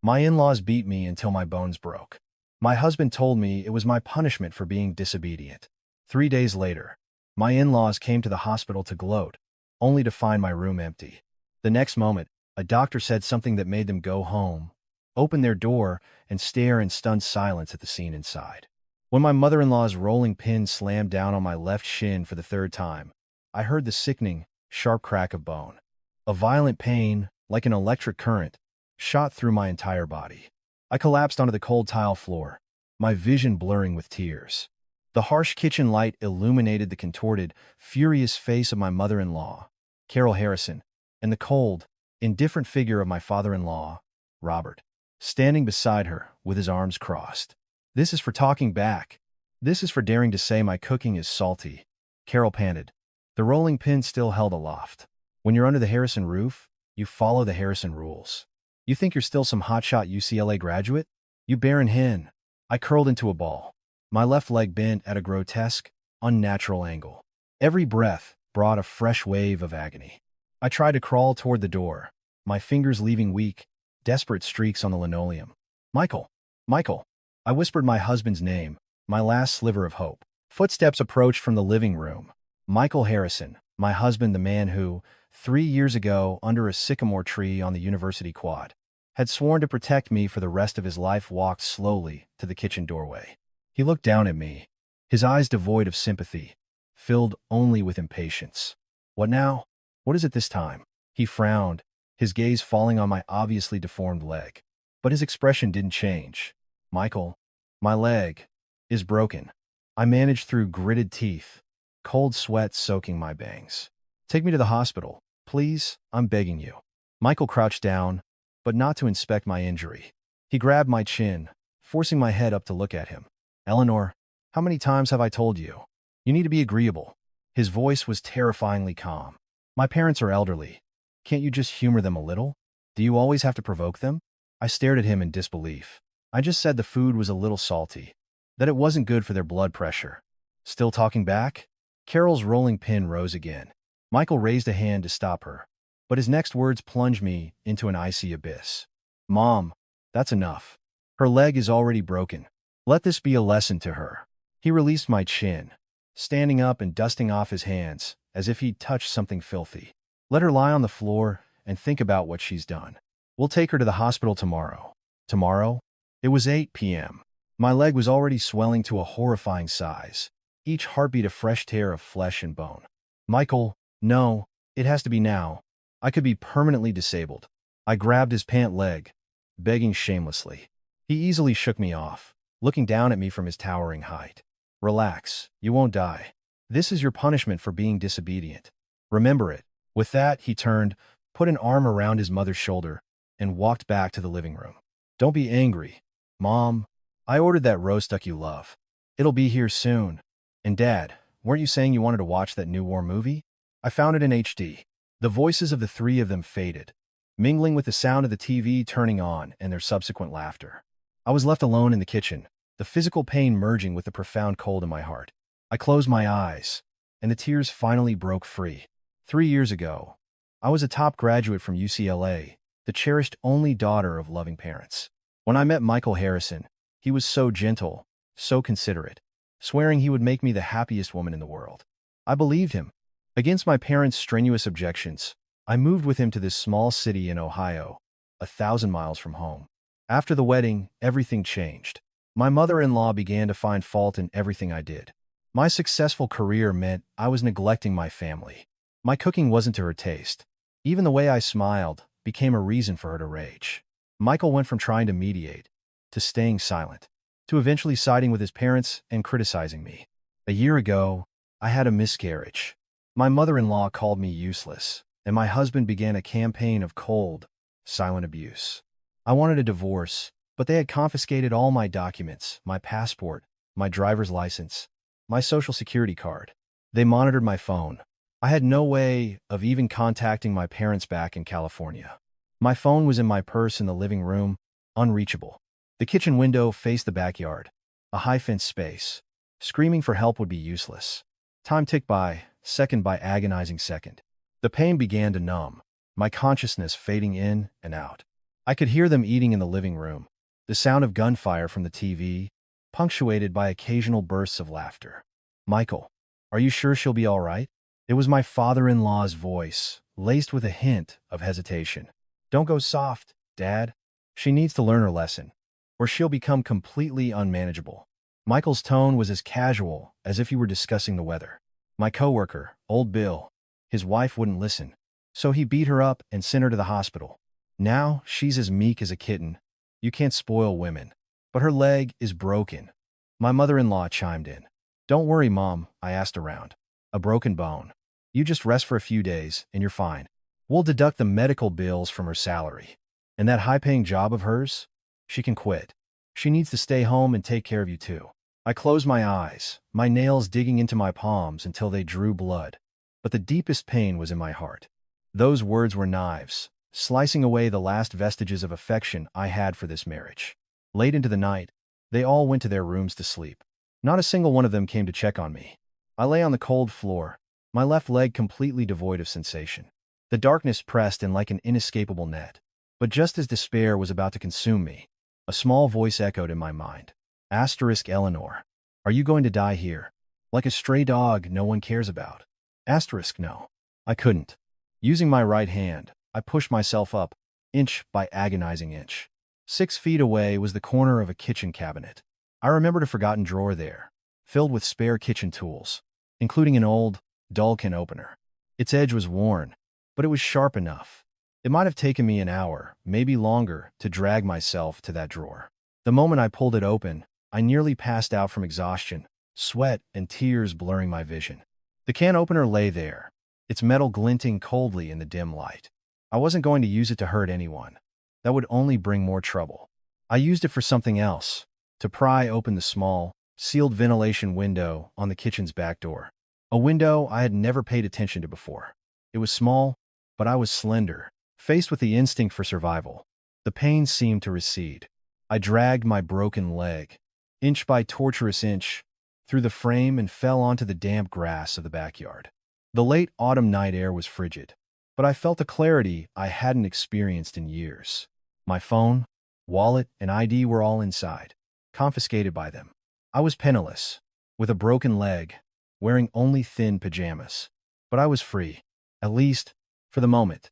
My in-laws beat me until my bones broke. My husband told me it was my punishment for being disobedient. 3 days later, my in-laws came to the hospital to gloat, only to find my room empty. The next moment, a doctor said something that made them go home, open their door, and stare in stunned silence at the scene inside. When my mother-in-law's rolling pin slammed down on my left shin for the third time, I heard the sickening, sharp crack of bone. A violent pain, like an electric current, shot through my entire body. I collapsed onto the cold tile floor, my vision blurring with tears. The harsh kitchen light illuminated the contorted, furious face of my mother-in-law, Carol Harrison, and the cold, indifferent figure of my father-in-law, Robert, standing beside her with his arms crossed. "This is for talking back. This is for daring to say my cooking is salty," Carol panted. The rolling pin still held aloft. "When you're under the Harrison roof, you follow the Harrison rules. You think you're still some hotshot UCLA graduate? You barren hen." I curled into a ball, my left leg bent at a grotesque, unnatural angle. Every breath brought a fresh wave of agony. I tried to crawl toward the door, my fingers leaving weak, desperate streaks on the linoleum. "Michael! Michael!" I whispered my husband's name, my last sliver of hope. Footsteps approached from the living room. Michael Harrison, my husband, the man who, 3 years ago, under a sycamore tree on the university quad, had sworn to protect me for the rest of his life, walked slowly to the kitchen doorway. He looked down at me, his eyes devoid of sympathy, filled only with impatience. "What now? What is it this time?" He frowned, his gaze falling on my obviously deformed leg. But his expression didn't change. "Michael, my leg is broken." I managed through gritted teeth, cold sweat soaking my bangs. "Take me to the hospital, please, I'm begging you." Michael crouched down, but not to inspect my injury. He grabbed my chin, forcing my head up to look at him. "Eleanor, how many times have I told you? You need to be agreeable." His voice was terrifyingly calm. "My parents are elderly. Can't you just humor them a little? Do you always have to provoke them?" I stared at him in disbelief. "I just said the food was a little salty, that it wasn't good for their blood pressure." Still talking back? Carol's rolling pin rose again. Michael raised a hand to stop her, but his next words plunged me into an icy abyss. "Mom, that's enough. Her leg is already broken. Let this be a lesson to her." He released my chin, standing up and dusting off his hands as if he'd touched something filthy. "Let her lie on the floor and think about what she's done. We'll take her to the hospital tomorrow." Tomorrow? It was 8 p.m. My leg was already swelling to a horrifying size, each heartbeat a fresh tear of flesh and bone. "Michael, no, it has to be now. I could be permanently disabled." I grabbed his pant leg, begging shamelessly. He easily shook me off, looking down at me from his towering height. "Relax, you won't die. This is your punishment for being disobedient. Remember it." With that, he turned, put an arm around his mother's shoulder, and walked back to the living room. "Don't be angry, Mom. I ordered that roast duck you love. It'll be here soon. And Dad, weren't you saying you wanted to watch that new war movie? I found it in HD." The voices of the three of them faded, mingling with the sound of the TV turning on and their subsequent laughter. I was left alone in the kitchen, the physical pain merging with the profound cold in my heart. I closed my eyes, and the tears finally broke free. 3 years ago, I was a top graduate from UCLA, the cherished only daughter of loving parents. When I met Michael Harrison, he was so gentle, so considerate, swearing he would make me the happiest woman in the world. I believed him. Against my parents' strenuous objections, I moved with him to this small city in Ohio, 1,000 miles from home. After the wedding, everything changed. My mother-in-law began to find fault in everything I did. My successful career meant I was neglecting my family. My cooking wasn't to her taste. Even the way I smiled became a reason for her to rage. Michael went from trying to mediate, to staying silent, to eventually siding with his parents and criticizing me. A year ago, I had a miscarriage. My mother-in-law called me useless, and my husband began a campaign of cold, silent abuse. I wanted a divorce, but they had confiscated all my documents, my passport, my driver's license, my social security card. They monitored my phone. I had no way of even contacting my parents back in California. My phone was in my purse in the living room, unreachable. The kitchen window faced the backyard, a high-fenced space. Screaming for help would be useless. Time ticked by, second by agonizing second. The pain began to numb, my consciousness fading in and out. I could hear them eating in the living room, the sound of gunfire from the TV, punctuated by occasional bursts of laughter. Michael, are you sure she'll be all right? It was my father-in-law's voice, laced with a hint of hesitation. Don't go soft, Dad. She needs to learn her lesson, or she'll become completely unmanageable. Michael's tone was as casual as if he were discussing the weather. My coworker, old Bill, his wife wouldn't listen, so he beat her up and sent her to the hospital. Now she's as meek as a kitten. You can't spoil women. But her leg is broken. My mother-in-law chimed in. Don't worry, Mom, I asked around. A broken bone. You just rest for a few days, and you're fine. We'll deduct the medical bills from her salary. And that high-paying job of hers? She can quit. She needs to stay home and take care of you too. I closed my eyes, my nails digging into my palms until they drew blood. But the deepest pain was in my heart. Those words were knives, slicing away the last vestiges of affection I had for this marriage. Late into the night, they all went to their rooms to sleep. Not a single one of them came to check on me. I lay on the cold floor, my left leg completely devoid of sensation. The darkness pressed in like an inescapable net. But just as despair was about to consume me, a small voice echoed in my mind. Asterisk Eleanor. Are you going to die here? Like a stray dog no one cares about? Asterisk no. I couldn't. Using my right hand, I pushed myself up, inch by agonizing inch. 6 feet away was the corner of a kitchen cabinet. I remembered a forgotten drawer there, filled with spare kitchen tools, including an old, dull can opener. Its edge was worn, but it was sharp enough. It might have taken me an hour, maybe longer, to drag myself to that drawer. The moment I pulled it open, I nearly passed out from exhaustion, sweat and tears blurring my vision. The can opener lay there, its metal glinting coldly in the dim light. I wasn't going to use it to hurt anyone. That would only bring more trouble. I used it for something else, to pry open the small, sealed ventilation window on the kitchen's back door. A window I had never paid attention to before. It was small, but I was slender, faced with the instinct for survival. The pain seemed to recede. I dragged my broken leg, inch by torturous inch, through the frame and fell onto the damp grass of the backyard. The late autumn night air was frigid, but I felt a clarity I hadn't experienced in years. My phone, wallet, and ID were all inside, confiscated by them. I was penniless, with a broken leg, wearing only thin pajamas. But I was free, at least, for the moment.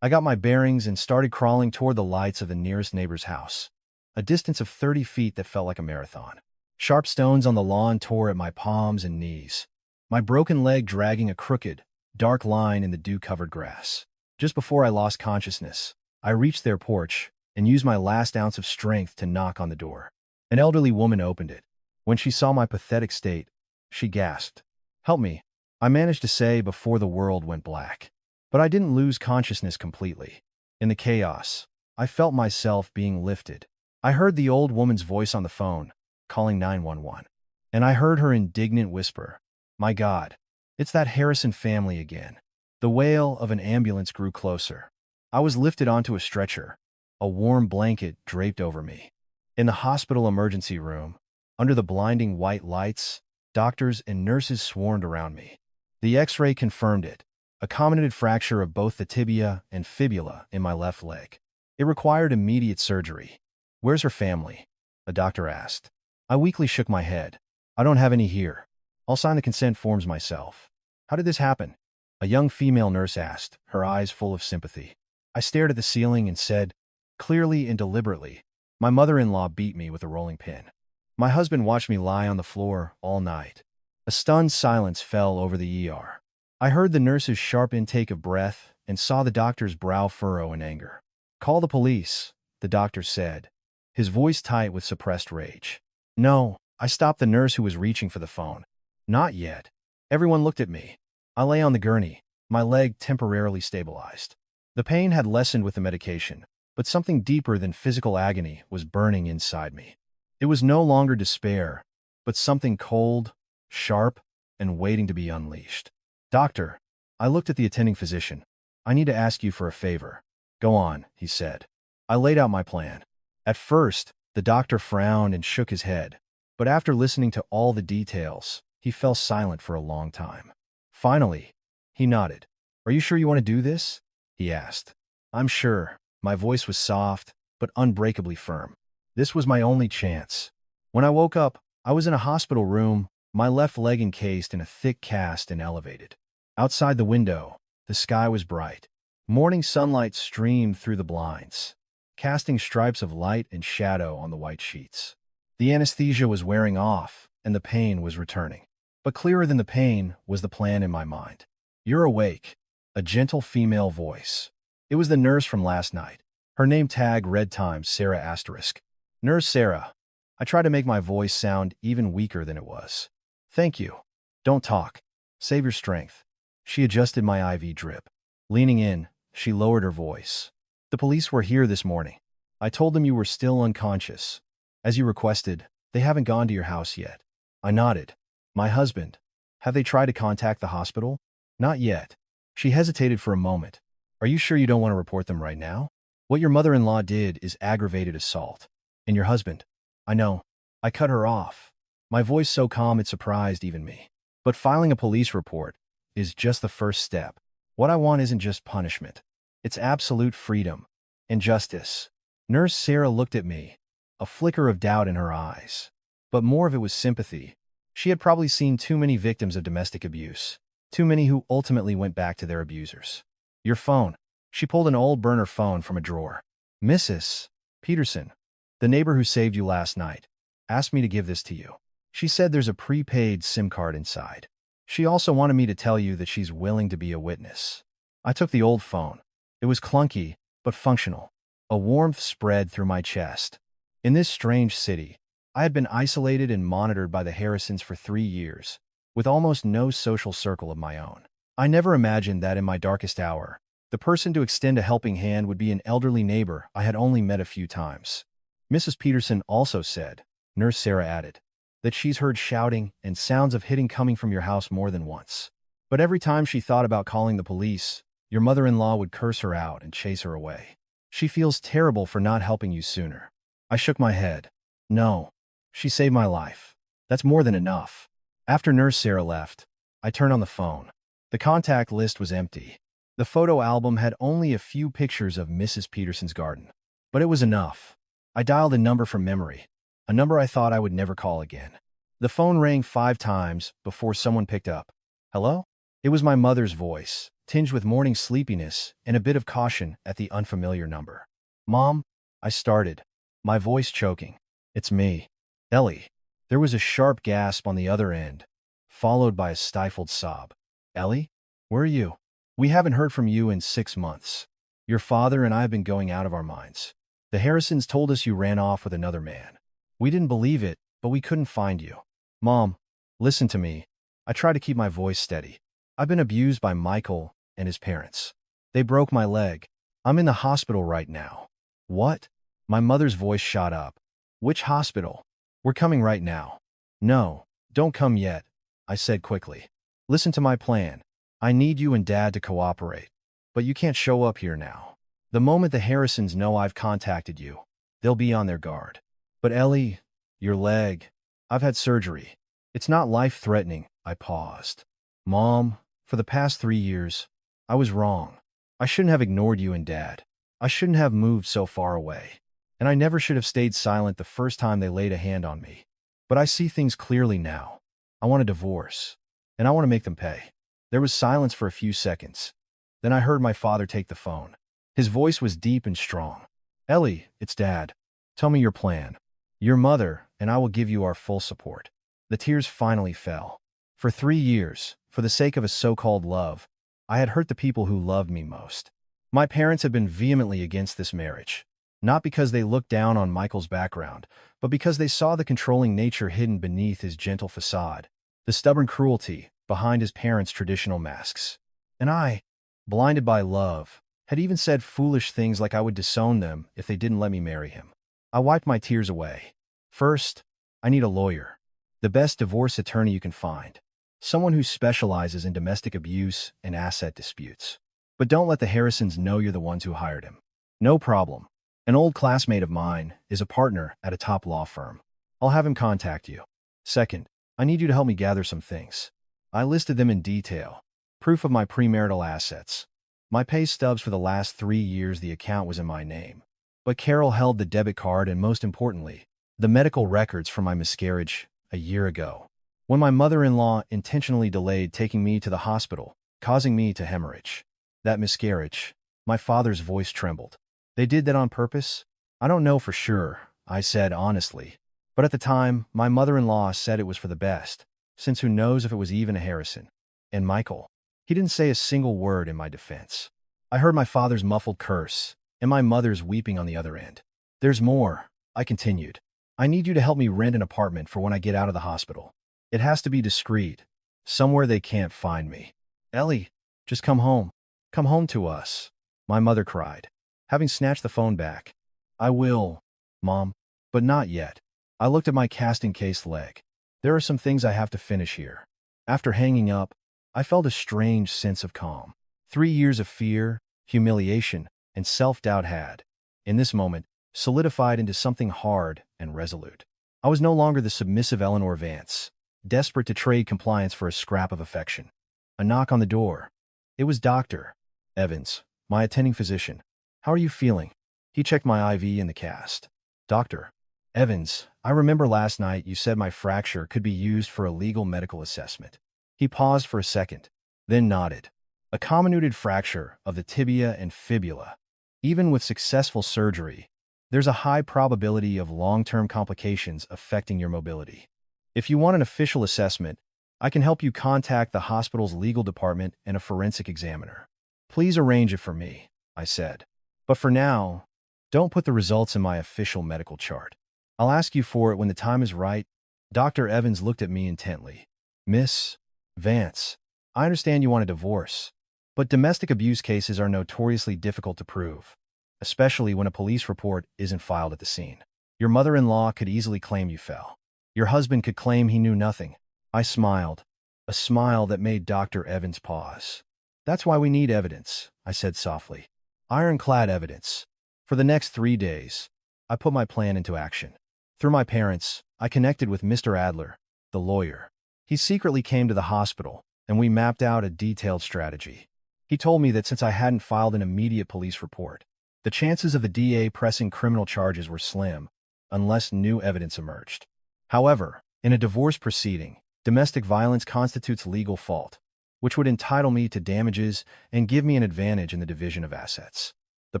I got my bearings and started crawling toward the lights of the nearest neighbor's house, a distance of 30 feet that felt like a marathon. Sharp stones on the lawn tore at my palms and knees, my broken leg dragging a crooked, dark line in the dew-covered grass. Just before I lost consciousness, I reached their porch and used my last ounce of strength to knock on the door. An elderly woman opened it. When she saw my pathetic state, she gasped. "Help me," I managed to say before the world went black. But I didn't lose consciousness completely. In the chaos, I felt myself being lifted. I heard the old woman's voice on the phone, calling 911. And I heard her indignant whisper, "My God, it's that Harrison family again." The wail of an ambulance grew closer. I was lifted onto a stretcher, a warm blanket draped over me. In the hospital emergency room, under the blinding white lights, doctors and nurses swarmed around me. The X-ray confirmed it, a comminuted fracture of both the tibia and fibula in my left leg. It required immediate surgery. "Where's her family?" a doctor asked. I weakly shook my head. "I don't have any here. I'll sign the consent forms myself." "How did this happen?" a young female nurse asked, her eyes full of sympathy. I stared at the ceiling and said, clearly and deliberately, "My mother-in-law beat me with a rolling pin. My husband watched me lie on the floor all night." A stunned silence fell over the ER. I heard the nurse's sharp intake of breath and saw the doctor's brow furrow in anger. "Call the police," the doctor said, his voice tight with suppressed rage. "No," I stopped the nurse who was reaching for the phone. "Not yet." Everyone looked at me. I lay on the gurney, my leg temporarily stabilized. The pain had lessened with the medication, but something deeper than physical agony was burning inside me. It was no longer despair, but something cold, sharp, and waiting to be unleashed. "Doctor," I looked at the attending physician. "I need to ask you for a favor." "Go on," he said. I laid out my plan. At first, the doctor frowned and shook his head, but after listening to all the details, he fell silent for a long time. Finally, he nodded. "Are you sure you want to do this?" he asked. "I'm sure." My voice was soft, but unbreakably firm. This was my only chance. When I woke up, I was in a hospital room, my left leg encased in a thick cast and elevated. Outside the window, the sky was bright. Morning sunlight streamed through the blinds, casting stripes of light and shadow on the white sheets. The anesthesia was wearing off, and the pain was returning. But clearer than the pain was the plan in my mind. "You're awake," a gentle female voice. It was the nurse from last night. Her name tag read times Sarah asterisk. "Nurse Sarah." I tried to make my voice sound even weaker than it was. "Thank you. Don't talk. Save your strength." She adjusted my IV drip. Leaning in, she lowered her voice. "The police were here this morning. I told them you were still unconscious. As you requested, they haven't gone to your house yet." I nodded. "My husband. Have they tried to contact the hospital?" "Not yet." She hesitated for a moment. "Are you sure you don't want to report them right now? What your mother-in-law did is aggravated assault. And your husband." "I know." I cut her off, my voice so calm it surprised even me. "But filing a police report is just the first step. What I want isn't just punishment. It's absolute freedom and justice." Nurse Sarah looked at me, a flicker of doubt in her eyes. But more of it was sympathy. She had probably seen too many victims of domestic abuse, too many who ultimately went back to their abusers. "Your phone." She pulled an old burner phone from a drawer. "Mrs. Peterson, the neighbor who saved you last night, asked me to give this to you. She said there's a prepaid SIM card inside. She also wanted me to tell you that she's willing to be a witness." I took the old phone. It was clunky, but functional. A warmth spread through my chest. In this strange city, I had been isolated and monitored by the Harrisons for 3 years, with almost no social circle of my own. I never imagined that in my darkest hour, the person to extend a helping hand would be an elderly neighbor I had only met a few times. "Mrs. Peterson also said," Nurse Sarah added, "that she's heard shouting and sounds of hitting coming from your house more than once. But every time she thought about calling the police, your mother-in-law would curse her out and chase her away. She feels terrible for not helping you sooner." I shook my head. "No. She saved my life. That's more than enough." After Nurse Sarah left, I turned on the phone. The contact list was empty. The photo album had only a few pictures of Mrs. Peterson's garden. But it was enough. I dialed a number from memory, a number I thought I would never call again. The phone rang 5 times before someone picked up. "Hello?" It was my mother's voice, tinged with morning sleepiness and a bit of caution at the unfamiliar number. "Mom," I started, my voice choking. "It's me. Ellie." There was a sharp gasp on the other end, followed by a stifled sob. "Ellie? Where are you? We haven't heard from you in 6 months. Your father and I have been going out of our minds. The Harrisons told us you ran off with another man. We didn't believe it, but we couldn't find you." "Mom, listen to me." I tried to keep my voice steady. "I've been abused by Michael and his parents. They broke my leg. I'm in the hospital right now." "What?" My mother's voice shot up. "Which hospital?" "We're coming right now." "No, don't come yet," I said quickly. "Listen to my plan. I need you and Dad to cooperate. But you can't show up here now. The moment the Harrisons know I've contacted you, they'll be on their guard." "But Ellie, your leg." "I've had surgery. It's not life-threatening." I paused. "Mom, for the past 3 years, I was wrong. I shouldn't have ignored you and Dad. I shouldn't have moved so far away. And I never should have stayed silent the first time they laid a hand on me. But I see things clearly now. I want a divorce. And I want to make them pay." There was silence for a few seconds. Then I heard my father take the phone. His voice was deep and strong. "Ellie, it's Dad. Tell me your plan. Your mother and I will give you our full support." The tears finally fell. For 3 years, for the sake of a so-called love, I had hurt the people who loved me most. My parents had been vehemently against this marriage, not because they looked down on Michael's background, but because they saw the controlling nature hidden beneath his gentle facade, the stubborn cruelty behind his parents' traditional masks. And I, blinded by love, had even said foolish things like I would disown them if they didn't let me marry him. I wiped my tears away. "First, I need a lawyer. The best divorce attorney you can find. Someone who specializes in domestic abuse and asset disputes. But don't let the Harrisons know you're the ones who hired him." "No problem. An old classmate of mine is a partner at a top law firm. I'll have him contact you." "Second, I need you to help me gather some things." I listed them in detail. Proof of my premarital assets. My pay stubs for the last 3 years the account was in my name. But Carol held the debit card and, most importantly, the medical records from my miscarriage a year ago, when my mother-in-law intentionally delayed taking me to the hospital, causing me to hemorrhage. That miscarriage. My father's voice trembled. They did that on purpose? I don't know for sure, I said honestly. But at the time, my mother-in-law said it was for the best, since who knows if it was even a Harrison. And Michael? He didn't say a single word in my defense. I heard my father's muffled curse, and my mother's weeping on the other end. There's more, I continued. I need you to help me rent an apartment for when I get out of the hospital. It has to be discreet, somewhere they can't find me. Ellie, just come home. Come home to us, my mother cried, having snatched the phone back. I will, Mom, but not yet. I looked at my cast-in-case leg. There are some things I have to finish here. After hanging up, I felt a strange sense of calm. 3 years of fear, humiliation, and self-doubt had, in this moment, solidified into something hard and resolute. I was no longer the submissive Eleanor Vance, desperate to trade compliance for a scrap of affection. A knock on the door. It was Dr. Evans, my attending physician. How are you feeling? He checked my IV in the cast. Dr. Evans, I remember last night you said my fracture could be used for a legal medical assessment. He paused for a second, then nodded. A comminuted fracture of the tibia and fibula. Even with successful surgery, there's a high probability of long-term complications affecting your mobility. If you want an official assessment, I can help you contact the hospital's legal department and a forensic examiner. Please arrange it for me, I said. But for now, don't put the results in my official medical chart. I'll ask you for it when the time is right. Dr. Evans looked at me intently. Miss Vance, I understand you want a divorce, but domestic abuse cases are notoriously difficult to prove, especially when a police report isn't filed at the scene. Your mother-in-law could easily claim you fell. Your husband could claim he knew nothing. I smiled, a smile that made Dr. Evans pause. That's why we need evidence, I said softly. Ironclad evidence. For the next 3 days, I put my plan into action. Through my parents, I connected with Mr. Adler, the lawyer. He secretly came to the hospital, and we mapped out a detailed strategy. He told me that since I hadn't filed an immediate police report, the chances of the DA pressing criminal charges were slim, unless new evidence emerged. However, in a divorce proceeding, domestic violence constitutes legal fault, which would entitle me to damages and give me an advantage in the division of assets. The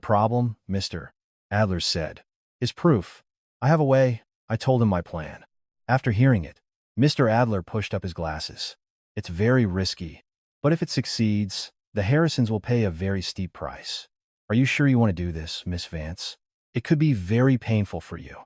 problem, Mr. Adler said, is proof. I have a way. I told him my plan. After hearing it, Mr. Adler pushed up his glasses. It's very risky, but if it succeeds, the Harrisons will pay a very steep price. Are you sure you want to do this, Miss Vance? It could be very painful for you.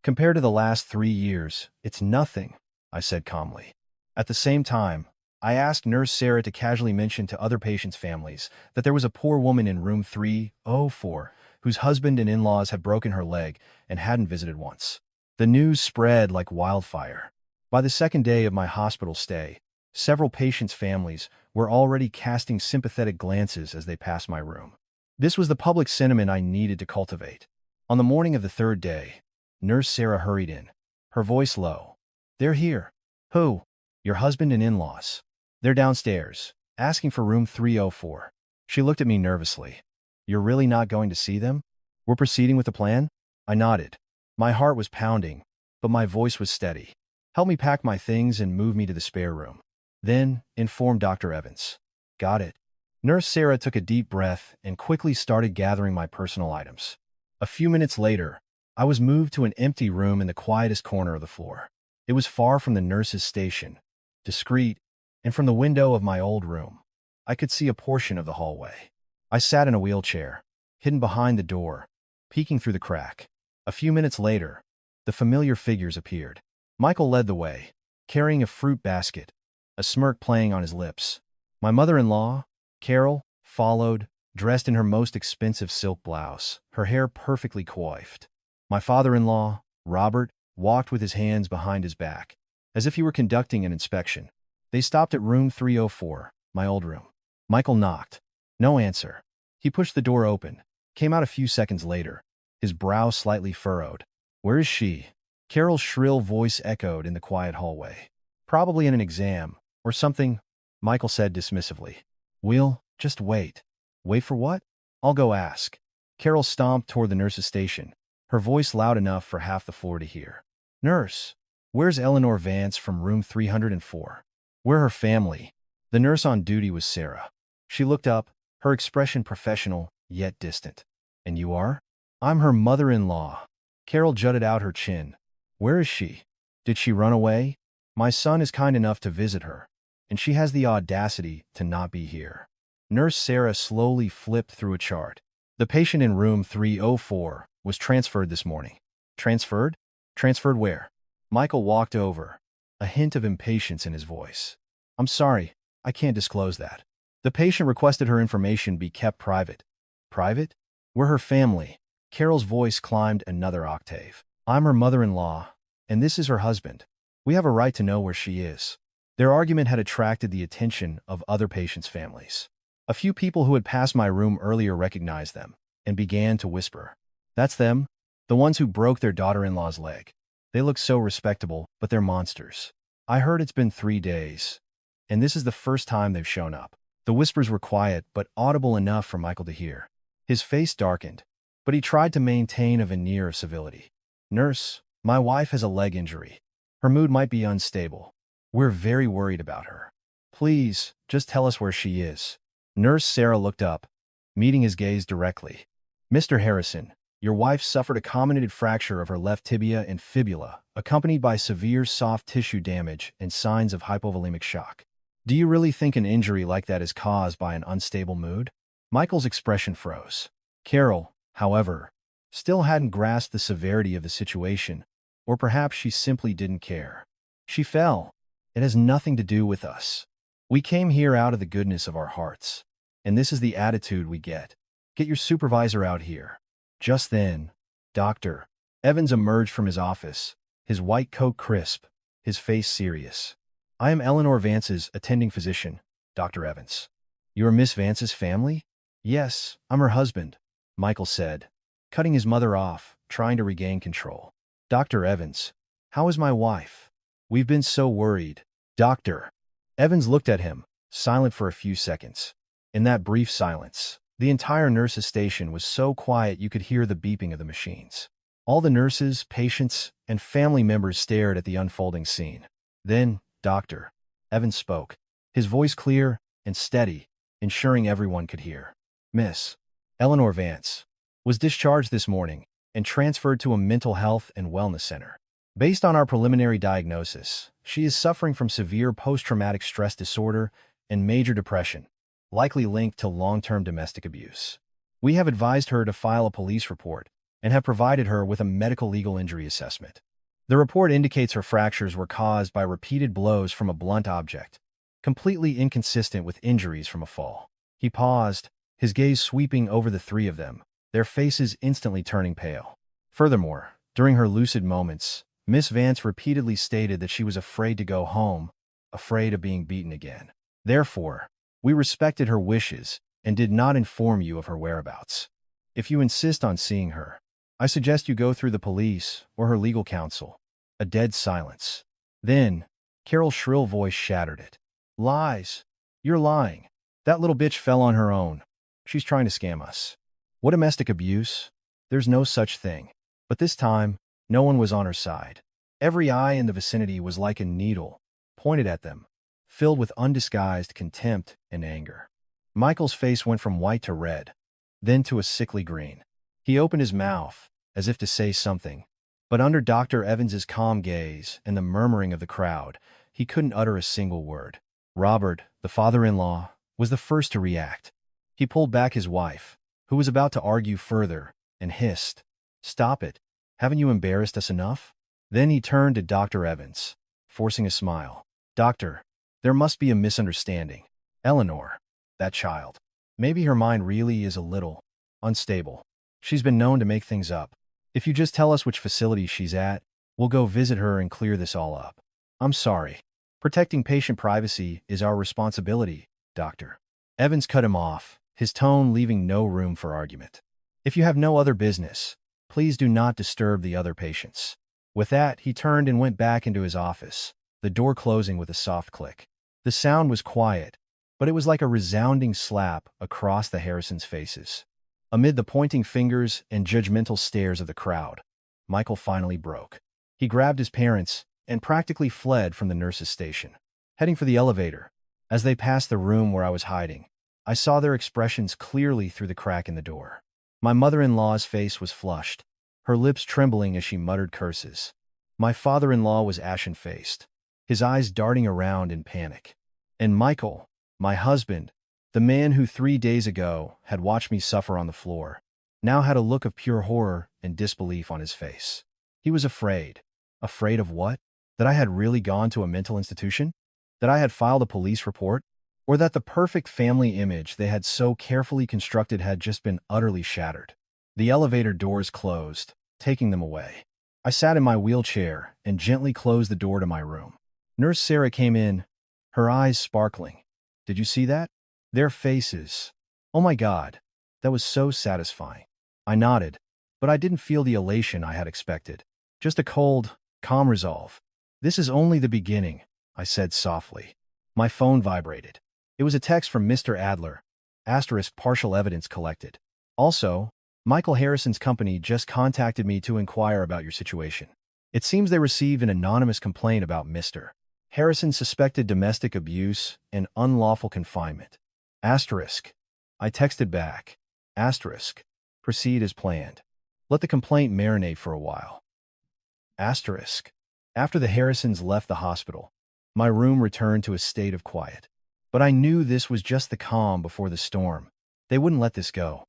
Compared to the last 3 years, it's nothing, I said calmly. At the same time, I asked Nurse Sarah to casually mention to other patients' families that there was a poor woman in room 304 whose husband and in-laws had broken her leg and hadn't visited once. The news spread like wildfire. By the second day of my hospital stay, several patients' families were already casting sympathetic glances as they passed my room. This was the public sentiment I needed to cultivate. On the morning of the 3rd day, Nurse Sarah hurried in, her voice low. They're here. Who? Your husband and in-laws. They're downstairs, asking for room 304. She looked at me nervously. You're really not going to see them? We're proceeding with the plan? I nodded. My heart was pounding, but my voice was steady. Help me pack my things and move me to the spare room. Then, inform Dr. Evans. Got it. Nurse Sarah took a deep breath and quickly started gathering my personal items. A few minutes later, I was moved to an empty room in the quietest corner of the floor. It was far from the nurse's station, discreet, and from the window of my old room, I could see a portion of the hallway. I sat in a wheelchair, hidden behind the door, peeking through the crack. A few minutes later, the familiar figures appeared. Michael led the way, carrying a fruit basket, a smirk playing on his lips. My mother-in-law, Carol, followed, dressed in her most expensive silk blouse, her hair perfectly coiffed. My father-in-law, Robert, walked with his hands behind his back, as if he were conducting an inspection. They stopped at room 304, my old room. Michael knocked. No answer. He pushed the door open, came out a few seconds later, his brow slightly furrowed. Where is she? Carol's shrill voice echoed in the quiet hallway. Probably in an exam, or something, Michael said dismissively. We'll just wait. Wait for what? I'll go ask. Carol stomped toward the nurse's station, her voice loud enough for half the floor to hear. "Nurse, where's Eleanor Vance from room 304? Where her family?" The nurse on duty was Sarah. She looked up, her expression professional, yet distant. "And you are?" "I'm her mother-in-law." Carol jutted out her chin. "Where is she? Did she run away? My son is kind enough to visit her, and she has the audacity to not be here." Nurse Sarah slowly flipped through a chart. "The patient in room 304 was transferred this morning." "Transferred? Transferred where?" Michael walked over, a hint of impatience in his voice. "I'm sorry, I can't disclose that. The patient requested her information be kept private." "Private? We're her family." Carol's voice climbed another octave. "I'm her mother-in-law, and this is her husband. We have a right to know where she is." Their argument had attracted the attention of other patients' families. A few people who had passed my room earlier recognized them and began to whisper. "That's them, the ones who broke their daughter-in-law's leg. They look so respectable, but they're monsters. I heard it's been 3 days, and this is the first time they've shown up." The whispers were quiet but audible enough for Michael to hear. His face darkened, but he tried to maintain a veneer of civility. "Nurse, my wife has a leg injury. Her mood might be unstable. We're very worried about her. Please, just tell us where she is." Nurse Sarah looked up, meeting his gaze directly. "Mr. Harrison, your wife suffered a comminuted fracture of her left tibia and fibula, accompanied by severe soft tissue damage and signs of hypovolemic shock. Do you really think an injury like that is caused by an unstable mood?" Michael's expression froze. Carol, however, still hadn't grasped the severity of the situation, or perhaps she simply didn't care. "She fell. It has nothing to do with us. We came here out of the goodness of our hearts, and this is the attitude we get. Get your supervisor out here." Just then, Dr. Evans emerged from his office, his white coat crisp, his face serious. "I am Eleanor Vance's attending physician, Dr. Evans." "You are Miss Vance's family?" "Yes, I'm her husband," Michael said, cutting his mother off, trying to regain control. "Dr. Evans, how is my wife? We've been so worried." Dr. Evans looked at him, silent for a few seconds. In that brief silence, the entire nurses' station was so quiet you could hear the beeping of the machines. All the nurses, patients, and family members stared at the unfolding scene. Then, Dr. Evans spoke, his voice clear and steady, ensuring everyone could hear. "Miss Eleanor Vance was discharged this morning and transferred to a mental health and wellness center. Based on our preliminary diagnosis, she is suffering from severe post-traumatic stress disorder and major depression, likely linked to long-term domestic abuse. We have advised her to file a police report and have provided her with a medical legal injury assessment. The report indicates her fractures were caused by repeated blows from a blunt object, completely inconsistent with injuries from a fall." He paused, his gaze sweeping over the three of them, their faces instantly turning pale. Furthermore, during her lucid moments, Miss Vance repeatedly stated that she was afraid to go home, afraid of being beaten again. Therefore, we respected her wishes and did not inform you of her whereabouts. If you insist on seeing her, I suggest you go through the police or her legal counsel." A dead silence. Then, Carol's shrill voice shattered it. "Lies. You're lying. That little bitch fell on her own. She's trying to scam us." "What domestic abuse? There's no such thing." But this time, no one was on her side. Every eye in the vicinity was like a needle, pointed at them, filled with undisguised contempt and anger. Michael's face went from white to red, then to a sickly green. He opened his mouth, as if to say something, but under Dr. Evans's calm gaze and the murmuring of the crowd, he couldn't utter a single word. Robert, the father-in-law, was the first to react. He pulled back his wife, who was about to argue further, and hissed, "Stop it. Haven't you embarrassed us enough?" Then he turned to Dr. Evans, forcing a smile. "Doctor, there must be a misunderstanding. Eleanor, that child. Maybe her mind really is a little unstable. She's been known to make things up. If you just tell us which facility she's at, we'll go visit her and clear this all up." "I'm sorry. Protecting patient privacy is our responsibility, Doctor." Evans cut him off, his tone leaving no room for argument. "If you have no other business, please do not disturb the other patients." With that, he turned and went back into his office, the door closing with a soft click. The sound was quiet, but it was like a resounding slap across the Harrisons' faces. Amid the pointing fingers and judgmental stares of the crowd, Michael finally broke. He grabbed his parents and practically fled from the nurse's station, heading for the elevator. As they passed the room where I was hiding, I saw their expressions clearly through the crack in the door. My mother-in-law's face was flushed, her lips trembling as she muttered curses. My father-in-law was ashen-faced, his eyes darting around in panic. And Michael, my husband, the man who 3 days ago had watched me suffer on the floor, now had a look of pure horror and disbelief on his face. He was afraid. Afraid of what? That I had really gone to a mental institution? That I had filed a police report? Or that the perfect family image they had so carefully constructed had just been utterly shattered? The elevator doors closed, taking them away. I sat in my wheelchair and gently closed the door to my room. Nurse Sarah came in, her eyes sparkling. Did you see that? Their faces. Oh my God, that was so satisfying. I nodded, but I didn't feel the elation I had expected. Just a cold, calm resolve. This is only the beginning, I said softly. My phone vibrated. It was a text from Mr. Adler. * partial evidence collected. Also, Michael Harrison's company just contacted me to inquire about your situation. It seems they received an anonymous complaint about Mr. Harrison's suspected domestic abuse and unlawful confinement. *. I texted back. *. Proceed as planned. Let the complaint marinate for a while. *. After the Harrisons left the hospital, my room returned to a state of quiet. But I knew this was just the calm before the storm. They wouldn't let this go.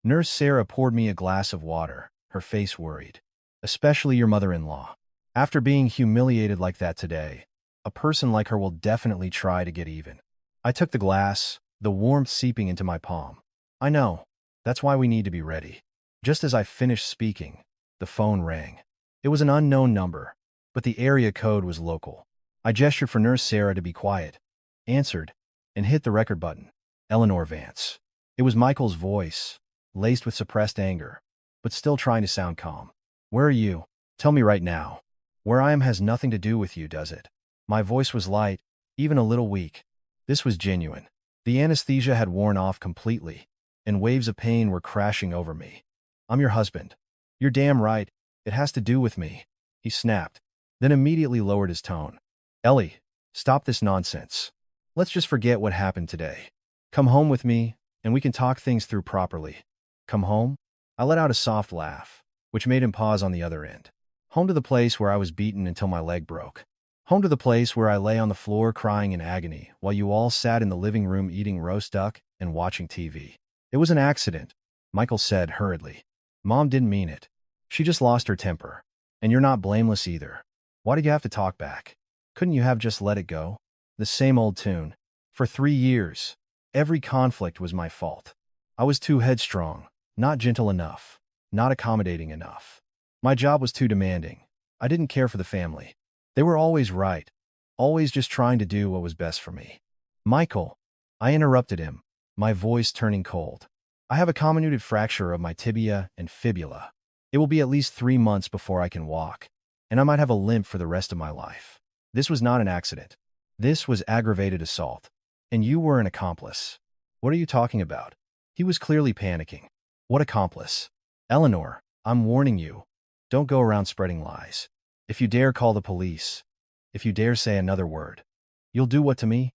Nurse Sarah poured me a glass of water, her face worried. Especially your mother-in-law. After being humiliated like that today, a person like her will definitely try to get even. I took the glass, the warmth seeping into my palm. I know. That's why we need to be ready. Just as I finished speaking, the phone rang. It was an unknown number, but the area code was local. I gestured for Nurse Sarah to be quiet, answered, and hit the record button. Eleanor Vance. It was Michael's voice, laced with suppressed anger, but still trying to sound calm. Where are you? Tell me right now. Where I am has nothing to do with you, does it? My voice was light, even a little weak. This was genuine. The anesthesia had worn off completely, and waves of pain were crashing over me. I'm your husband. You're damn right. It has to do with me. He snapped, then immediately lowered his tone. Ellie, stop this nonsense. Let's just forget what happened today. Come home with me, and we can talk things through properly. Come home? I let out a soft laugh, which made him pause on the other end. Home to the place where I was beaten until my leg broke. Home to the place where I lay on the floor crying in agony while you all sat in the living room eating roast duck and watching TV. It was an accident, Michael said hurriedly. Mom didn't mean it. She just lost her temper. And you're not blameless either. Why did you have to talk back? Couldn't you have just let it go? The same old tune. For 3 years, every conflict was my fault. I was too headstrong, not gentle enough, not accommodating enough. My job was too demanding. I didn't care for the family. They were always right, always just trying to do what was best for me. Michael, I interrupted him, my voice turning cold. I have a comminuted fracture of my tibia and fibula. It will be at least 3 months before I can walk, and I might have a limp for the rest of my life. This was not an accident. This was aggravated assault. And you were an accomplice. What are you talking about? He was clearly panicking. What accomplice? Eleanor, I'm warning you. Don't go around spreading lies. If you dare call the police, if you dare say another word, you'll do what to me?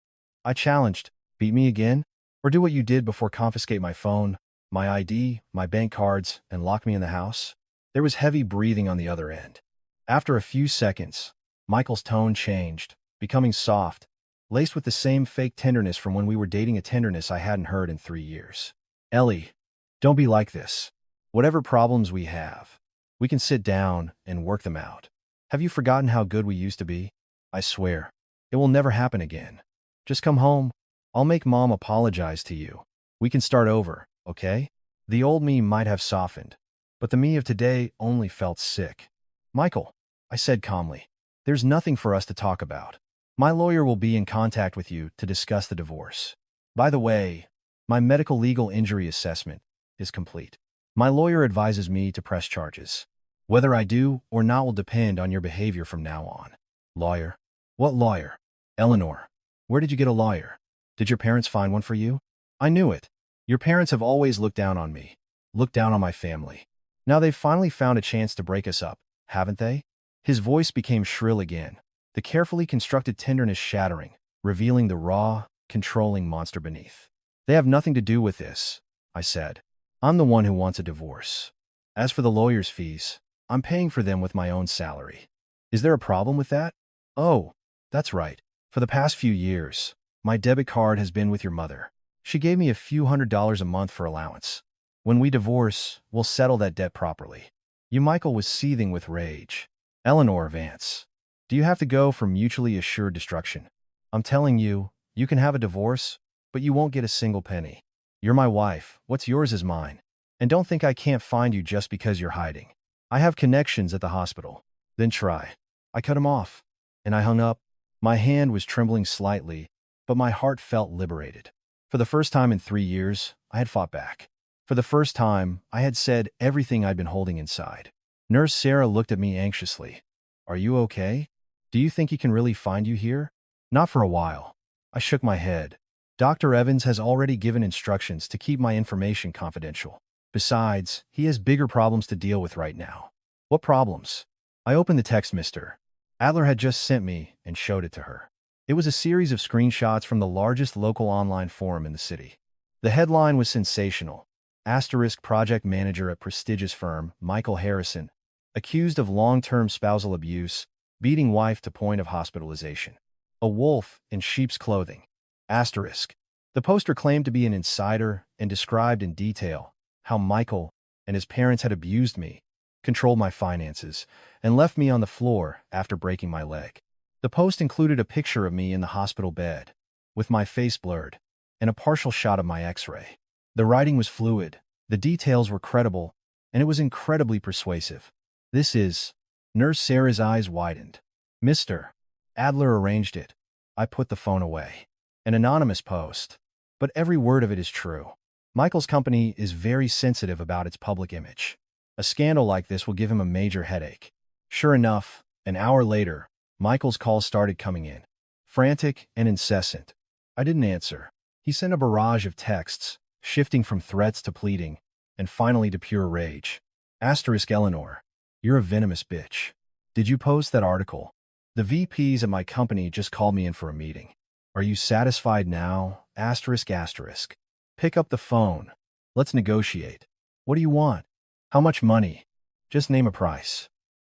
I challenged. Beat me again? Or do what you did before, confiscate my phone, my ID, my bank cards, and lock me in the house? There was heavy breathing on the other end. After a few seconds, Michael's tone changed, becoming soft, laced with the same fake tenderness from when we were dating, a tenderness I hadn't heard in 3 years. Ellie, don't be like this. Whatever problems we have, we can sit down and work them out. Have you forgotten how good we used to be? I swear, it will never happen again. Just come home. I'll make Mom apologize to you. We can start over, okay? The old me might have softened, but the me of today only felt sick. Michael, I said calmly, there's nothing for us to talk about. My lawyer will be in contact with you to discuss the divorce. By the way, my medical legal injury assessment is complete. My lawyer advises me to press charges. Whether I do or not will depend on your behavior from now on. Lawyer? What lawyer? Eleanor, where did you get a lawyer? Did your parents find one for you? I knew it. Your parents have always looked down on me. look down on my family. Now they've finally found a chance to break us up, haven't they? His voice became shrill again, the carefully constructed tenderness shattering, revealing the raw, controlling monster beneath. They have nothing to do with this, I said. I'm the one who wants a divorce. As for the lawyer's fees, I'm paying for them with my own salary. Is there a problem with that? Oh, that's right. For the past few years, my debit card has been with your mother. She gave me a few $100s a month for allowance. When we divorce, we'll settle that debt properly. Michael was seething with rage. Eleanor Vance, do you have to go for mutually assured destruction? I'm telling you, you can have a divorce, but you won't get a single penny. You're my wife. What's yours is mine. And don't think I can't find you just because you're hiding. I have connections at the hospital. Then try. I cut him off, and I hung up. My hand was trembling slightly, but my heart felt liberated. For the first time in 3 years, I had fought back. For the first time, I had said everything I'd been holding inside. Nurse Sarah looked at me anxiously. Are you okay? Do you think he can really find you here? Not for a while. I shook my head. Dr. Evans has already given instructions to keep my information confidential. Besides, he has bigger problems to deal with right now. What problems? I opened the text Mr. Adler had just sent me and showed it to her. It was a series of screenshots from the largest local online forum in the city. The headline was sensational. Asterisk project manager at prestigious firm, Michael Harrison, accused of long-term spousal abuse, beating wife to point of hospitalization. A wolf in sheep's clothing. Asterisk. The poster claimed to be an insider and described in detail how Michael and his parents had abused me, controlled my finances, and left me on the floor after breaking my leg. The post included a picture of me in the hospital bed, with my face blurred, and a partial shot of my x-ray. The writing was fluid, the details were credible, and it was incredibly persuasive. This is... Nurse Sarah's eyes widened. Mr. Adler arranged it. I put the phone away. An anonymous post. But every word of it is true. Michael's company is very sensitive about its public image. A scandal like this will give him a major headache. Sure enough, an hour later, Michael's calls started coming in. Frantic and incessant. I didn't answer. He sent a barrage of texts, shifting from threats to pleading, and finally to pure rage. Asterisk Eleanor. You're a venomous bitch. Did you post that article? The VPs at my company just called me in for a meeting. Are you satisfied now? Asterisk asterisk. Pick up the phone. Let's negotiate. What do you want? How much money? Just name a price.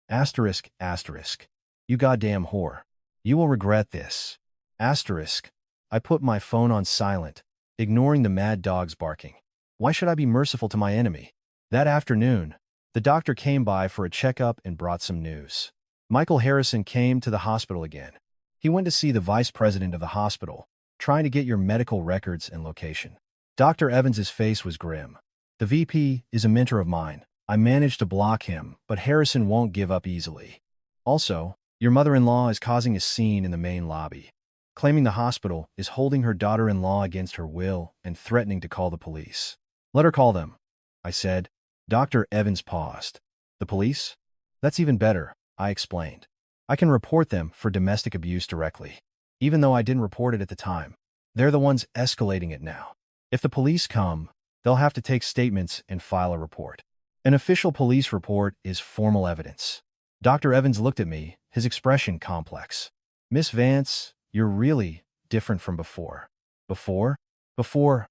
Asterisk asterisk. You goddamn whore. You will regret this. Asterisk. I put my phone on silent, ignoring the mad dogs barking. Why should I be merciful to my enemy? That afternoon, the doctor came by for a checkup and brought some news. Michael Harrison came to the hospital again. He went to see the vice president of the hospital, trying to get your medical records and location. Dr. Evans's face was grim. The VP is a mentor of mine. I managed to block him, but Harrison won't give up easily. Also, your mother-in-law is causing a scene in the main lobby, claiming the hospital is holding her daughter-in-law against her will and threatening to call the police. Let her call them, I said. Dr. Evans paused. The police? That's even better, I explained. I can report them for domestic abuse directly. Even though I didn't report it at the time, they're the ones escalating it now. If the police come, they'll have to take statements and file a report. An official police report is formal evidence. Dr. Evans looked at me, his expression complex. Miss Vance, you're really different from before. Before? Before,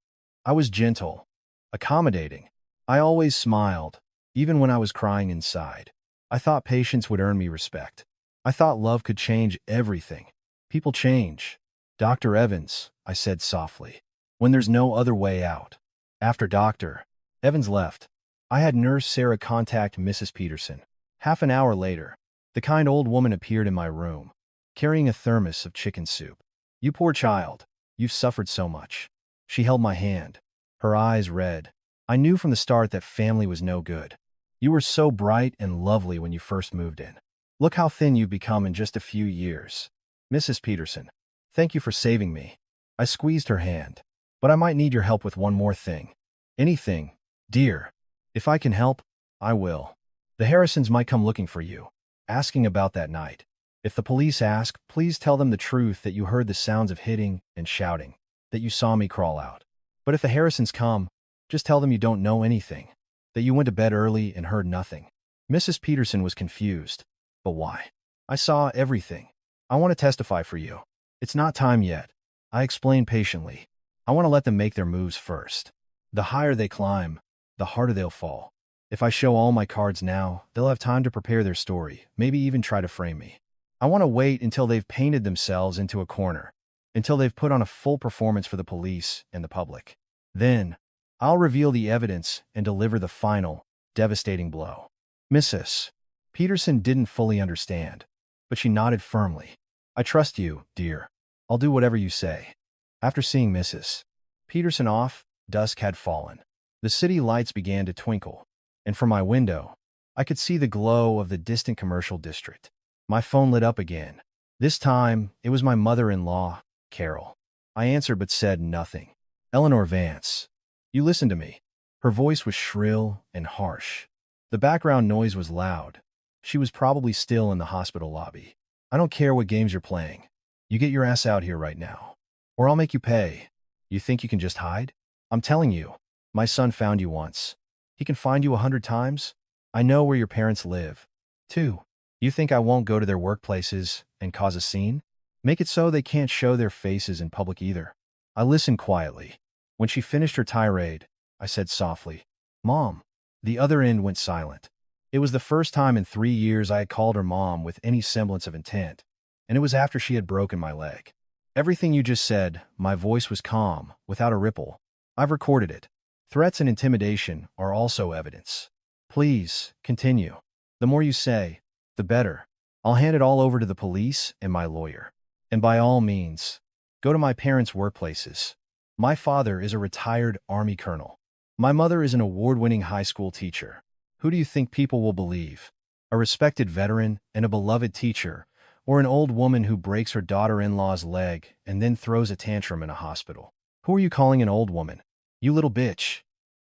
I was gentle, accommodating. I always smiled, even when I was crying inside. I thought patience would earn me respect. I thought love could change everything. People change. Dr. Evans, I said softly, when there's no other way out. After Dr. Evans left, I had Nurse Sarah contact Mrs. Peterson. Half an hour later, the kind old woman appeared in my room, carrying a thermos of chicken soup. You poor child, you've suffered so much. She held my hand, her eyes red. I knew from the start that family was no good. You were so bright and lovely when you first moved in. Look how thin you've become in just a few years. Mrs. Peterson, thank you for saving me. I squeezed her hand. But I might need your help with one more thing. Anything, dear. If I can help, I will. The Harrisons might come looking for you, asking about that night. If the police ask, please tell them the truth that you heard the sounds of hitting and shouting, that you saw me crawl out. But if the Harrisons come, just tell them you don't know anything. that you went to bed early and heard nothing. Mrs. Peterson was confused. But why? I saw everything. I want to testify for you. It's not time yet. I explained patiently. I want to let them make their moves first. The higher they climb, the harder they'll fall. If I show all my cards now, they'll have time to prepare their story, maybe even try to frame me. I want to wait until they've painted themselves into a corner, until they've put on a full performance for the police and the public. Then, I'll reveal the evidence and deliver the final, devastating blow. Mrs. Peterson didn't fully understand, but she nodded firmly. I trust you, dear. I'll do whatever you say. After seeing Mrs. Peterson off, dusk had fallen. The city lights began to twinkle, and from my window, I could see the glow of the distant commercial district. My phone lit up again. This time, it was my mother-in-law, Carol. I answered but said nothing. Eleanor Vance. You listen to me. Her voice was shrill and harsh. The background noise was loud. She was probably still in the hospital lobby. I don't care what games you're playing. You get your ass out here right now, or I'll make you pay. You think you can just hide? I'm telling you, my son found you once. He can find you 100 times. I know where your parents live. 2. You think I won't go to their workplaces and cause a scene? Make it so they can't show their faces in public either. I listened quietly. When she finished her tirade, I said softly, Mom. The other end went silent. It was the first time in 3 years I had called her mom with any semblance of intent, and it was after she had broken my leg. Everything you just said, my voice was calm, without a ripple. I've recorded it. Threats and intimidation are also evidence. Please, continue. The more you say, the better. I'll hand it all over to the police and my lawyer. And by all means, go to my parents' workplaces. My father is a retired Army colonel. My mother is an award-winning high school teacher. Who do you think people will believe? A respected veteran and a beloved teacher, or an old woman who breaks her daughter-in-law's leg and then throws a tantrum in a hospital? Who are you calling an old woman? You little bitch.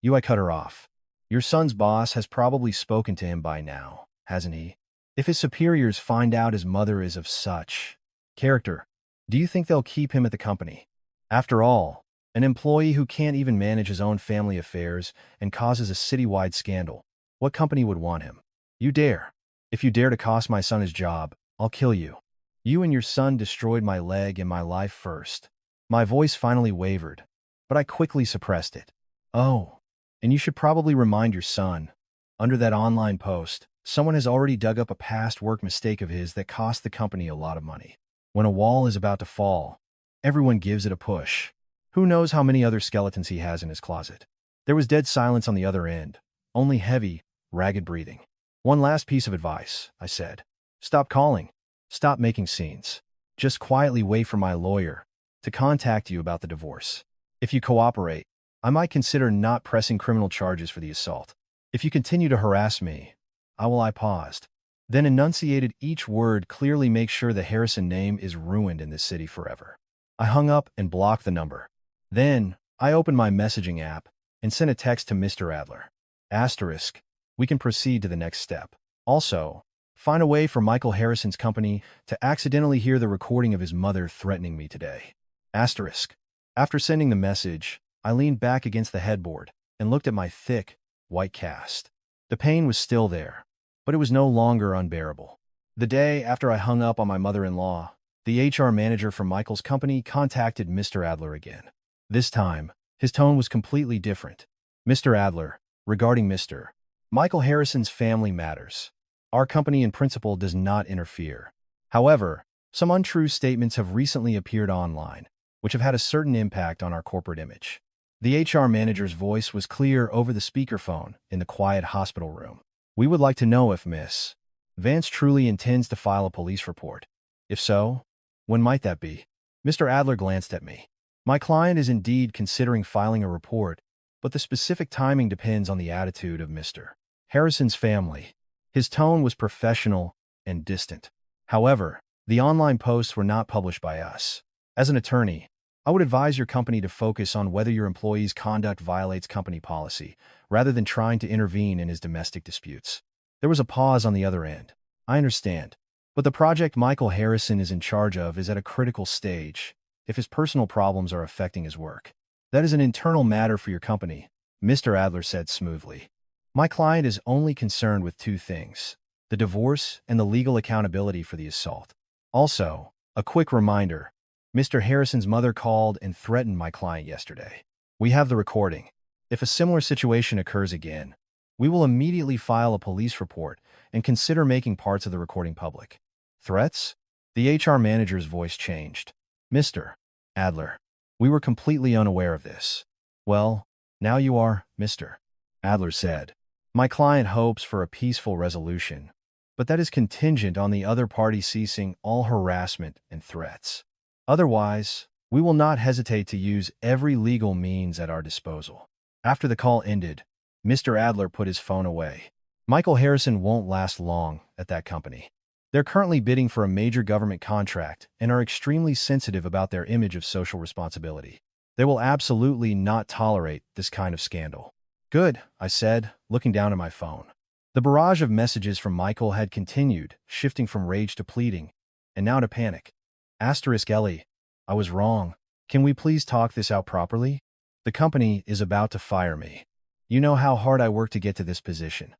I cut her off. Your son's boss has probably spoken to him by now, hasn't he? If his superiors find out his mother is of such character, do you think they'll keep him at the company? After all, an employee who can't even manage his own family affairs and causes a citywide scandal, what company would want him? You dare. If you dare to cost my son his job, I'll kill you. You and your son destroyed my leg and my life first. My voice finally wavered, but I quickly suppressed it. Oh, and you should probably remind your son. Under that online post, someone has already dug up a past work mistake of his that cost the company a lot of money. When a wall is about to fall, everyone gives it a push. Who knows how many other skeletons he has in his closet? There was dead silence on the other end, only heavy, ragged breathing. One last piece of advice, I said. Stop calling. Stop making scenes. Just quietly wait for my lawyer to contact you about the divorce. If you cooperate, I might consider not pressing criminal charges for the assault. If you continue to harass me, I paused. Then enunciated each word, clearly make sure the Harrison name is ruined in this city forever. I hung up and blocked the number. Then, I opened my messaging app and sent a text to Mr. Adler. Asterisk. We can proceed to the next step. Also, find a way for Michael Harrison's company to accidentally hear the recording of his mother threatening me today. Asterisk. After sending the message, I leaned back against the headboard and looked at my thick, white cast. The pain was still there, but it was no longer unbearable. The day after I hung up on my mother-in-law, the HR manager from Michael's company contacted Mr. Adler again. This time, his tone was completely different. Mr. Adler, regarding Mr. Michael Harrison's family matters. Our company in principle does not interfere. However, some untrue statements have recently appeared online, which have had a certain impact on our corporate image. The HR manager's voice was clear over the speakerphone in the quiet hospital room. We would like to know if Miss Vance truly intends to file a police report. If so, when might that be? Mr. Adler glanced at me. My client is indeed considering filing a report, but the specific timing depends on the attitude of Mr. Harrison's family. His tone was professional and distant. However, the online posts were not published by us. As an attorney, I would advise your company to focus on whether your employee's conduct violates company policy, rather than trying to intervene in his domestic disputes. There was a pause on the other end. I understand, but the project Michael Harrison is in charge of is at a critical stage. If his personal problems are affecting his work, that is an internal matter for your company, Mr. Adler said smoothly. My client is only concerned with two things: the divorce and the legal accountability for the assault. Also, a quick reminder, Mr. Harrison's mother called and threatened my client yesterday. We have the recording. If a similar situation occurs again, we will immediately file a police report and consider making parts of the recording public. Threats? The HR manager's voice changed. Mr. Adler, we were completely unaware of this. Well, now you are, Mr. Adler said. My client hopes for a peaceful resolution, but that is contingent on the other party ceasing all harassment and threats. Otherwise, we will not hesitate to use every legal means at our disposal. After the call ended, Mr. Adler put his phone away. Michael Harrison won't last long at that company. They're currently bidding for a major government contract and are extremely sensitive about their image of social responsibility. They will absolutely not tolerate this kind of scandal. Good, I said, looking down at my phone. The barrage of messages from Michael had continued, shifting from rage to pleading, and now to panic. Ellie, I was wrong. Can we please talk this out properly? The company is about to fire me. You know how hard I worked to get to this position.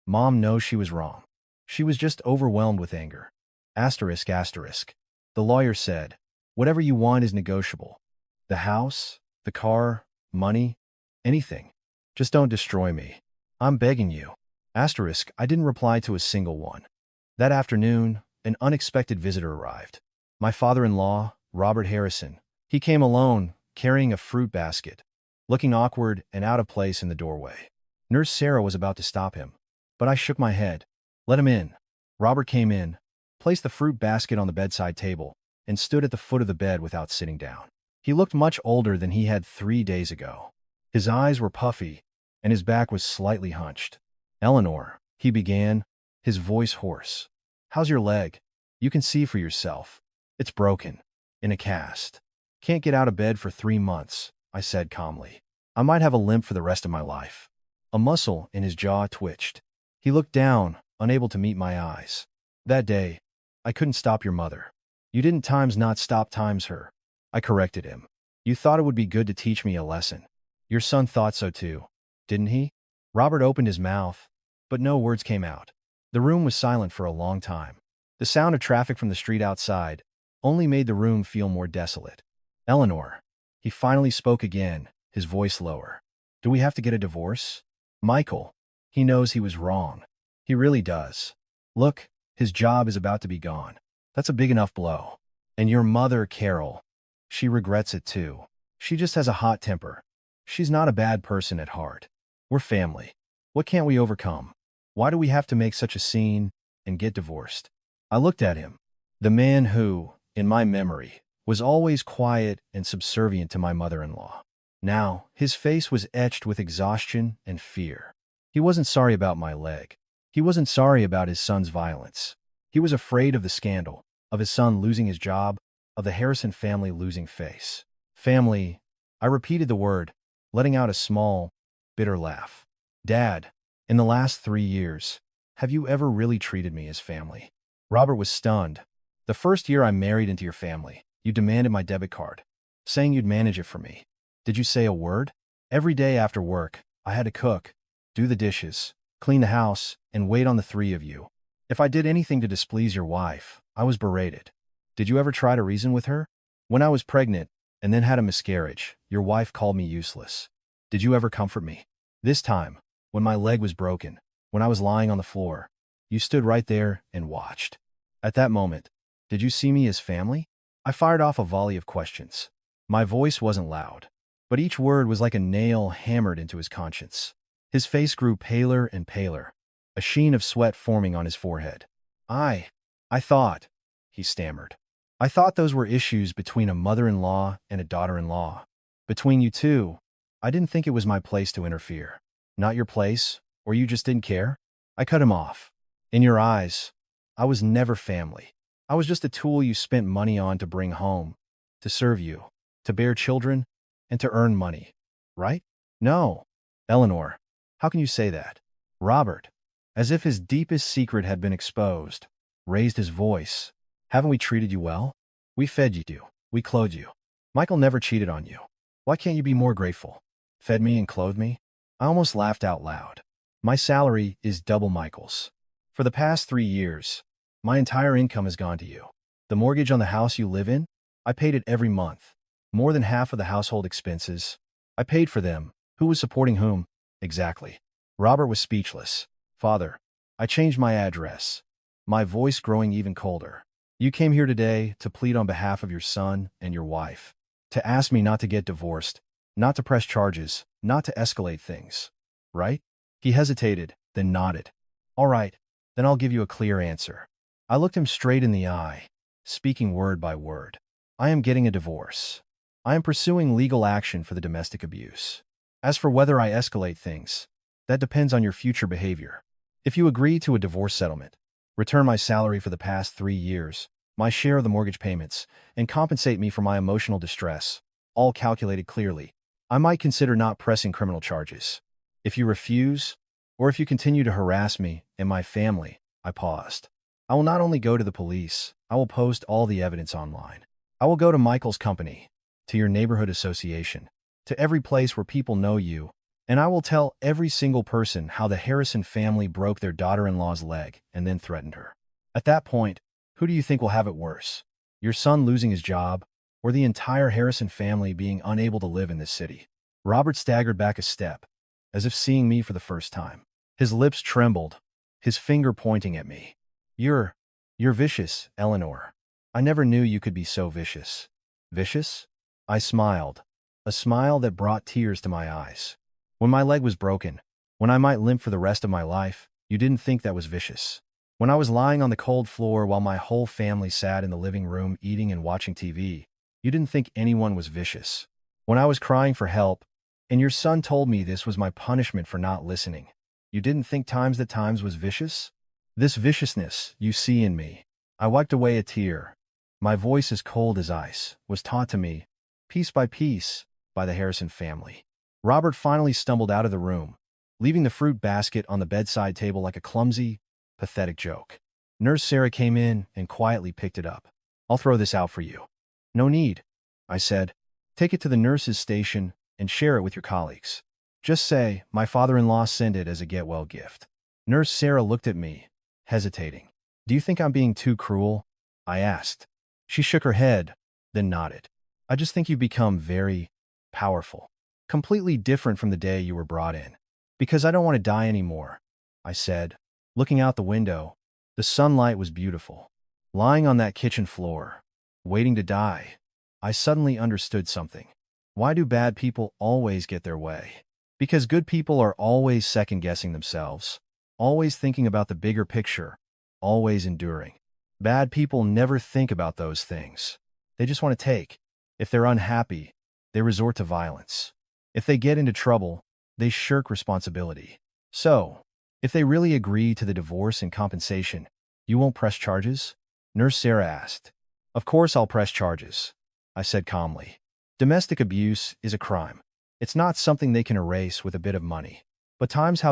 Mom knows she was wrong. She was just overwhelmed with anger. The lawyer said, whatever you want is negotiable. The house, the car, money, anything. Just don't destroy me. I'm begging you. I didn't reply to a single one. That afternoon, an unexpected visitor arrived. My father-in-law, Robert Harrison. He came alone, carrying a fruit basket, looking awkward and out of place in the doorway. Nurse Sarah was about to stop him, but I shook my head. Let him in. Robert came in, placed the fruit basket on the bedside table, and stood at the foot of the bed without sitting down. He looked much older than he had 3 days ago. His eyes were puffy, and his back was slightly hunched. Eleanor, he began, his voice hoarse. How's your leg? You can see for yourself. It's broken. In a cast. Can't get out of bed for 3 months, I said calmly. I might have a limp for the rest of my life. A muscle in his jaw twitched. He looked down, unable to meet my eyes. That day, I couldn't stop your mother. You didn't times not stop times her. I corrected him. You thought it would be good to teach me a lesson. Your son thought so too, didn't he? Robert opened his mouth, but no words came out. The room was silent for a long time. The sound of traffic from the street outside only made the room feel more desolate. Eleanor. He finally spoke again, his voice lower. Do we have to get a divorce? Michael. He knows he was wrong. He really does. Look, his job is about to be gone. That's a big enough blow. And your mother, Carol. She regrets it too. She just has a hot temper. She's not a bad person at heart. We're family. What can't we overcome? Why do we have to make such a scene and get divorced? I looked at him. The man who, in my memory, was always quiet and subservient to my mother-in-law. Now, his face was etched with exhaustion and fear. He wasn't sorry about my leg. He wasn't sorry about his son's violence. He was afraid of the scandal, of his son losing his job, of the Harrison family losing face. Family, I repeated the word, letting out a small, bitter laugh. Dad, in the last 3 years, have you ever really treated me as family? Robert was stunned. The first year I married into your family, you demanded my debit card, saying you'd manage it for me. Did you say a word? Every day after work, I had to cook, do the dishes, clean the house, and wait on the 3 of you. If I did anything to displease your wife, I was berated. Did you ever try to reason with her? When I was pregnant and then had a miscarriage, your wife called me useless. Did you ever comfort me? This time, when my leg was broken, when I was lying on the floor, you stood right there and watched. At that moment, did you see me as family? I fired off a volley of questions. My voice wasn't loud, but each word was like a nail hammered into his conscience. His face grew paler and paler, a sheen of sweat forming on his forehead. I thought, he stammered. I thought those were issues between a mother-in-law and a daughter-in-law. Between you two, I didn't think it was my place to interfere. Not your place, or you just didn't care? I cut him off. In your eyes, I was never family. I was just a tool you spent money on to bring home, to serve you, to bear children, and to earn money. Right? No. Eleanor, how can you say that? Robert, as if his deepest secret had been exposed, raised his voice. Haven't we treated you well? We fed you. We clothed you. Michael never cheated on you. Why can't you be more grateful? Fed me and clothed me? I almost laughed out loud. My salary is double Michael's. For the past 3 years, my entire income has gone to you. The mortgage on the house you live in, I paid it every month. More than half of the household expenses, I paid for them. Who was supporting whom? Exactly. Robert was speechless. Father, I changed my address, my voice growing even colder. You came here today to plead on behalf of your son and your wife, to ask me not to get divorced, not to press charges, not to escalate things. Right? He hesitated, then nodded. All right, then I'll give you a clear answer. I looked him straight in the eye, speaking word by word. I am getting a divorce. I am pursuing legal action for the domestic abuse. As for whether I escalate things, that depends on your future behavior. If you agree to a divorce settlement, return my salary for the past 3 years, my share of the mortgage payments, and compensate me for my emotional distress, all calculated clearly, I might consider not pressing criminal charges. If you refuse, or if you continue to harass me and my family, I paused. I will not only go to the police, I will post all the evidence online. I will go to Michael's company, to your neighborhood association, to every place where people know you, and I will tell every single person how the Harrison family broke their daughter-in-law's leg and then threatened her. At that point, who do you think will have it worse? Your son losing his job, or the entire Harrison family being unable to live in this city? Robert staggered back a step, as if seeing me for the first time. His lips trembled, his finger pointing at me. You're vicious, Eleanor. I never knew you could be so vicious. Vicious? I smiled, a smile that brought tears to my eyes. When my leg was broken, when I might limp for the rest of my life, you didn't think that was vicious. When I was lying on the cold floor while my whole family sat in the living room eating and watching TV, you didn't think anyone was vicious. When I was crying for help, and your son told me this was my punishment for not listening, you didn't think times was vicious? This viciousness you see in me. I wiped away a tear. My voice as cold as ice was taught to me, piece by piece, by the Harrison family. Robert finally stumbled out of the room, leaving the fruit basket on the bedside table like a clumsy, pathetic joke. Nurse Sarah came in and quietly picked it up. I'll throw this out for you. No need, I said. Take it to the nurse's station and share it with your colleagues. Just say, my father-in-law sent it as a get-well gift. Nurse Sarah looked at me, hesitating. Do you think I'm being too cruel? I asked. She shook her head, then nodded. I just think you've become very powerful. Completely different from the day you were brought in. Because I don't want to die anymore, I said. Looking out the window, the sunlight was beautiful. Lying on that kitchen floor, waiting to die, I suddenly understood something. Why do bad people always get their way? Because good people are always second-guessing themselves, always thinking about the bigger picture, always enduring. Bad people never think about those things. They just want to take. If they're unhappy, they resort to violence. If they get into trouble, they shirk responsibility. So, if they really agree to the divorce and compensation, you won't press charges? Nurse Sarah asked. Of course I'll press charges, I said calmly. Domestic abuse is a crime. It's not something they can erase with a bit of money. But times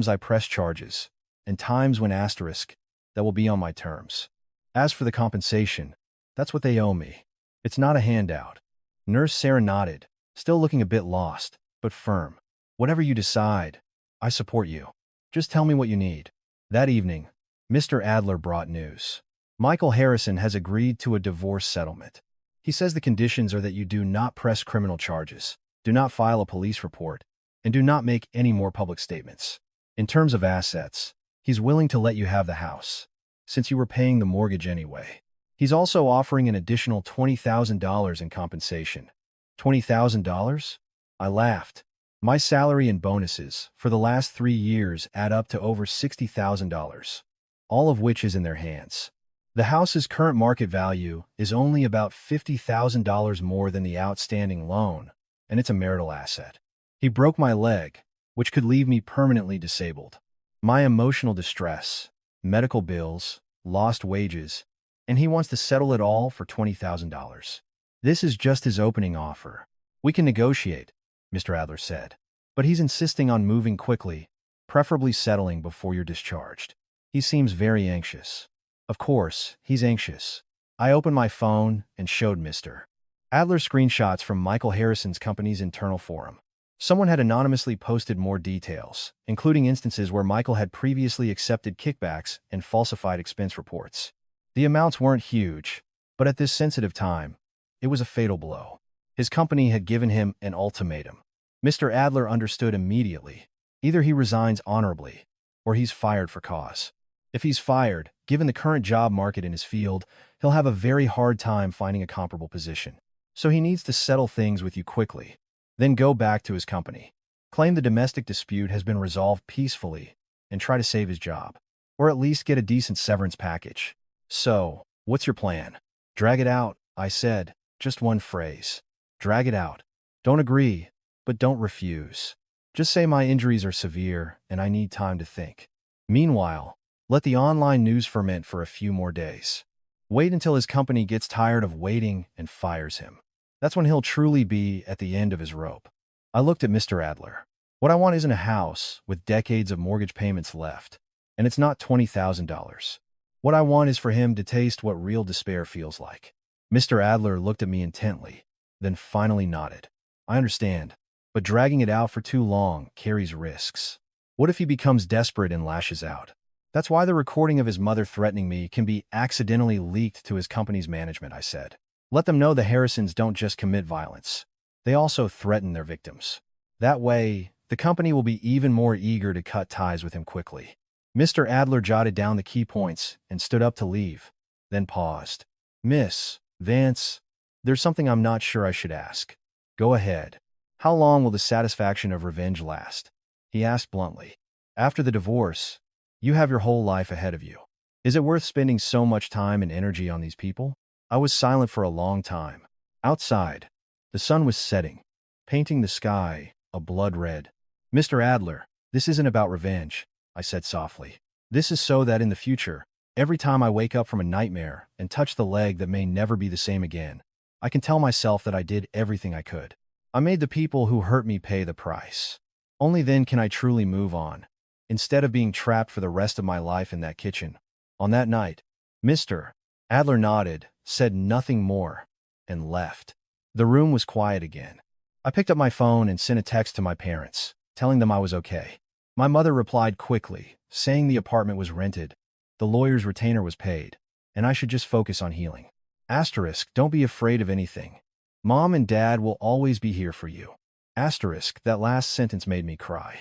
I press charges, and times when asterisk, that will be on my terms. As for the compensation, that's what they owe me. It's not a handout. Nurse Sarah nodded, still looking a bit lost, but firm. Whatever you decide, I support you. Just tell me what you need. That evening, Mr. Adler brought news. Michael Harrison has agreed to a divorce settlement. He says the conditions are that you do not press criminal charges, do not file a police report, and do not make any more public statements. In terms of assets, he's willing to let you have the house, since you were paying the mortgage anyway. He's also offering an additional $20,000 in compensation. $20,000? I laughed. My salary and bonuses for the last 3 years add up to over $60,000, all of which is in their hands. The house's current market value is only about $50,000 more than the outstanding loan, and it's a marital asset. He broke my leg, which could leave me permanently disabled. My emotional distress, medical bills, lost wages, and he wants to settle it all for $20,000. This is just his opening offer. We can negotiate, Mr. Adler said. But he's insisting on moving quickly, preferably settling before you're discharged. He seems very anxious. Of course, he's anxious. I opened my phone and showed Mr. Adler screenshots from Michael Harrison's company's internal forum. Someone had anonymously posted more details, including instances where Michael had previously accepted kickbacks and falsified expense reports. The amounts weren't huge, but at this sensitive time, it was a fatal blow. His company had given him an ultimatum. Mr. Adler understood immediately. Either he resigns honorably, or he's fired for cause. If he's fired, given the current job market in his field, he'll have a very hard time finding a comparable position. So he needs to settle things with you quickly, then go back to his company, claim the domestic dispute has been resolved peacefully, and try to save his job. Or at least get a decent severance package. So, what's your plan? Drag it out, I said. Just one phrase. Drag it out. Don't agree, but don't refuse. Just say my injuries are severe and I need time to think. Meanwhile, let the online news ferment for a few more days. Wait until his company gets tired of waiting and fires him. That's when he'll truly be at the end of his rope. I looked at Mr. Adler. What I want isn't a house with decades of mortgage payments left, and it's not $20,000. What I want is for him to taste what real despair feels like. Mr. Adler looked at me intently, then finally nodded. I understand, but dragging it out for too long carries risks. What if he becomes desperate and lashes out? That's why the recording of his mother threatening me can be accidentally leaked to his company's management, I said. Let them know the Harrisons don't just commit violence. They also threaten their victims. That way, the company will be even more eager to cut ties with him quickly. Mr. Adler jotted down the key points and stood up to leave, then paused. Miss Vance, there's something I'm not sure I should ask. Go ahead. How long will the satisfaction of revenge last? He asked bluntly. After the divorce, you have your whole life ahead of you. Is it worth spending so much time and energy on these people? I was silent for a long time. Outside, the sun was setting, painting the sky a blood red. Mr. Adler, this isn't about revenge, I said softly. This is so that in the future, every time I wake up from a nightmare and touch the leg that may never be the same again, I can tell myself that I did everything I could. I made the people who hurt me pay the price. Only then can I truly move on, instead of being trapped for the rest of my life in that kitchen. On that night, Mr. Adler nodded, said nothing more, and left. The room was quiet again. I picked up my phone and sent a text to my parents, telling them I was okay. My mother replied quickly, saying the apartment was rented, the lawyer's retainer was paid, and I should just focus on healing. Asterisk, don't be afraid of anything. Mom and Dad will always be here for you. Asterisk, that last sentence made me cry.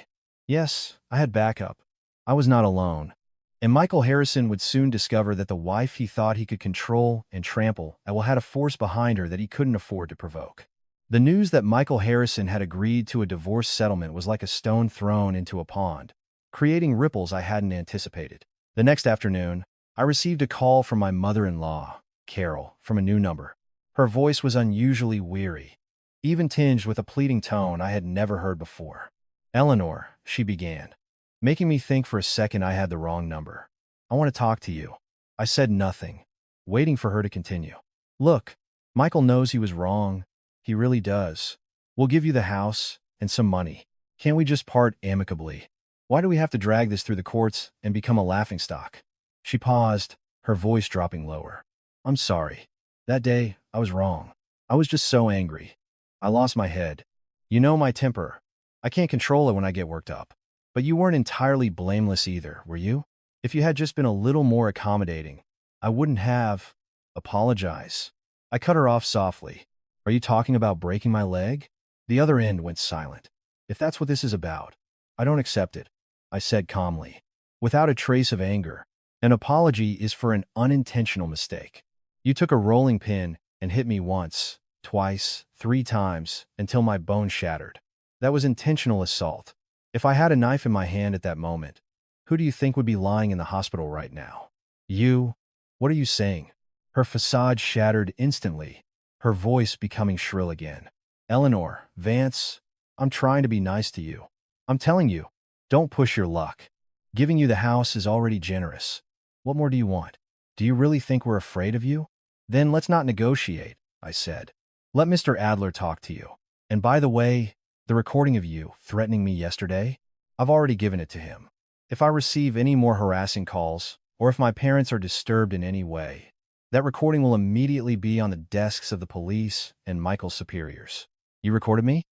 Yes, I had backup. I was not alone. And Michael Harrison would soon discover that the wife he thought he could control and trample had a force behind her that he couldn't afford to provoke. The news that Michael Harrison had agreed to a divorce settlement was like a stone thrown into a pond, creating ripples I hadn't anticipated. The next afternoon, I received a call from my mother-in-law, Carol, from a new number. Her voice was unusually weary, even tinged with a pleading tone I had never heard before. Eleanor, she began, making me think for a second I had the wrong number. I want to talk to you. I said nothing, waiting for her to continue. Look, Michael knows he was wrong. He really does. We'll give you the house and some money. Can't we just part amicably? Why do we have to drag this through the courts and become a laughingstock? She paused, her voice dropping lower. I'm sorry. That day, I was wrong. I was just so angry. I lost my head. You know my temper. I can't control it when I get worked up. But you weren't entirely blameless either, were you? If you had just been a little more accommodating, I wouldn't have. Apologize. I cut her off softly. Are you talking about breaking my leg? The other end went silent. If that's what this is about, I don't accept it, I said calmly, without a trace of anger. An apology is for an unintentional mistake. You took a rolling pin and hit me once, twice, 3 times, until my bone shattered. That was intentional assault. If I had a knife in my hand at that moment, who do you think would be lying in the hospital right now? You? What are you saying? Her facade shattered instantly, her voice becoming shrill again. Eleanor, Vance, I'm trying to be nice to you. I'm telling you, don't push your luck. Giving you the house is already generous. What more do you want? Do you really think we're afraid of you? Then let's not negotiate, I said. Let Mr. Adler talk to you. And by the way, the recording of you threatening me yesterday, I've already given it to him. If I receive any more harassing calls, or if my parents are disturbed in any way, that recording will immediately be on the desks of the police and Michael's superiors. You recorded me?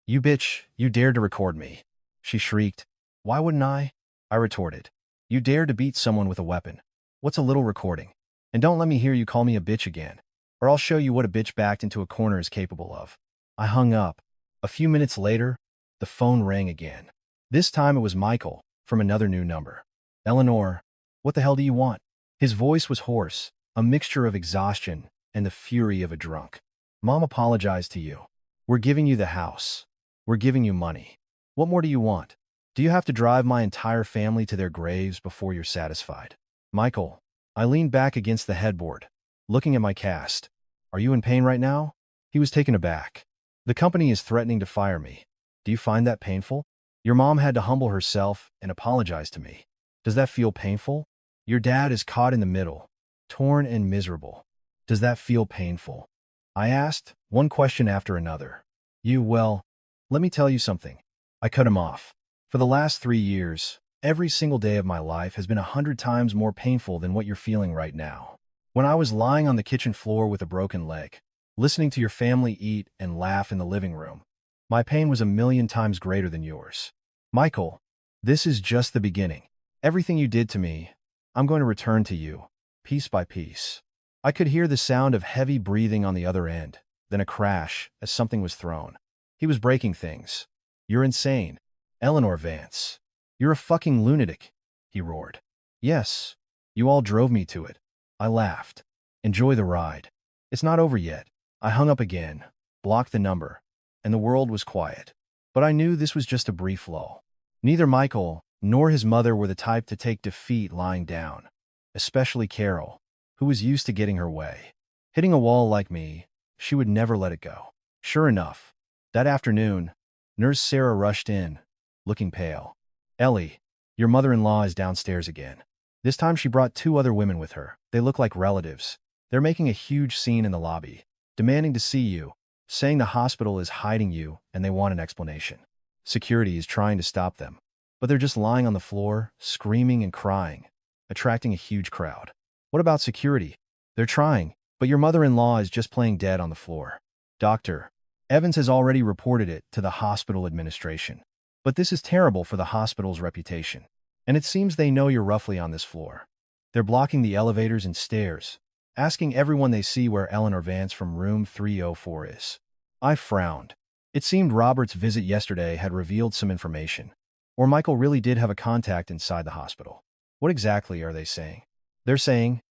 You bitch, you dared to record me. She shrieked. Why wouldn't I? I retorted. You dared to beat someone with a weapon. What's a little recording? And don't let me hear you call me a bitch again, or I'll show you what a bitch backed into a corner is capable of. I hung up. A few minutes later, the phone rang again. This time it was Michael, from another new number. Eleanor, what the hell do you want? His voice was hoarse, a mixture of exhaustion and the fury of a drunk. Mom apologized to you. We're giving you the house. We're giving you money. What more do you want? Do you have to drive my entire family to their graves before you're satisfied? Michael, I leaned back against the headboard, looking at my cast. Are you in pain right now? He was taken aback. The company is threatening to fire me. Do you find that painful? Your mom had to humble herself and apologize to me. Does that feel painful? Your dad is caught in the middle, torn and miserable. Does that feel painful? I asked, one question after another. Well, let me tell you something. I cut him off. For the last 3 years, every single day of my life has been 100 times more painful than what you're feeling right now. When I was lying on the kitchen floor with a broken leg, listening to your family eat and laugh in the living room, my pain was 1,000,000 times greater than yours. Michael, this is just the beginning. Everything you did to me, I'm going to return to you, piece by piece. I could hear the sound of heavy breathing on the other end, then a crash as something was thrown. He was breaking things. You're insane. Eleanor Vance. You're a fucking lunatic, he roared. Yes, you all drove me to it. I laughed. Enjoy the ride. It's not over yet. I hung up again, blocked the number, and the world was quiet. But I knew this was just a brief lull. Neither Michael nor his mother were the type to take defeat lying down, especially Carol, who was used to getting her way. Hitting a wall like me, she would never let it go. Sure enough, that afternoon, Nurse Sarah rushed in, looking pale. Ellie, your mother-in-law is downstairs again. This time she brought 2 other women with her. They look like relatives. They're making a huge scene in the lobby, demanding to see you, saying the hospital is hiding you and they want an explanation. Security is trying to stop them, but they're just lying on the floor, screaming and crying, attracting a huge crowd. What about security? They're trying, but your mother-in-law is just playing dead on the floor. Doctor, Evans has already reported it to the hospital administration. But this is terrible for the hospital's reputation. And it seems they know you're roughly on this floor. They're blocking the elevators and stairs, asking everyone they see where Eleanor Vance from room 304 is. I frowned. It seemed Robert's visit yesterday had revealed some information. Or Michael really did have a contact inside the hospital. What exactly are they saying? They're saying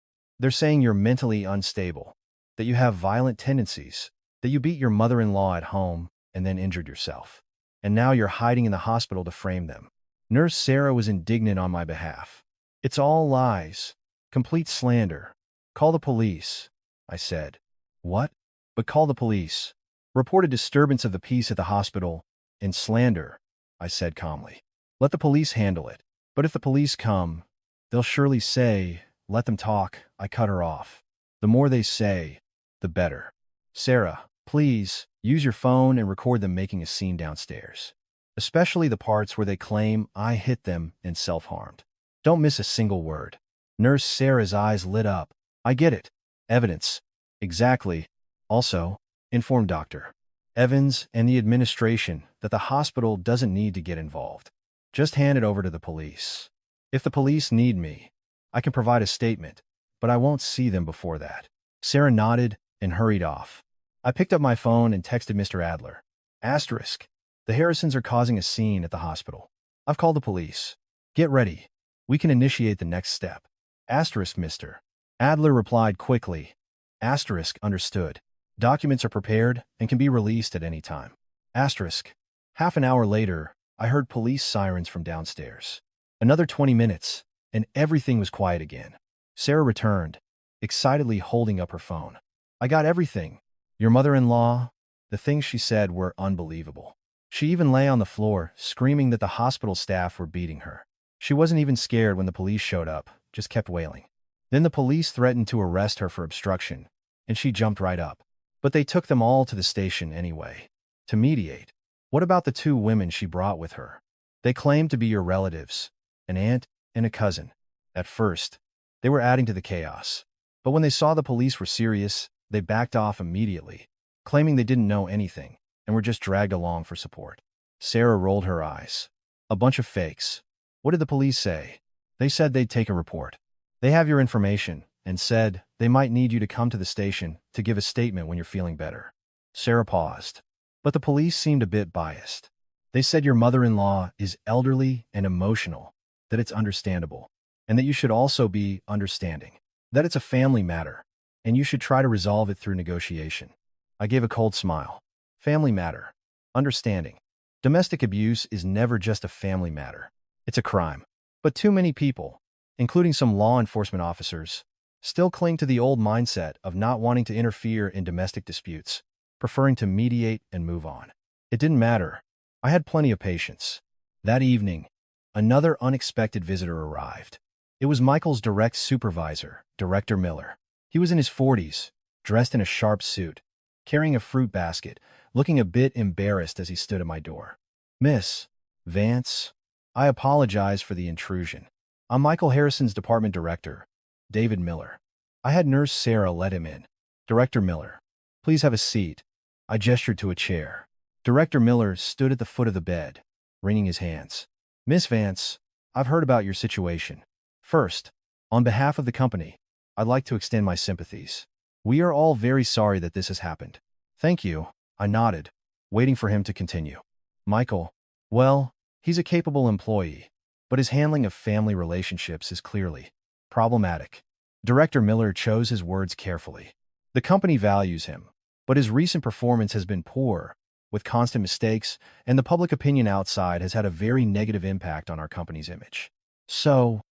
you're mentally unstable, that you have violent tendencies, that you beat your mother-in-law at home and then injured yourself. And now you're hiding in the hospital to frame them. Nurse Sarah was indignant on my behalf. It's all lies. Complete slander. Call the police, I said. What? But call the police. Report a disturbance of the peace at the hospital and slander, I said calmly. Let the police handle it. But if the police come, they'll surely say, let them talk. I cut her off. The more they say, the better. Sarah, please, use your phone and record them making a scene downstairs. Especially the parts where they claim I hit them and self-harmed. Don't miss a single word. Nurse Sarah's eyes lit up. I get it. Evidence. Exactly. Also, inform Dr. Evans and the administration that the hospital doesn't need to get involved. Just hand it over to the police. If the police need me, I can provide a statement, but I won't see them before that. Sarah nodded and hurried off. I picked up my phone and texted Mr. Adler. Asterisk. The Harrisons are causing a scene at the hospital. I've called the police. Get ready. We can initiate the next step. Asterisk, Mr. Adler replied quickly. Asterisk, understood. Documents are prepared and can be released at any time. Asterisk. Half an hour later, I heard police sirens from downstairs. Another 20 minutes, and everything was quiet again. Sarah returned, excitedly holding up her phone. I got everything. Your mother-in-law. The things she said were unbelievable. She even lay on the floor, screaming that the hospital staff were beating her. She wasn't even scared when the police showed up, just kept wailing. Then the police threatened to arrest her for obstruction, and she jumped right up. But they took them all to the station anyway, to mediate. What about the 2 women she brought with her? They claimed to be your relatives, an aunt and a cousin. At first, they were adding to the chaos. But when they saw the police were serious, they backed off immediately, claiming they didn't know anything. and were just dragged along for support. Sarah rolled her eyes. A bunch of fakes. What did the police say? They said they'd take a report. They have your information and said they might need you to come to the station to give a statement when you're feeling better. Sarah paused. But the police seemed a bit biased. They said your mother-in-law is elderly and emotional, that it's understandable, and that you should also be understanding, that it's a family matter, and you should try to resolve it through negotiation. I gave a cold smile. Family matter. Understanding. Domestic abuse is never just a family matter. It's a crime. But too many people, including some law enforcement officers, still cling to the old mindset of not wanting to interfere in domestic disputes, preferring to mediate and move on. It didn't matter. I had plenty of patience. That evening, another unexpected visitor arrived. It was Michael's direct supervisor, Director Miller. He was in his 40s, dressed in a sharp suit, carrying a fruit basket, looking a bit embarrassed as he stood at my door. Miss Vance, I apologize for the intrusion. I'm Michael Harrison's department director, David Miller. I had Nurse Sarah let him in. Director Miller, please have a seat. I gestured to a chair. Director Miller stood at the foot of the bed, wringing his hands. Miss Vance, I've heard about your situation. First, on behalf of the company, I'd like to extend my sympathies. We are all very sorry that this has happened. Thank you, I nodded, waiting for him to continue. Michael, well, he's a capable employee, but his handling of family relationships is clearly problematic. Director Miller chose his words carefully. The company values him, but his recent performance has been poor, with constant mistakes, and the public opinion outside has had a very negative impact on our company's image. So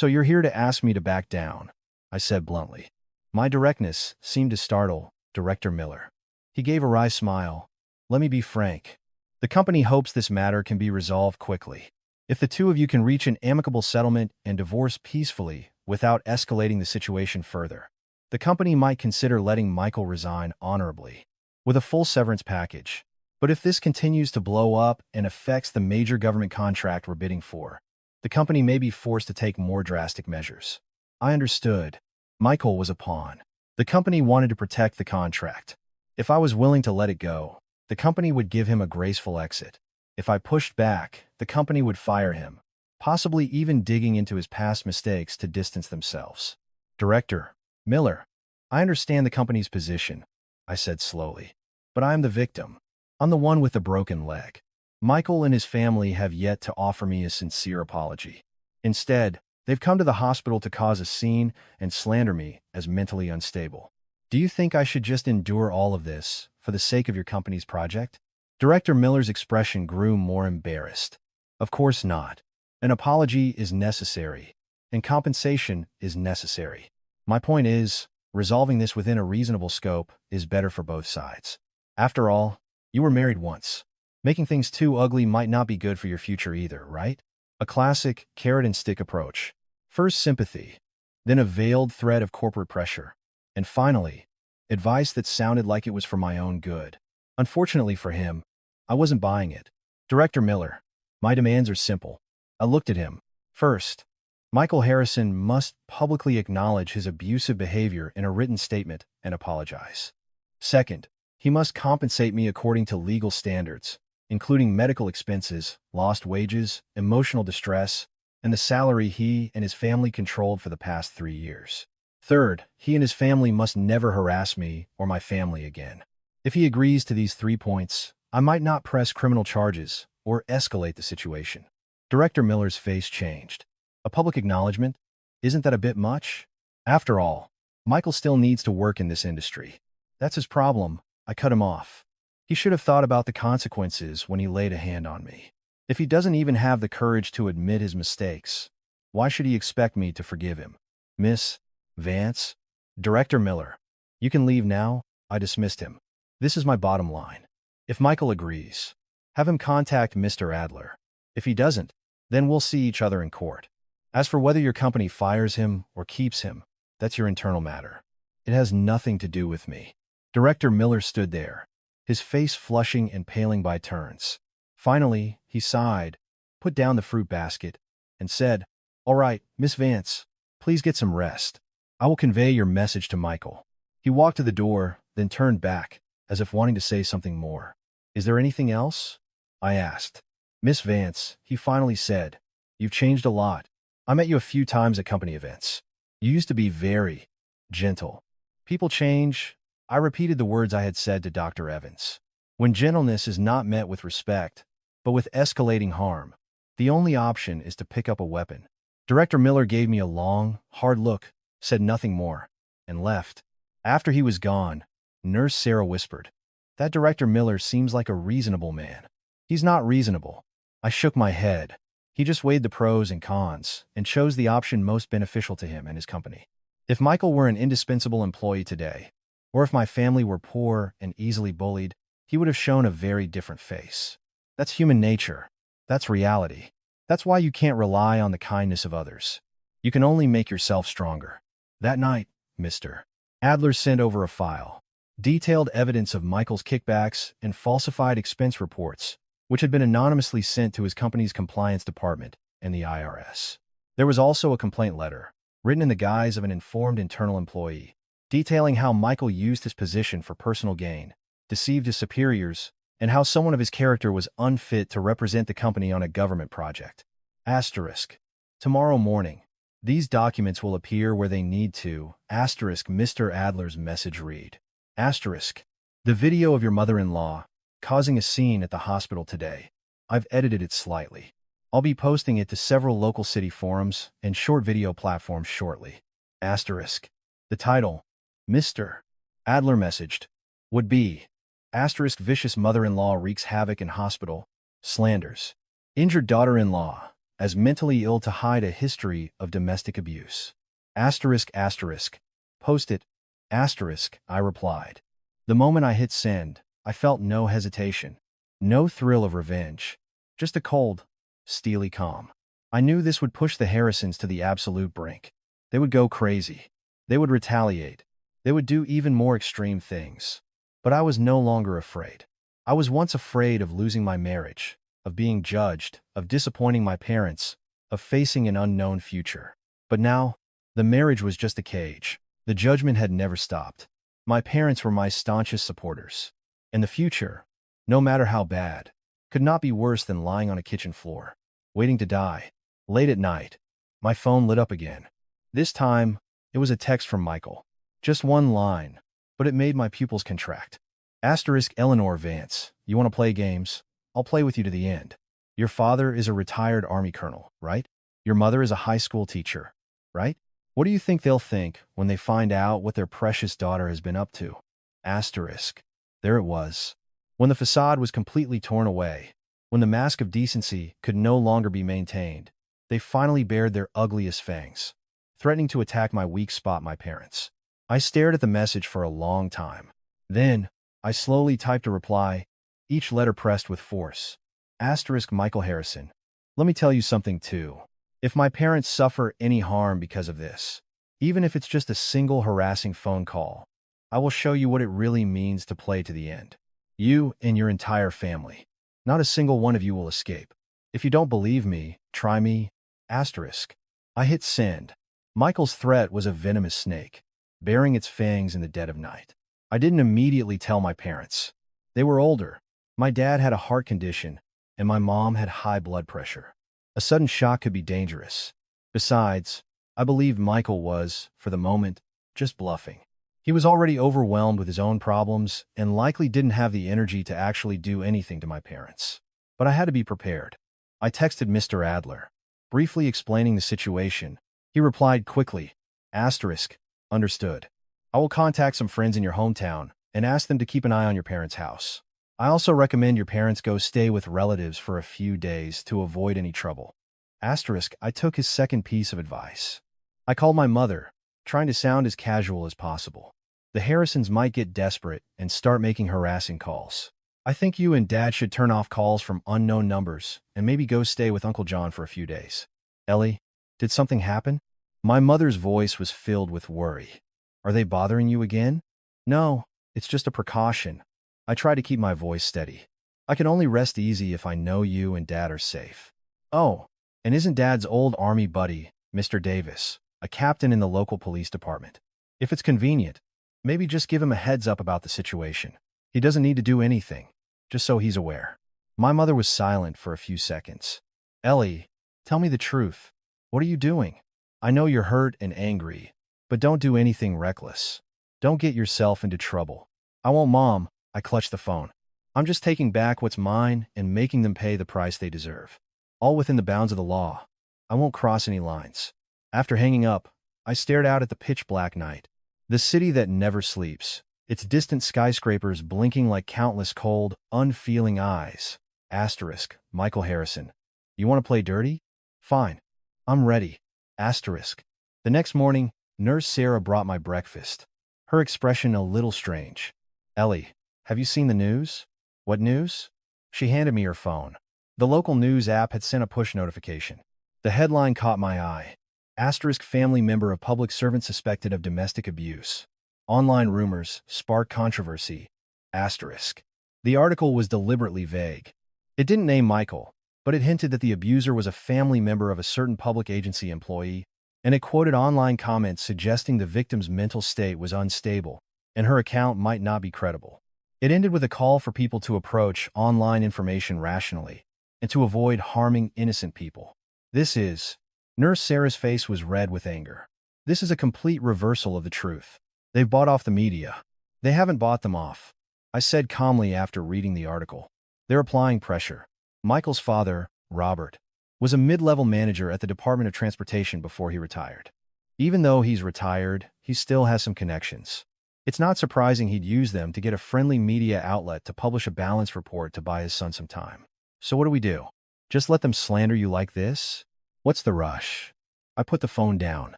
you're here to ask me to back down, I said bluntly. My directness seemed to startle Director Miller. He gave a wry smile. Let me be frank. The company hopes this matter can be resolved quickly. If the two of you can reach an amicable settlement and divorce peacefully without escalating the situation further, the company might consider letting Michael resign honorably, with a full severance package. But if this continues to blow up and affects the major government contract we're bidding for, the company may be forced to take more drastic measures. I understood. Michael was a pawn. The company wanted to protect the contract. If I was willing to let it go, the company would give him a graceful exit. If I pushed back, the company would fire him, possibly even digging into his past mistakes to distance themselves. Director Miller, I understand the company's position, I said slowly, but I am the victim. I'm the one with the broken leg. Michael and his family have yet to offer me a sincere apology. Instead, they've come to the hospital to cause a scene and slander me as mentally unstable. Do you think I should just endure all of this for the sake of your company's project? Director Miller's expression grew more embarrassed. Of course not. An apology is necessary, and compensation is necessary. My point is, resolving this within a reasonable scope is better for both sides. After all, you were married once. Making things too ugly might not be good for your future either, right? A classic carrot-and-stick approach. First sympathy, then a veiled threat of corporate pressure, and finally, advice that sounded like it was for my own good. Unfortunately for him, I wasn't buying it. Director Miller, my demands are simple. I looked at him. First, Michael Harrison must publicly acknowledge his abusive behavior in a written statement and apologize. Second, he must compensate me according to legal standards, including medical expenses, lost wages, emotional distress, and the salary he and his family controlled for the past 3 years. Third, he and his family must never harass me or my family again. If he agrees to these 3 points, I might not press criminal charges or escalate the situation. Director Miller's face changed. A public acknowledgement? Isn't that a bit much? After all, Michael still needs to work in this industry. That's his problem. I cut him off. He should have thought about the consequences when he laid a hand on me. If he doesn't even have the courage to admit his mistakes, why should he expect me to forgive him? Miss Vance? Director Miller, you can leave now. I dismissed him. This is my bottom line. If Michael agrees, have him contact Mr. Adler. If he doesn't, then we'll see each other in court. As for whether your company fires him or keeps him, that's your internal matter. It has nothing to do with me. Director Miller stood there, his face flushing and paling by turns. Finally, he sighed, put down the fruit basket, and said, "All right, Miss Vance, please get some rest. I will convey your message to Michael." He walked to the door, then turned back, as if wanting to say something more. Is there anything else? I asked. Miss Vance, he finally said. You've changed a lot. I met you a few times at company events. You used to be very gentle. People change. I repeated the words I had said to Dr. Evans. When gentleness is not met with respect, but with escalating harm, the only option is to pick up a weapon. Director Miller gave me a long, hard look, said nothing more, and left. After he was gone, Nurse Sarah whispered, That Director Miller seems like a reasonable man. He's not reasonable. I shook my head. He just weighed the pros and cons and chose the option most beneficial to him and his company. If Michael were an indispensable employee today, or if my family were poor and easily bullied, he would have shown a very different face. That's human nature. That's reality. That's why you can't rely on the kindness of others. You can only make yourself stronger. That night, Mr. Adler sent over a file, detailed evidence of Michael's kickbacks and falsified expense reports, which had been anonymously sent to his company's compliance department and the IRS. There was also a complaint letter, written in the guise of an informed internal employee, detailing how Michael used his position for personal gain, deceived his superiors, and how someone of his character was unfit to represent the company on a government project. Asterisk. Tomorrow morning, these documents will appear where they need to. Asterisk. Mr. Adler's message read. Asterisk. The video of your mother-in-law causing a scene at the hospital today. I've edited it slightly. I'll be posting it to several local city forums and short video platforms shortly. Asterisk. The title, Mr. Adler messaged, would be Asterisk. Vicious mother-in-law wreaks havoc in hospital, slanders injured daughter-in-law as mentally ill to hide a history of domestic abuse. Asterisk. Asterisk. Post it. Asterisk. I replied. The moment I hit send, I felt no hesitation, no thrill of revenge, just a cold, steely calm. I knew this would push the Harrisons to the absolute brink. They would go crazy. They would retaliate. They would do even more extreme things. But I was no longer afraid. I was once afraid of losing my marriage, of being judged, of disappointing my parents, of facing an unknown future. But now, the marriage was just a cage. The judgment had never stopped. My parents were my staunchest supporters. And the future, no matter how bad, could not be worse than lying on a kitchen floor, waiting to die. Late at night, my phone lit up again. This time, it was a text from Michael. Just one line, but it made my pupils contract. Asterisk. Eleanor Vance, you want to play games? I'll play with you to the end. Your father is a retired Army colonel, right? Your mother is a high school teacher, right? What do you think they'll think when they find out what their precious daughter has been up to? Asterisk. There it was. When the facade was completely torn away, when the mask of decency could no longer be maintained, they finally bared their ugliest fangs, threatening to attack my weak spot, my parents. I stared at the message for a long time. Then, I slowly typed a reply, each letter pressed with force. Asterisk. Michael Harrison. Let me tell you something too. If my parents suffer any harm because of this, even if it's just a single harassing phone call, I will show you what it really means to play to the end. You and your entire family. Not a single one of you will escape. If you don't believe me, try me. Asterisk. I hit send. Michael's threat was a venomous snake, baring its fangs in the dead of night. I didn't immediately tell my parents. They were older. My dad had a heart condition, and my mom had high blood pressure. A sudden shock could be dangerous. Besides, I believed Michael was, for the moment, just bluffing. He was already overwhelmed with his own problems and likely didn't have the energy to actually do anything to my parents. But I had to be prepared. I texted Mr. Adler, briefly explaining the situation. He replied quickly, Asterisk. Understood. I will contact some friends in your hometown and ask them to keep an eye on your parents' house. I also recommend your parents go stay with relatives for a few days to avoid any trouble. Asterisk. I took his second piece of advice. I called my mother, trying to sound as casual as possible. The Harrisons might get desperate and start making harassing calls. I think you and Dad should turn off calls from unknown numbers and maybe go stay with Uncle John for a few days. Ellie, did something happen? My mother's voice was filled with worry. Are they bothering you again? No, it's just a precaution. I try to keep my voice steady. I can only rest easy if I know you and Dad are safe. Oh, and isn't Dad's old Army buddy, Mr. Davis, a captain in the local police department? If it's convenient, maybe just give him a heads up about the situation. He doesn't need to do anything. just so he's aware. My mother was silent for a few seconds. Ellie, tell me the truth. What are you doing? I know you're hurt and angry, but don't do anything reckless. Don't get yourself into trouble. I won't, Mom. I clutched the phone. I'm just taking back what's mine and making them pay the price they deserve. All within the bounds of the law. I won't cross any lines. After hanging up, I stared out at the pitch-black night. The city that never sleeps, its distant skyscrapers blinking like countless cold, unfeeling eyes. Asterisk, Michael Harrison. You want to play dirty? Fine. I'm ready. Asterisk. The next morning, Nurse Sarah brought my breakfast. Her expression a little strange. Ellie, have you seen the news? What news? She handed me her phone. The local news app had sent a push notification. The headline caught my eye. Asterisk, family member of public servant suspected of domestic abuse. Online rumors spark controversy. Asterisk. The article was deliberately vague. It didn't name Michael, but it hinted that the abuser was a family member of a certain public agency employee, and it quoted online comments suggesting the victim's mental state was unstable, and her account might not be credible. It ended with a call for people to approach online information rationally, and to avoid harming innocent people. Nurse Sarah's face was red with anger. This is a complete reversal of the truth. They've bought off the media. They haven't bought them off, I said calmly after reading the article. They're applying pressure. Michael's father, Robert, was a mid-level manager at the Department of Transportation before he retired. Even though he's retired, he still has some connections. It's not surprising he'd use them to get a friendly media outlet to publish a balance report to buy his son some time. So what do we do? Just let them slander you like this? What's the rush? I put the phone down.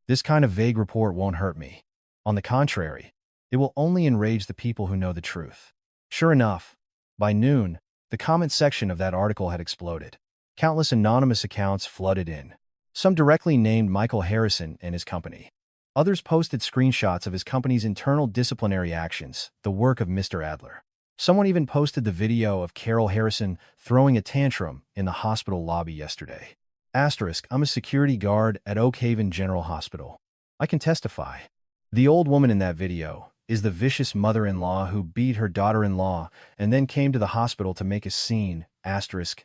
This kind of vague report won't hurt me. On the contrary, it will only enrage the people who know the truth. Sure enough, by noon, the comment section of that article had exploded. Countless anonymous accounts flooded in. Some directly named Michael Harrison and his company. Others posted screenshots of his company's internal disciplinary actions, the work of Mr. Adler. Someone even posted the video of Carol Harrison throwing a tantrum in the hospital lobby yesterday. Asterisk, I'm a security guard at Oak Haven General Hospital. I can testify. The old woman in that video is the vicious mother-in-law who beat her daughter-in-law and then came to the hospital to make a scene. Asterisk,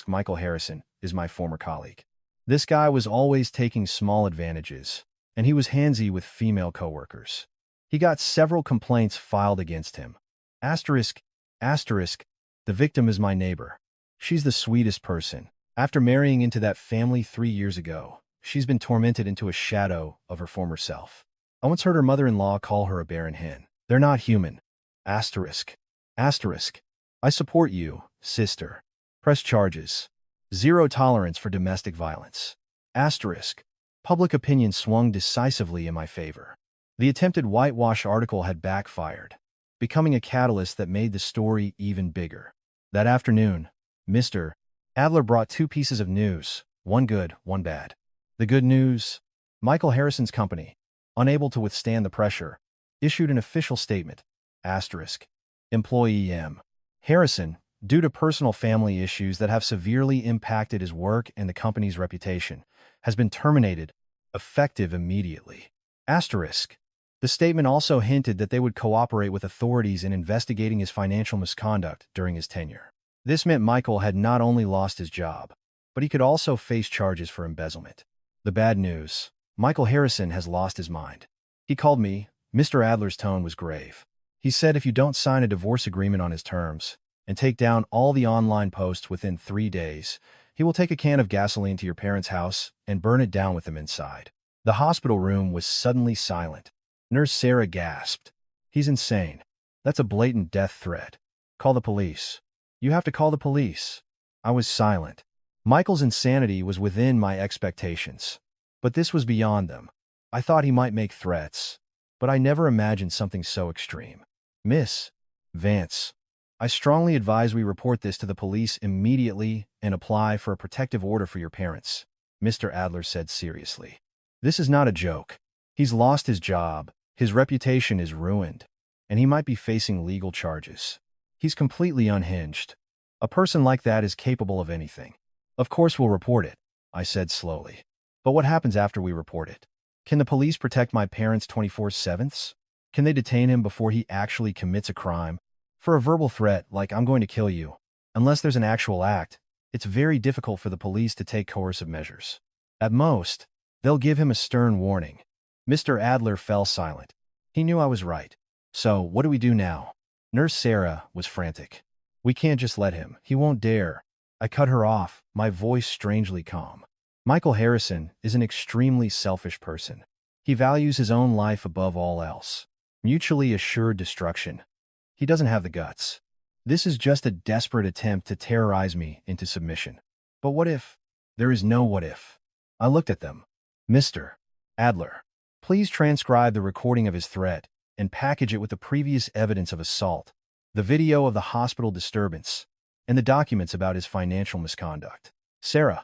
Michael Harrison is my former colleague. This guy was always taking small advantages, and he was handsy with female coworkers. He got several complaints filed against him. Asterisk, the victim is my neighbor. She's the sweetest person. After marrying into that family 3 years ago, she's been tormented into a shadow of her former self. I once heard her mother-in-law call her a barren hen. They're not human. Asterisk. I support you, sister. Press charges. Zero tolerance for domestic violence. Asterisk. Public opinion swung decisively in my favor. The attempted whitewash article had backfired, becoming a catalyst that made the story even bigger. That afternoon, Mr. Adler brought 2 pieces of news, one good, one bad. The good news: Michael Harrison's company, unable to withstand the pressure, issued an official statement. Asterisk. Employee M. Harrison, due to personal family issues that have severely impacted his work and the company's reputation, has been terminated, effective immediately. Asterisk. The statement also hinted that they would cooperate with authorities in investigating his financial misconduct during his tenure. This meant Michael had not only lost his job, but he could also face charges for embezzlement. The bad news: Michael Harrison has lost his mind. He called me. Mr. Adler's tone was grave. He said if you don't sign a divorce agreement on his terms and take down all the online posts within 3 days, he will take a can of gasoline to your parents' house and burn it down with them inside. The hospital room was suddenly silent. Nurse Sarah gasped. He's insane. That's a blatant death threat. Call the police. You have to call the police. I was silent. Michael's insanity was within my expectations, but this was beyond them. I thought he might make threats, but I never imagined something so extreme. Miss Vance, I strongly advise we report this to the police immediately and apply for a protective order for your parents, Mr. Adler said seriously. This is not a joke. He's lost his job, his reputation is ruined, and he might be facing legal charges. He's completely unhinged. A person like that is capable of anything. Of course we'll report it, I said slowly. But what happens after we report it? Can the police protect my parents 24/7? Can they detain him before he actually commits a crime? For a verbal threat like "I'm going to kill you," unless there's an actual act, it's very difficult for the police to take coercive measures. At most, they'll give him a stern warning. Mr. Adler fell silent. He knew I was right. "So, what do we do now?" Nurse Sarah was frantic. "We can't just let him. He won't dare." I cut her off, my voice strangely calm. "Michael Harrison is an extremely selfish person. He values his own life above all else. Mutually assured destruction. He doesn't have the guts. This is just a desperate attempt to terrorize me into submission." "But what if?" "There is no what if." I looked at them. "Mr. Adler, please transcribe the recording of his threat and package it with the previous evidence of assault, the video of the hospital disturbance, and the documents about his financial misconduct. Sarah,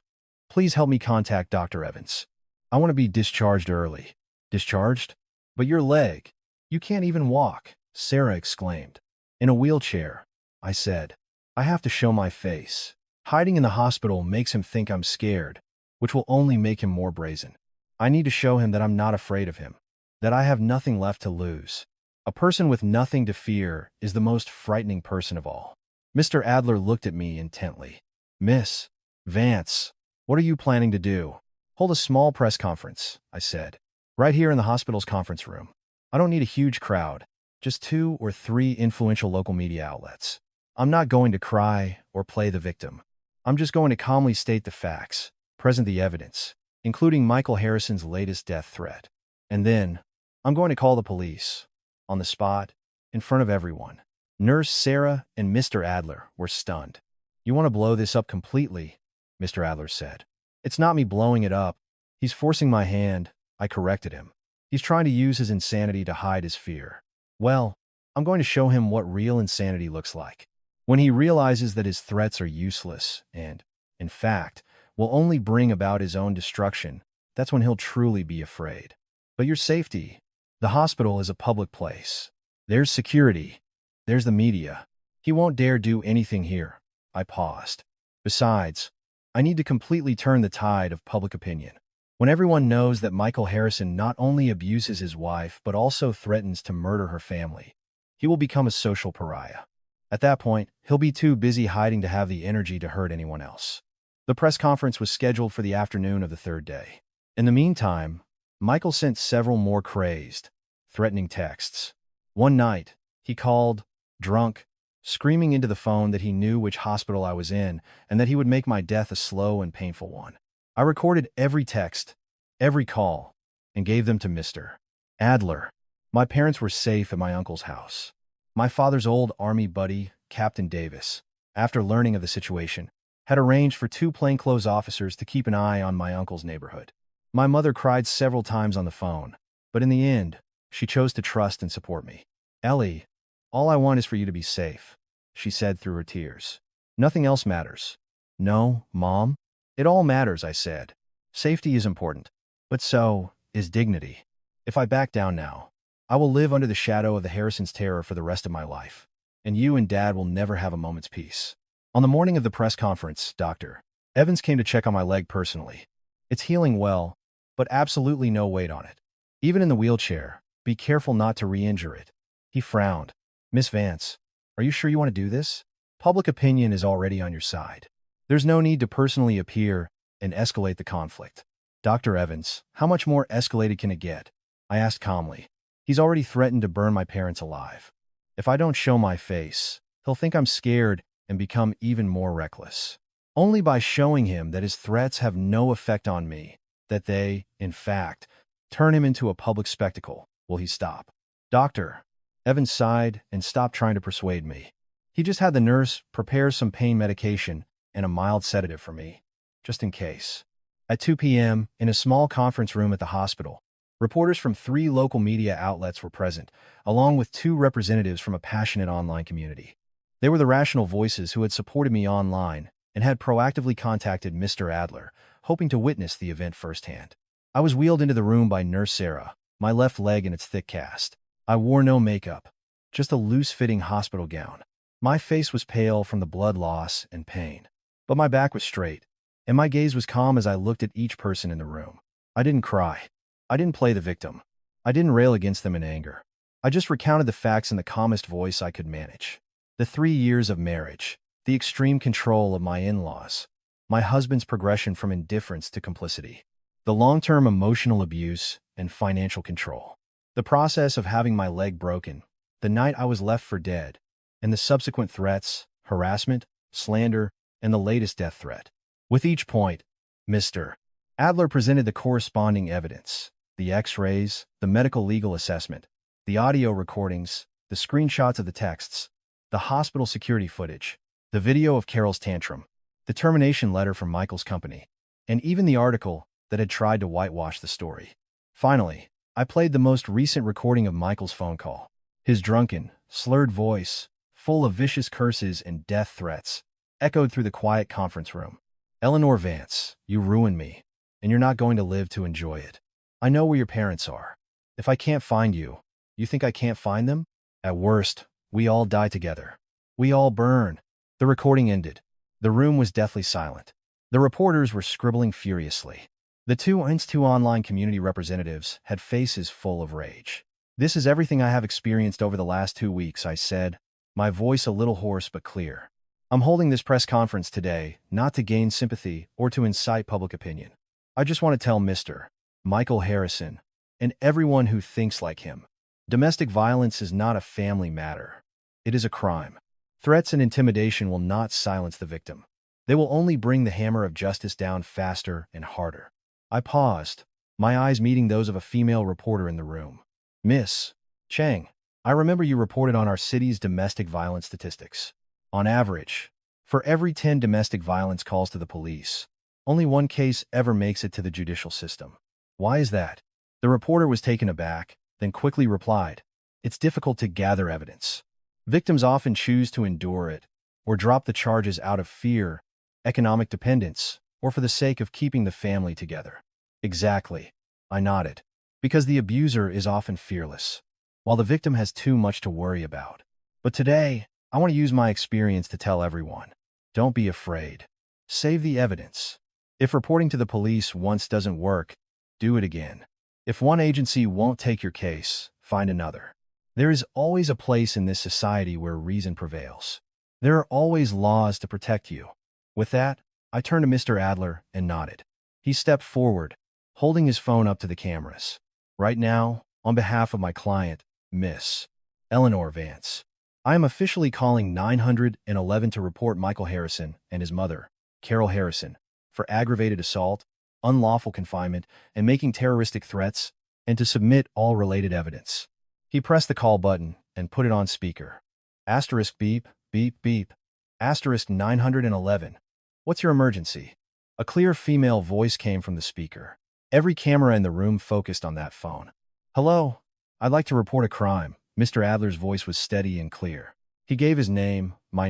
please help me contact Dr. Evans. I want to be discharged early." "Discharged? But your leg. You can't even walk," Sarah exclaimed. "In a wheelchair," I said. "I have to show my face. Hiding in the hospital makes him think I'm scared, which will only make him more brazen. I need to show him that I'm not afraid of him, that I have nothing left to lose. A person with nothing to fear is the most frightening person of all." Mr. Adler looked at me intently. "Miss Vance, what are you planning to do?" "Hold a small press conference," I said. "Right here in the hospital's conference room. I don't need a huge crowd, just 2 or 3 influential local media outlets. I'm not going to cry or play the victim. I'm just going to calmly state the facts, present the evidence, including Michael Harrison's latest death threat. And then, I'm going to call the police. On the spot, in front of everyone." Nurse Sarah and Mr. Adler were stunned. "You want to blow this up completely," Mr. Adler said. "It's not me blowing it up. He's forcing my hand," I corrected him. "He's trying to use his insanity to hide his fear. Well, I'm going to show him what real insanity looks like. When he realizes that his threats are useless and, in fact, will only bring about his own destruction, that's when he'll truly be afraid. But your safety. The hospital is a public place. There's security. There's the media. He won't dare do anything here." I paused. "Besides, I need to completely turn the tide of public opinion. When everyone knows that Michael Harrison not only abuses his wife but also threatens to murder her family, he will become a social pariah. At that point, he'll be too busy hiding to have the energy to hurt anyone else." The press conference was scheduled for the afternoon of the 3rd day. In the meantime, Michael sent several more crazed, threatening texts. One night, he called, drunk, screaming into the phone that he knew which hospital I was in and that he would make my death a slow and painful one. I recorded every text, every call, and gave them to Mr. Adler. My parents were safe at my uncle's house. My father's old army buddy, Captain Davis, after learning of the situation, had arranged for 2 plainclothes officers to keep an eye on my uncle's neighborhood. My mother cried several times on the phone, but in the end, she chose to trust and support me. "Ellie, all I want is for you to be safe," she said through her tears. "Nothing else matters." "No, Mom. It all matters," I said. "Safety is important, but so is dignity. If I back down now, I will live under the shadow of the Harrison's terror for the rest of my life, and you and Dad will never have a moment's peace." On the morning of the press conference, Dr. Evans came to check on my leg personally. "It's healing well, but absolutely no weight on it. Even in the wheelchair, be careful not to re-injure it." He frowned. "Miss Vance, are you sure you want to do this? Public opinion is already on your side. There's no need to personally appear and escalate the conflict." "Dr. Evans, how much more escalated can it get?" I asked calmly. "He's already threatened to burn my parents alive. If I don't show my face, he'll think I'm scared and become even more reckless. Only by showing him that his threats have no effect on me, that they, in fact, turn him into a public spectacle, will he stop." Dr. Evans sighed and stopped trying to persuade me. He just had the nurse prepare some pain medication and a mild sedative for me, just in case. At 2 p.m., in a small conference room at the hospital, reporters from 3 local media outlets were present, along with 2 representatives from a passionate online community. They were the rational voices who had supported me online and had proactively contacted Mr. Adler, hoping to witness the event firsthand. I was wheeled into the room by Nurse Sarah, my left leg in its thick cast. I wore no makeup, just a loose-fitting hospital gown. My face was pale from the blood loss and pain, but my back was straight, and my gaze was calm as I looked at each person in the room. I didn't cry. I didn't play the victim. I didn't rail against them in anger. I just recounted the facts in the calmest voice I could manage. The 3 years of marriage, the extreme control of my in-laws, my husband's progression from indifference to complicity, the long-term emotional abuse and financial control, the process of having my leg broken, the night I was left for dead, and the subsequent threats, harassment, slander, and the latest death threat. With each point, Mr. Adler presented the corresponding evidence, the x-rays, the medical legal assessment, the audio recordings, the screenshots of the texts, the hospital security footage, the video of Carol's tantrum, the termination letter from Michael's company, and even the article that had tried to whitewash the story. Finally, I played the most recent recording of Michael's phone call. His drunken, slurred voice, full of vicious curses and death threats, echoed through the quiet conference room. Eleanor Vance, you ruined me, and you're not going to live to enjoy it. I know where your parents are. If I can't find you, you think I can't find them? At worst, we all die together. We all burn. The recording ended. The room was deathly silent. The reporters were scribbling furiously. The two online community representatives had faces full of rage. This is everything I have experienced over the last 2 weeks, I said, my voice a little hoarse but clear. I'm holding this press conference today not to gain sympathy or to incite public opinion. I just want to tell Mr. Michael Harrison and everyone who thinks like him, domestic violence is not a family matter. It is a crime. Threats and intimidation will not silence the victim. They will only bring the hammer of justice down faster and harder. I paused, my eyes meeting those of a female reporter in the room. Miss Chang, I remember you reported on our city's domestic violence statistics. On average, for every 10 domestic violence calls to the police, only 1 case ever makes it to the judicial system. Why is that? The reporter was taken aback, then quickly replied, it's difficult to gather evidence. Victims often choose to endure it, or drop the charges out of fear, economic dependence, or for the sake of keeping the family together. Exactly. I nodded. Because the abuser is often fearless, while the victim has too much to worry about. But today, I want to use my experience to tell everyone, don't be afraid. Save the evidence. If reporting to the police once doesn't work, do it again. If one agency won't take your case, find another. There is always a place in this society where reason prevails. There are always laws to protect you. With that, I turned to Mr. Adler and nodded. He stepped forward, holding his phone up to the cameras. Right now, on behalf of my client, Miss Eleanor Vance, I am officially calling 911 to report Michael Harrison and his mother, Carol Harrison, for aggravated assault, unlawful confinement, and making terroristic threats, and to submit all related evidence. He pressed the call button and put it on speaker. Asterisk beep, beep, beep. Asterisk 911. What's your emergency? A clear female voice came from the speaker. Every camera in the room focused on that phone. Hello, I'd like to report a crime. Mr. Adler's voice was steady and clear. He gave his name, my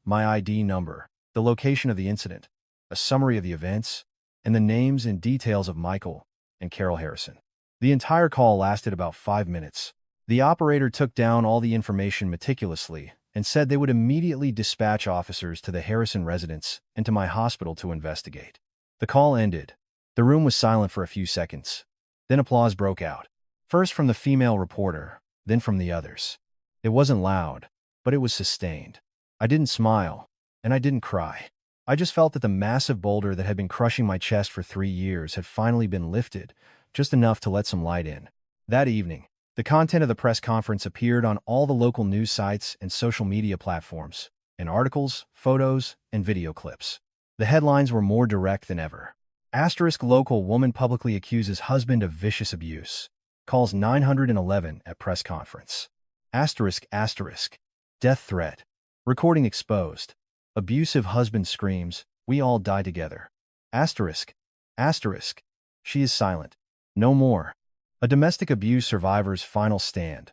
ID number, the location of the incident, a summary of the events, and the names and details of Michael and Carol Harrison. The entire call lasted about 5 minutes. The operator took down all the information meticulously and said they would immediately dispatch officers to the Harrison residence and to my hospital to investigate. The call ended. The room was silent for a few seconds. Then applause broke out. First from the female reporter, then from the others. It wasn't loud, but it was sustained. I didn't smile, and I didn't cry. I just felt that the massive boulder that had been crushing my chest for 3 years had finally been lifted, just enough to let some light in. That evening, the content of the press conference appeared on all the local news sites and social media platforms, in articles, photos, and video clips. The headlines were more direct than ever. Asterisk local woman publicly accuses husband of vicious abuse. Calls 911 at press conference. Asterisk. Death threat. Recording exposed. Abusive husband screams, we all die together. Asterisk. She is silent. No more. A domestic abuse survivor's final stand.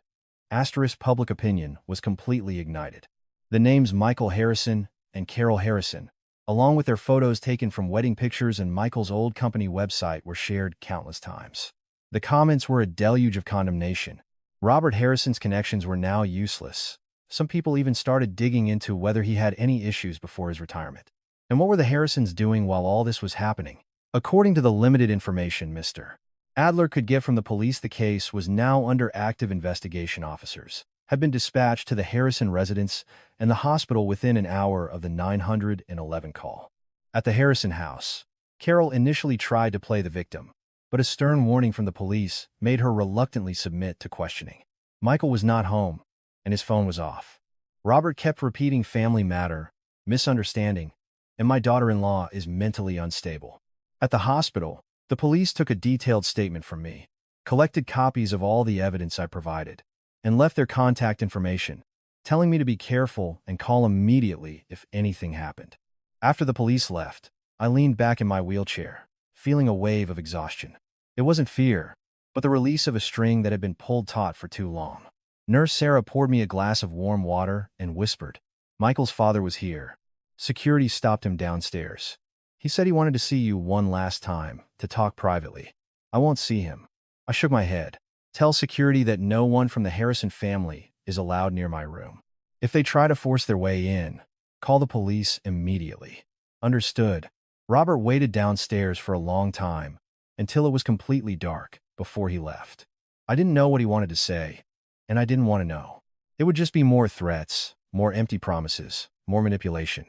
Asterisk public opinion was completely ignited. The names Michael Harrison and Carol Harrison, along with their photos taken from wedding pictures and Michael's old company website, were shared countless times. The comments were a deluge of condemnation. Robert Harrison's connections were now useless. Some people even started digging into whether he had any issues before his retirement. And what were the Harrisons doing while all this was happening? According to the limited information Mr. Adler could get from the police, the case was now under active investigation officers. had been dispatched to the Harrison residence and the hospital within an hour of the 911 call. At the Harrison house, Carol initially tried to play the victim, but a stern warning from the police made her reluctantly submit to questioning. Michael was not home, and his phone was off. Robert kept repeating family matter, misunderstanding, and my daughter-in-law is mentally unstable. At the hospital, the police took a detailed statement from me, collected copies of all the evidence I provided, and left their contact information, telling me to be careful and call immediately if anything happened. After the police left, I leaned back in my wheelchair, feeling a wave of exhaustion. It wasn't fear, but the release of a string that had been pulled taut for too long. Nurse Sarah poured me a glass of warm water and whispered, "Michael's father was here." Security stopped him downstairs. "He said he wanted to see you one last time, to talk privately." "I won't see him." I shook my head. "Tell security that no one from the Harrison family is allowed near my room. If they try to force their way in, call the police immediately." "Understood." Robert waited downstairs for a long time, until it was completely dark, before he left. I didn't know what he wanted to say, and I didn't want to know. It would just be more threats, more empty promises, more manipulation.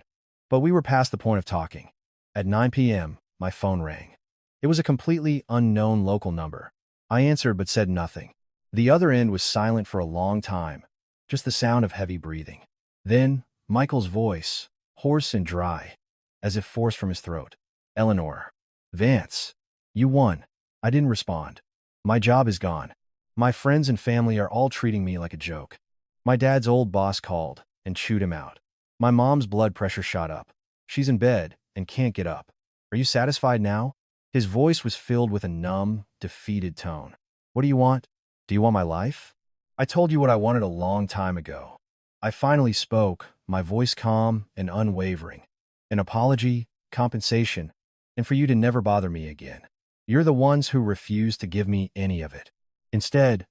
But we were past the point of talking. At 9 p.m., my phone rang. It was a completely unknown local number. I answered but said nothing. The other end was silent for a long time, just the sound of heavy breathing. Then, Michael's voice, hoarse and dry, as if forced from his throat. "Eleanor. Vance. You won." I didn't respond. "My job is gone. My friends and family are all treating me like a joke. My dad's old boss called and chewed him out. My mom's blood pressure shot up. She's in bed and can't get up. Are you satisfied now?" His voice was filled with a numb, defeated tone. "What do you want? Do you want my life?" "I told you what I wanted a long time ago." I finally spoke, my voice calm and unwavering. "An apology, compensation, and for you to never bother me again. You're the ones who refused to give me any of it. Instead,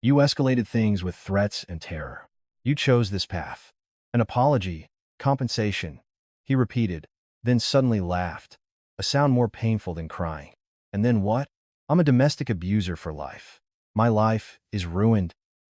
you escalated things with threats and terror. You chose this path. An apology, compensation," he repeated, then suddenly laughed, a sound more painful than crying. "And then what? I'm a domestic abuser for life. My life is ruined.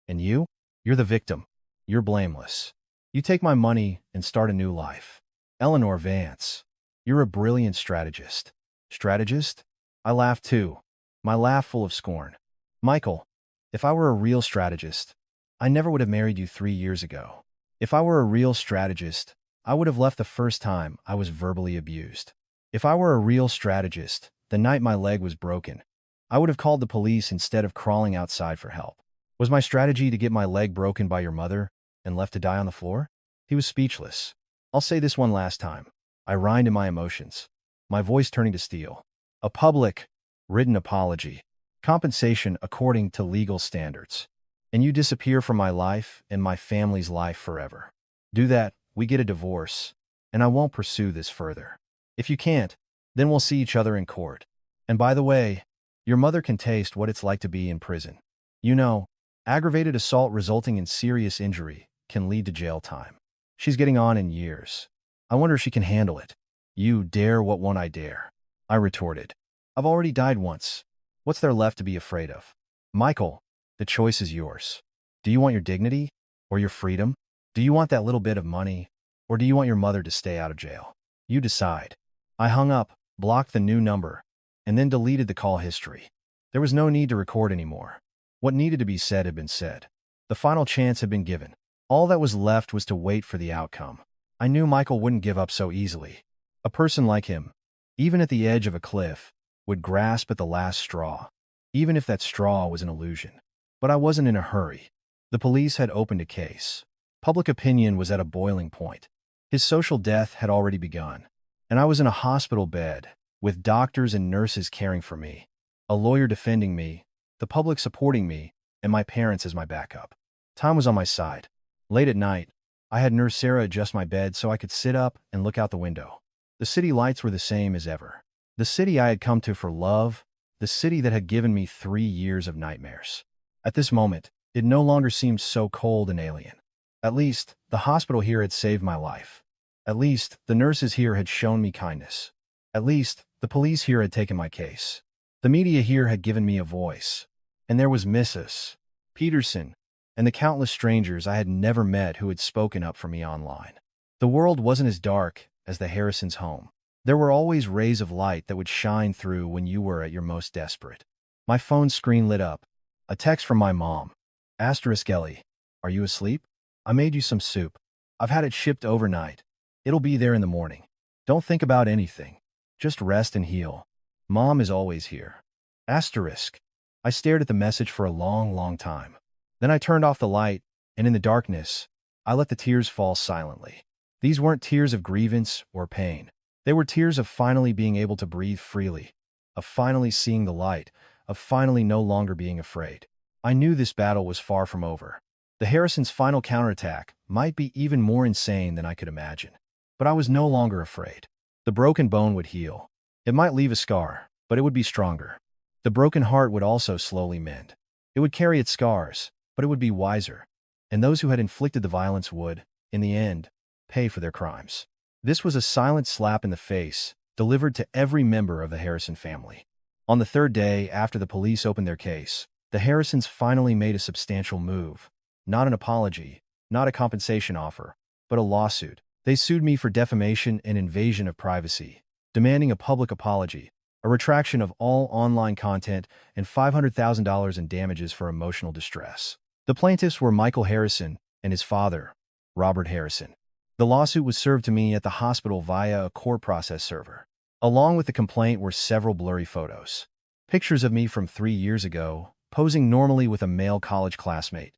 And you? You're the victim. You're blameless. You take my money and start a new life. Eleanor Vance, you're a brilliant strategist." "Strategist?" I laughed too, my laugh full of scorn. "Michael, if I were a real strategist, I never would have married you 3 years ago. If I were a real strategist, I would have left the first time I was verbally abused. If I were a real strategist, the night my leg was broken, I would have called the police instead of crawling outside for help. Was my strategy to get my leg broken by your mother and left to die on the floor?" He was speechless. "I'll say this one last time." I whined in my emotions, my voice turning to steel. "A public, written apology. Compensation according to legal standards. And you disappear from my life and my family's life forever. Do that, we get a divorce, and I won't pursue this further. If you can't, then we'll see each other in court. And by the way, your mother can taste what it's like to be in prison. You know, aggravated assault resulting in serious injury can lead to jail time. She's getting on in years. I wonder if she can handle it." "You dare what won't I dare?" I retorted. "I've already died once. What's there left to be afraid of?" "Michael, the choice is yours. Do you want your dignity or your freedom? Do you want that little bit of money, or do you want your mother to stay out of jail? You decide." I hung up, blocked the new number, and then deleted the call history. There was no need to record anymore. What needed to be said had been said. The final chance had been given. All that was left was to wait for the outcome. I knew Michael wouldn't give up so easily. A person like him, even at the edge of a cliff, would grasp at the last straw, even if that straw was an illusion. But I wasn't in a hurry. The police had opened a case. Public opinion was at a boiling point. His social death had already begun, and I was in a hospital bed, with doctors and nurses caring for me, a lawyer defending me, the public supporting me, and my parents as my backup. Time was on my side. Late at night, I had Nurse Sarah adjust my bed so I could sit up and look out the window. The city lights were the same as ever. The city I had come to for love, the city that had given me 3 years of nightmares. At this moment, it no longer seemed so cold and alien. At least, the hospital here had saved my life. At least, the nurses here had shown me kindness. At least, the police here had taken my case. The media here had given me a voice. And there was Mrs. Peterson, and the countless strangers I had never met who had spoken up for me online. The world wasn't as dark as the Harrisons' home. There were always rays of light that would shine through when you were at your most desperate. My phone screen lit up. A text from my mom. Asterisk Ellie, are you asleep? I made you some soup. I've had it shipped overnight. It'll be there in the morning. Don't think about anything. Just rest and heal. Mom is always here. Asterisk. I stared at the message for a long time. Then I turned off the light, and in the darkness, I let the tears fall silently. These weren't tears of grievance or pain. They were tears of finally being able to breathe freely, of finally seeing the light, of finally no longer being afraid. I knew this battle was far from over. The Harrisons' final counterattack might be even more insane than I could imagine. But I was no longer afraid. The broken bone would heal. It might leave a scar, but it would be stronger. The broken heart would also slowly mend. It would carry its scars, but it would be wiser. And those who had inflicted the violence would, in the end, pay for their crimes. This was a silent slap in the face, delivered to every member of the Harrison family. On the third day after the police opened their case, the Harrisons finally made a substantial move. Not an apology, not a compensation offer, but a lawsuit. They sued me for defamation and invasion of privacy, demanding a public apology, a retraction of all online content, and $500,000 in damages for emotional distress. The plaintiffs were Michael Harrison and his father, Robert Harrison. The lawsuit was served to me at the hospital via a court process server. Along with the complaint were several blurry photos. Pictures of me from 3 years ago, posing normally with a male college classmate,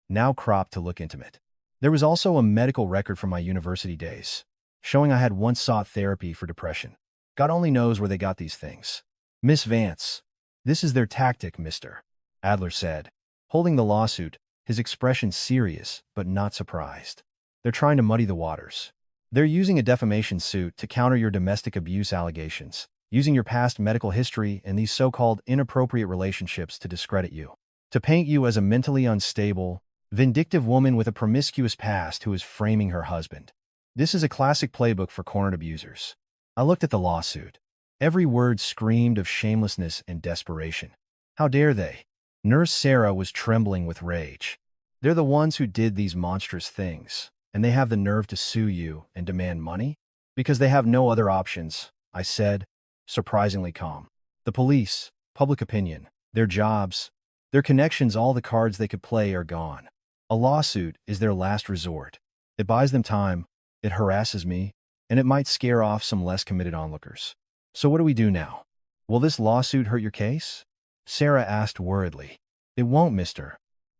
now cropped to look intimate. There was also a medical record from my university days, showing I had once sought therapy for depression. God only knows where they got these things. Miss Vance, this is their tactic, Mr. Adler said, holding the lawsuit, his expression serious but not surprised. They're trying to muddy the waters. They're using a defamation suit to counter your domestic abuse allegations, using your past medical history and these so-called inappropriate relationships to discredit you, to paint you as a mentally unstable, vindictive woman with a promiscuous past who is framing her husband. This is a classic playbook for cornered abusers. I looked at the lawsuit. Every word screamed of shamelessness and desperation. How dare they? Nurse Sarah was trembling with rage. They're the ones who did these monstrous things, and they have the nerve to sue you and demand money? Because they have no other options, I said, surprisingly calm. The police, public opinion, their jobs, their connections, all the cards they could play are gone. A lawsuit is their last resort. It buys them time, it harasses me, and it might scare off some less committed onlookers. So what do we do now? Will this lawsuit hurt your case? Sarah asked worriedly. It won't, Mr.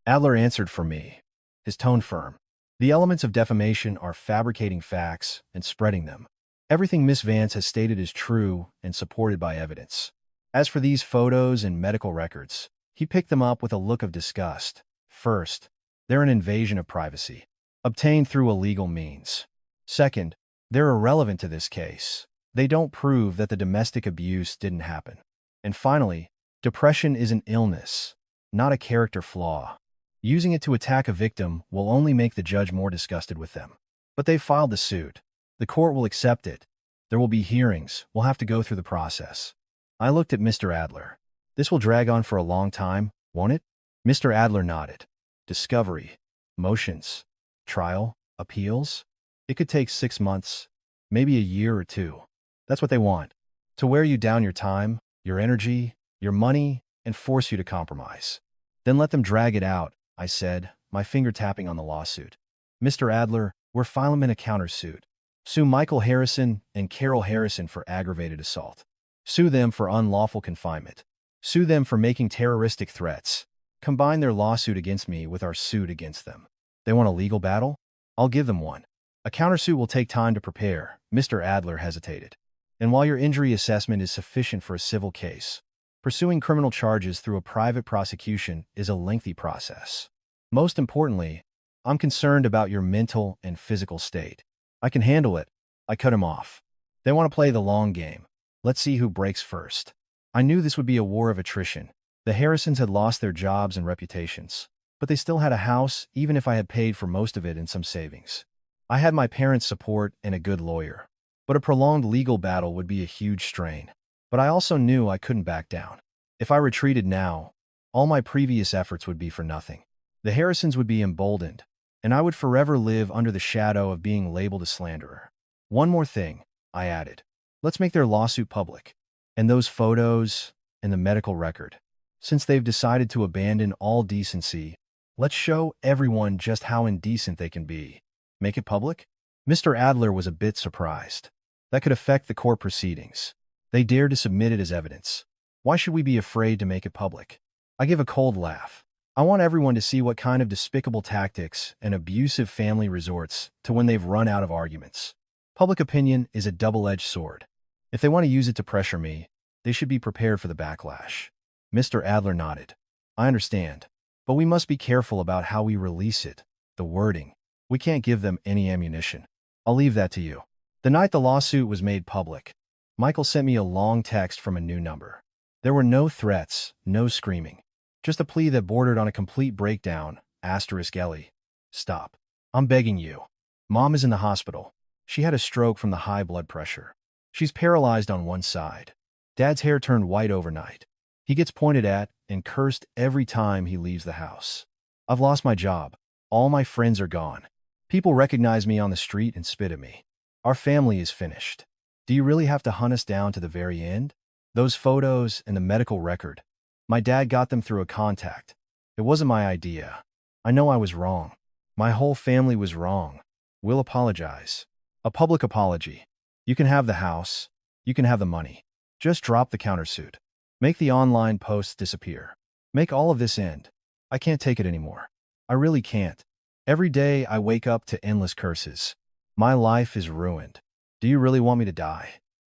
Adler answered for me, his tone firm. The elements of defamation are fabricating facts and spreading them. Everything Miss Vance has stated is true and supported by evidence. As for these photos and medical records, he picked them up with a look of disgust. First, they're an invasion of privacy, obtained through illegal means. Second, they're irrelevant to this case. They don't prove that the domestic abuse didn't happen. And finally, depression is an illness, not a character flaw. Using it to attack a victim will only make the judge more disgusted with them. But they've filed the suit. The court will accept it. There will be hearings. We'll have to go through the process. I looked at Mr. Adler. This will drag on for a long time, won't it? Mr. Adler nodded. Discovery, motions, trial, appeals. It could take 6 months, maybe a year or 2. That's what they want. To wear you down your time, your energy, your money, and force you to compromise. Then let them drag it out, I said, my finger tapping on the lawsuit. Mr. Adler, we're filing in a countersuit. Sue Michael Harrison and Carol Harrison for aggravated assault. Sue them for unlawful confinement. Sue them for making terroristic threats. Combine their lawsuit against me with our suit against them. They want a legal battle? I'll give them one. A countersuit will take time to prepare, Mr. Adler hesitated. And while your injury assessment is sufficient for a civil case, pursuing criminal charges through a private prosecution is a lengthy process. Most importantly, I'm concerned about your mental and physical state. I can handle it. I cut him off. They want to play the long game. Let's see who breaks first. I knew this would be a war of attrition. The Harrisons had lost their jobs and reputations, but they still had a house, even if I had paid for most of it in some savings. I had my parents' support and a good lawyer, but a prolonged legal battle would be a huge strain. But I also knew I couldn't back down. If I retreated now, all my previous efforts would be for nothing. The Harrisons would be emboldened, and I would forever live under the shadow of being labeled a slanderer. One more thing, I added. Let's make their lawsuit public. And those photos and the medical record. Since they've decided to abandon all decency, let's show everyone just how indecent they can be. Make it public? Mr. Adler was a bit surprised. That could affect the court proceedings. They dared to submit it as evidence. Why should we be afraid to make it public? I give a cold laugh. I want everyone to see what kind of despicable tactics an abusive family resorts to when they've run out of arguments. Public opinion is a double-edged sword. If they want to use it to pressure me, they should be prepared for the backlash. Mr. Adler nodded. I understand. But we must be careful about how we release it, the wording. We can't give them any ammunition. I'll leave that to you. The night the lawsuit was made public, Michael sent me a long text from a new number. There were no threats, no screaming. Just a plea that bordered on a complete breakdown. Ellie. Stop. I'm begging you. Mom is in the hospital. She had a stroke from the high blood pressure. She's paralyzed on one side. Dad's hair turned white overnight. He gets pointed at and cursed every time he leaves the house. I've lost my job. All my friends are gone. People recognize me on the street and spit at me. Our family is finished. Do you really have to hunt us down to the very end? Those photos and the medical record. My dad got them through a contact. It wasn't my idea. I know I was wrong. My whole family was wrong. We'll apologize. A public apology. You can have the house. You can have the money. Just drop the countersuit. Make the online posts disappear. Make all of this end. I can't take it anymore. I really can't. Every day I wake up to endless curses. My life is ruined. Do you really want me to die?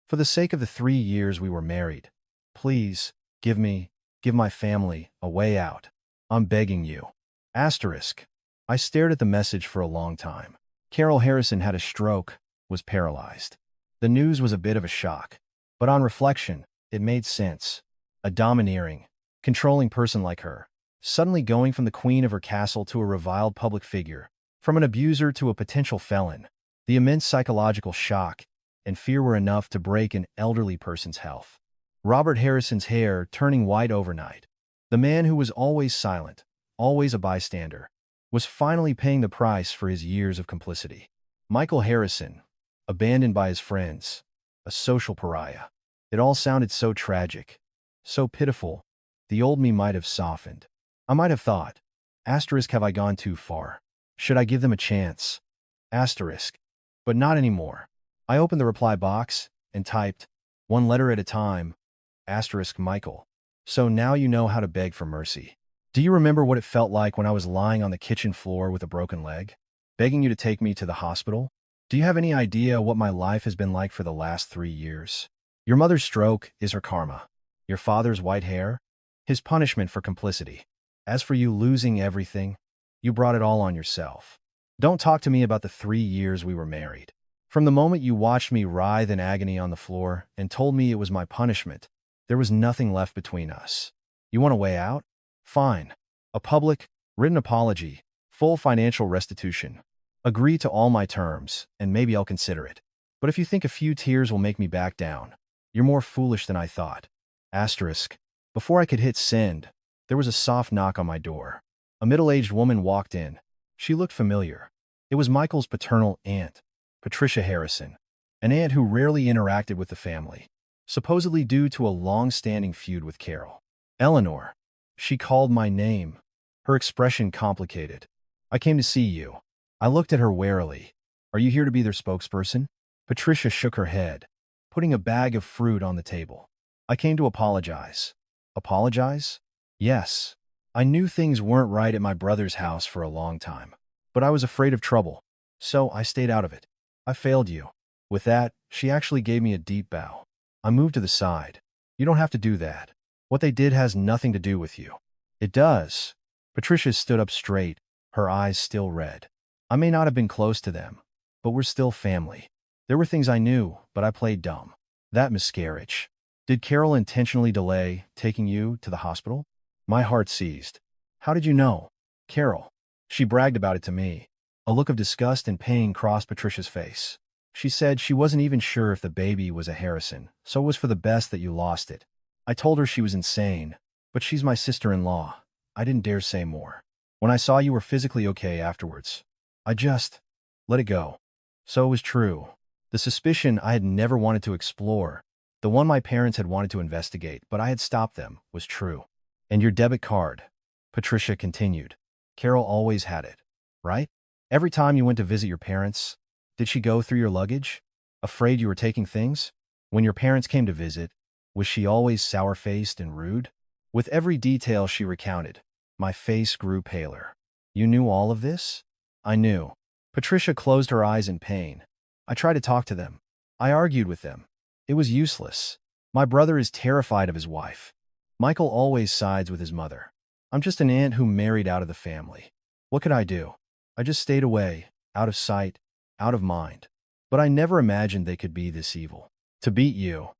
For the sake of the 3 years we were married, please, give my family, a way out. I'm begging you. Asterisk. I stared at the message for a long time. Carol Harrison had a stroke, was paralyzed. The news was a bit of a shock. But on reflection, it made sense. A domineering, controlling person like her, suddenly going from the queen of her castle to a reviled public figure, from an abuser to a potential felon. The immense psychological shock and fear were enough to break an elderly person's health. Robert Harrison's hair turning white overnight. The man who was always silent, always a bystander, was finally paying the price for his years of complicity. Michael Harrison, abandoned by his friends, a social pariah. It all sounded so tragic, so pitiful. The old me might have softened. I might have thought, asterisk, have I gone too far? Should I give them a chance? Asterisk. But not anymore. I opened the reply box and typed, one letter at a time, asterisk Michael. So now you know how to beg for mercy. Do you remember what it felt like when I was lying on the kitchen floor with a broken leg, begging you to take me to the hospital? Do you have any idea what my life has been like for the last 3 years? Your mother's stroke is her karma. Your father's white hair, his punishment for complicity. As for you losing everything, you brought it all on yourself. Don't talk to me about the 3 years we were married. From the moment you watched me writhe in agony on the floor and told me it was my punishment, there was nothing left between us. You want a way out? Fine. A public, written apology, full financial restitution. Agree to all my terms, and maybe I'll consider it. But if you think a few tears will make me back down, you're more foolish than I thought. Asterisk. Before I could hit send, there was a soft knock on my door. A middle-aged woman walked in. She looked familiar. It was Michael's paternal aunt, Patricia Harrison, an aunt who rarely interacted with the family, supposedly due to a long-standing feud with Carol. Eleanor. She called my name. Her expression complicated. I came to see you. I looked at her warily. Are you here to be their spokesperson? Patricia shook her head, putting a bag of fruit on the table. I came to apologize. Apologize? Yes. I knew things weren't right at my brother's house for a long time, but I was afraid of trouble, so I stayed out of it. I failed you. With that, she actually gave me a deep bow. I moved to the side. You don't have to do that. What they did has nothing to do with you. It does. Patricia stood up straight, her eyes still red. I may not have been close to them, but we're still family. There were things I knew, but I played dumb. That miscarriage. Did Carol intentionally delay taking you to the hospital? My heart seized. How did you know? Carol. She bragged about it to me. A look of disgust and pain crossed Patricia's face. She said she wasn't even sure if the baby was a Harrison, so it was for the best that you lost it. I told her she was insane, but she's my sister-in-law. I didn't dare say more. When I saw you were physically okay afterwards, I just let it go. So it was true. The suspicion I had never wanted to explore, the one my parents had wanted to investigate, but I had stopped them, was true. And your debit card, Patricia continued. Carol always had it, right? Every time you went to visit your parents, did she go through your luggage? Afraid you were taking things? When your parents came to visit, was she always sour-faced and rude? With every detail she recounted, my face grew paler. You knew all of this? I knew. Patricia closed her eyes in pain. I tried to talk to them. I argued with them. It was useless. My brother is terrified of his wife. Michael always sides with his mother. I'm just an aunt who married out of the family. What could I do? I just stayed away, out of sight, out of mind. But I never imagined they could be this evil. To beat you.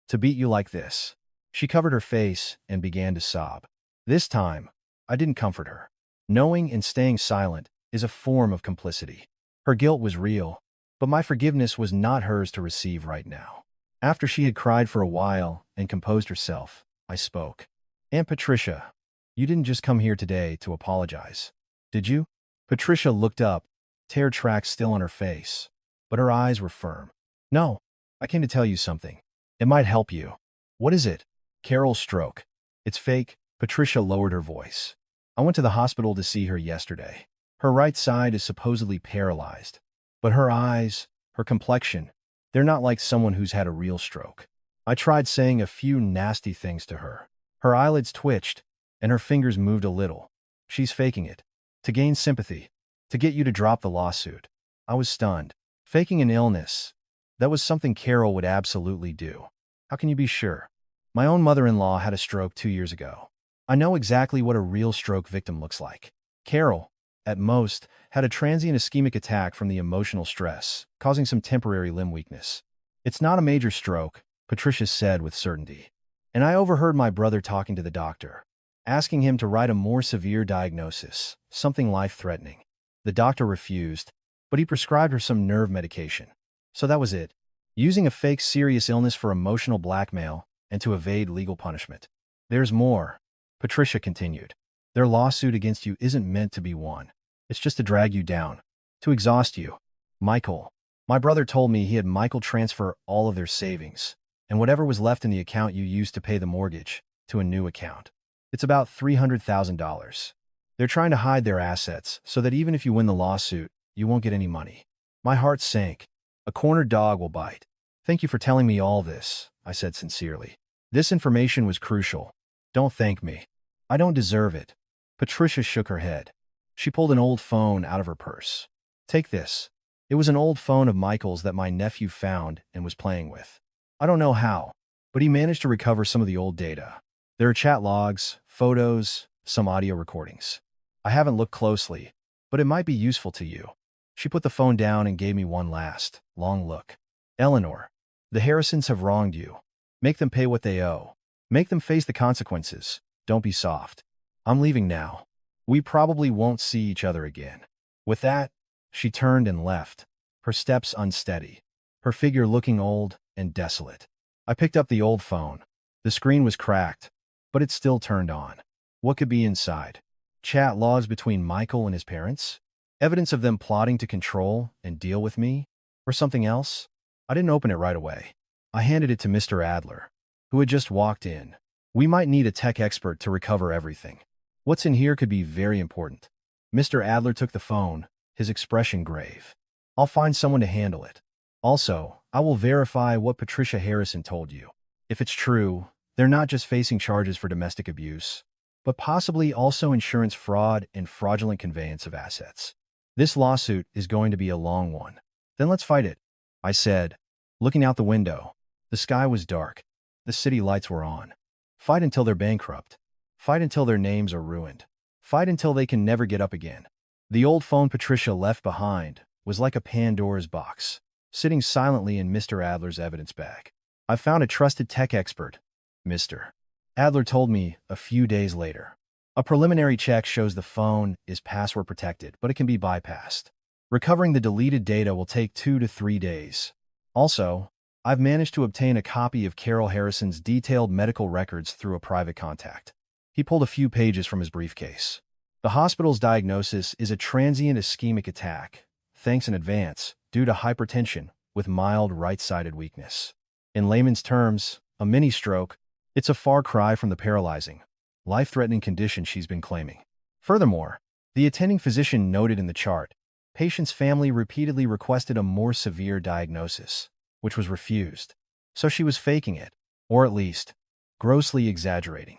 To beat you like this. She covered her face and began to sob. This time, I didn't comfort her. Knowing and staying silent is a form of complicity. Her guilt was real, but my forgiveness was not hers to receive right now. After she had cried for a while and composed herself, I spoke. Aunt Patricia, you didn't just come here today to apologize, did you? Patricia looked up, tear tracks still on her face, but her eyes were firm. No, I came to tell you something. It might help you. What is it? Carol's stroke. It's fake. Patricia lowered her voice. I went to the hospital to see her yesterday. Her right side is supposedly paralyzed, but her eyes, her complexion, they're not like someone who's had a real stroke. I tried saying a few nasty things to her. Her eyelids twitched, and her fingers moved a little. She's faking it. To gain sympathy. To get you to drop the lawsuit. I was stunned. Faking an illness. That was something Carol would absolutely do. How can you be sure? My own mother-in-law had a stroke 2 years ago. I know exactly what a real stroke victim looks like. Carol, at most, had a transient ischemic attack from the emotional stress, causing some temporary limb weakness. It's not a major stroke, Patricia said with certainty. And I overheard my brother talking to the doctor, asking him to write a more severe diagnosis, something life-threatening. The doctor refused, but he prescribed her some nerve medication. So that was it. Using a fake serious illness for emotional blackmail and to evade legal punishment. There's more, Patricia continued. Their lawsuit against you isn't meant to be won. It's just to drag you down, to exhaust you. Michael. My brother told me he had Michael transfer all of their savings, and whatever was left in the account you used to pay the mortgage, to a new account. It's about $300,000. They're trying to hide their assets so that even if you win the lawsuit, you won't get any money. My heart sank. A cornered dog will bite. Thank you for telling me all this, I said sincerely. This information was crucial. Don't thank me. I don't deserve it. Patricia shook her head. She pulled an old phone out of her purse. Take this. It was an old phone of Michael's that my nephew found and was playing with. I don't know how, but he managed to recover some of the old data. There are chat logs, photos, some audio recordings. I haven't looked closely, but it might be useful to you. She put the phone down and gave me one last, long look. Eleanor, the Harrisons have wronged you. Make them pay what they owe. Make them face the consequences. Don't be soft. I'm leaving now. We probably won't see each other again. With that, she turned and left, her steps unsteady, her figure looking old and desolate. I picked up the old phone. The screen was cracked, but it still turned on. What could be inside? Chat logs between Michael and his parents? Evidence of them plotting to control and deal with me? Or something else? I didn't open it right away. I handed it to Mr. Adler, who had just walked in. We might need a tech expert to recover everything. What's in here could be very important. Mr. Adler took the phone, his expression grave. I'll find someone to handle it. Also, I will verify what Patricia Harrison told you. If it's true, they're not just facing charges for domestic abuse, but possibly also insurance fraud and fraudulent conveyance of assets. This lawsuit is going to be a long one. Then let's fight it, I said, looking out the window. The sky was dark. The city lights were on. Fight until they're bankrupt. Fight until their names are ruined. Fight until they can never get up again. The old phone Patricia left behind was like a Pandora's box, sitting silently in Mr. Adler's evidence bag. I found a trusted tech expert, Mr. Adler told me a few days later. A preliminary check shows the phone is password protected, but it can be bypassed. Recovering the deleted data will take 2 to 3 days. Also, I've managed to obtain a copy of Carol Harrison's detailed medical records through a private contact. He pulled a few pages from his briefcase. The hospital's diagnosis is a transient ischemic attack, thanks in advance, due to hypertension with mild right-sided weakness. In layman's terms, a mini-stroke. It's a far cry from the paralyzing, life-threatening condition she's been claiming. Furthermore, the attending physician noted in the chart, patient's family repeatedly requested a more severe diagnosis, which was refused. So she was faking it, or at least, grossly exaggerating.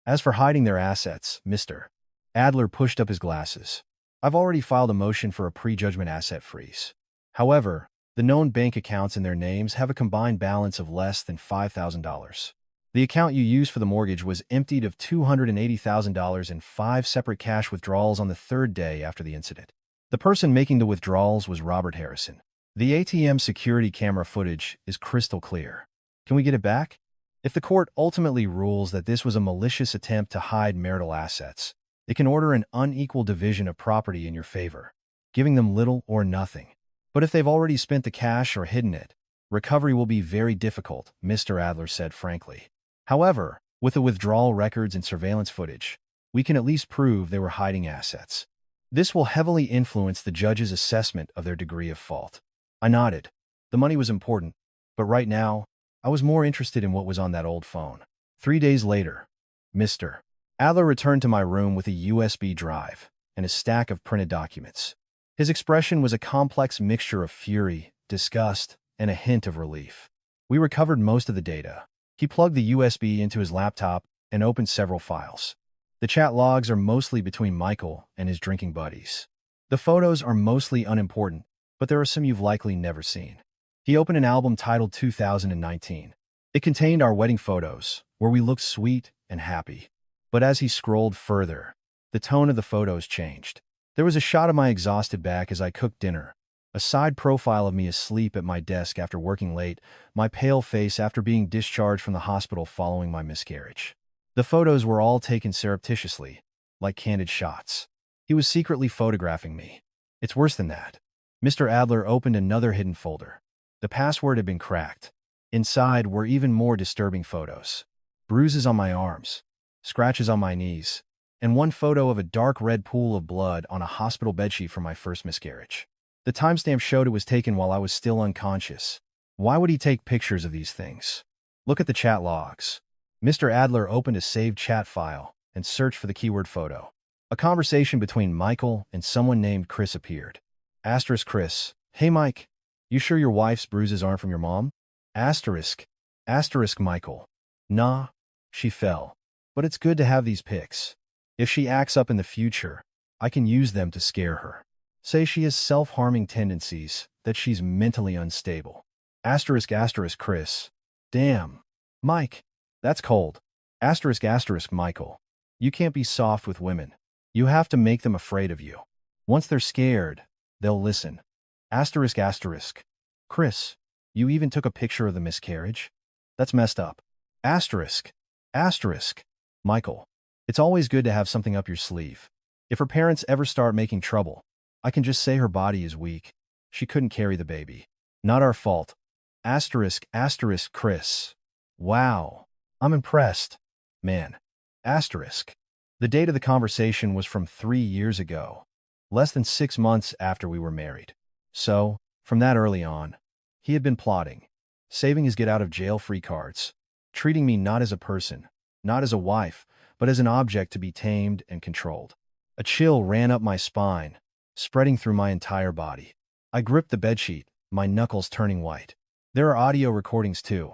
As for hiding their assets, Mr. Adler pushed up his glasses. I've already filed a motion for a prejudgment asset freeze. However, the known bank accounts in their names have a combined balance of less than $5,000. The account you used for the mortgage was emptied of $280,000 in 5 separate cash withdrawals on the 3rd day after the incident. The person making the withdrawals was Robert Harrison. The ATM security camera footage is crystal clear. Can we get it back? If the court ultimately rules that this was a malicious attempt to hide marital assets, it can order an unequal division of property in your favor, giving them little or nothing. But if they've already spent the cash or hidden it, recovery will be very difficult, Mr. Adler said frankly. However, with the withdrawal records and surveillance footage, we can at least prove they were hiding assets. This will heavily influence the judge's assessment of their degree of fault. I nodded. The money was important, but right now, I was more interested in what was on that old phone. 3 days later, Mr. Adler returned to my room with a USB drive and a stack of printed documents. His expression was a complex mixture of fury, disgust, and a hint of relief. We recovered most of the data. He plugged the USB into his laptop and opened several files. The chat logs are mostly between Michael and his drinking buddies. The photos are mostly unimportant, but there are some you've likely never seen. He opened an album titled 2019. It contained our wedding photos, where we looked sweet and happy. But as he scrolled further, the tone of the photos changed. There was a shot of my exhausted back as I cooked dinner, a side profile of me asleep at my desk after working late, my pale face after being discharged from the hospital following my miscarriage. The photos were all taken surreptitiously, like candid shots. He was secretly photographing me. It's worse than that. Mr. Adler opened another hidden folder. The password had been cracked. Inside were even more disturbing photos. Bruises on my arms, scratches on my knees, and one photo of a dark red pool of blood on a hospital bedsheet from my first miscarriage. The timestamp showed it was taken while I was still unconscious. Why would he take pictures of these things? Look at the chat logs. Mr. Adler opened a saved chat file and searched for the keyword photo. A conversation between Michael and someone named Chris appeared. Asterisk Chris. Hey Mike, you sure your wife's bruises aren't from your mom? Asterisk. Asterisk Michael. Nah, she fell. But it's good to have these pics. If she acts up in the future, I can use them to scare her. Say she has self-harming tendencies, that she's mentally unstable. Asterisk asterisk Chris. Damn. Mike. That's cold. Asterisk asterisk Michael. You can't be soft with women. You have to make them afraid of you. Once they're scared, they'll listen. Asterisk asterisk. Chris. You even took a picture of the miscarriage? That's messed up. Asterisk. Asterisk. Michael. It's always good to have something up your sleeve. If her parents ever start making trouble, I can just say her body is weak. She couldn't carry the baby. Not our fault. Asterisk asterisk Chris. Wow. I'm impressed. Man. Asterisk. The date of the conversation was from 3 years ago, less than 6 months after we were married. So, from that early on, he had been plotting, saving his get-out-of-jail-free cards, treating me not as a person, not as a wife, but as an object to be tamed and controlled. A chill ran up my spine, spreading through my entire body. I gripped the bedsheet, my knuckles turning white. There are audio recordings too.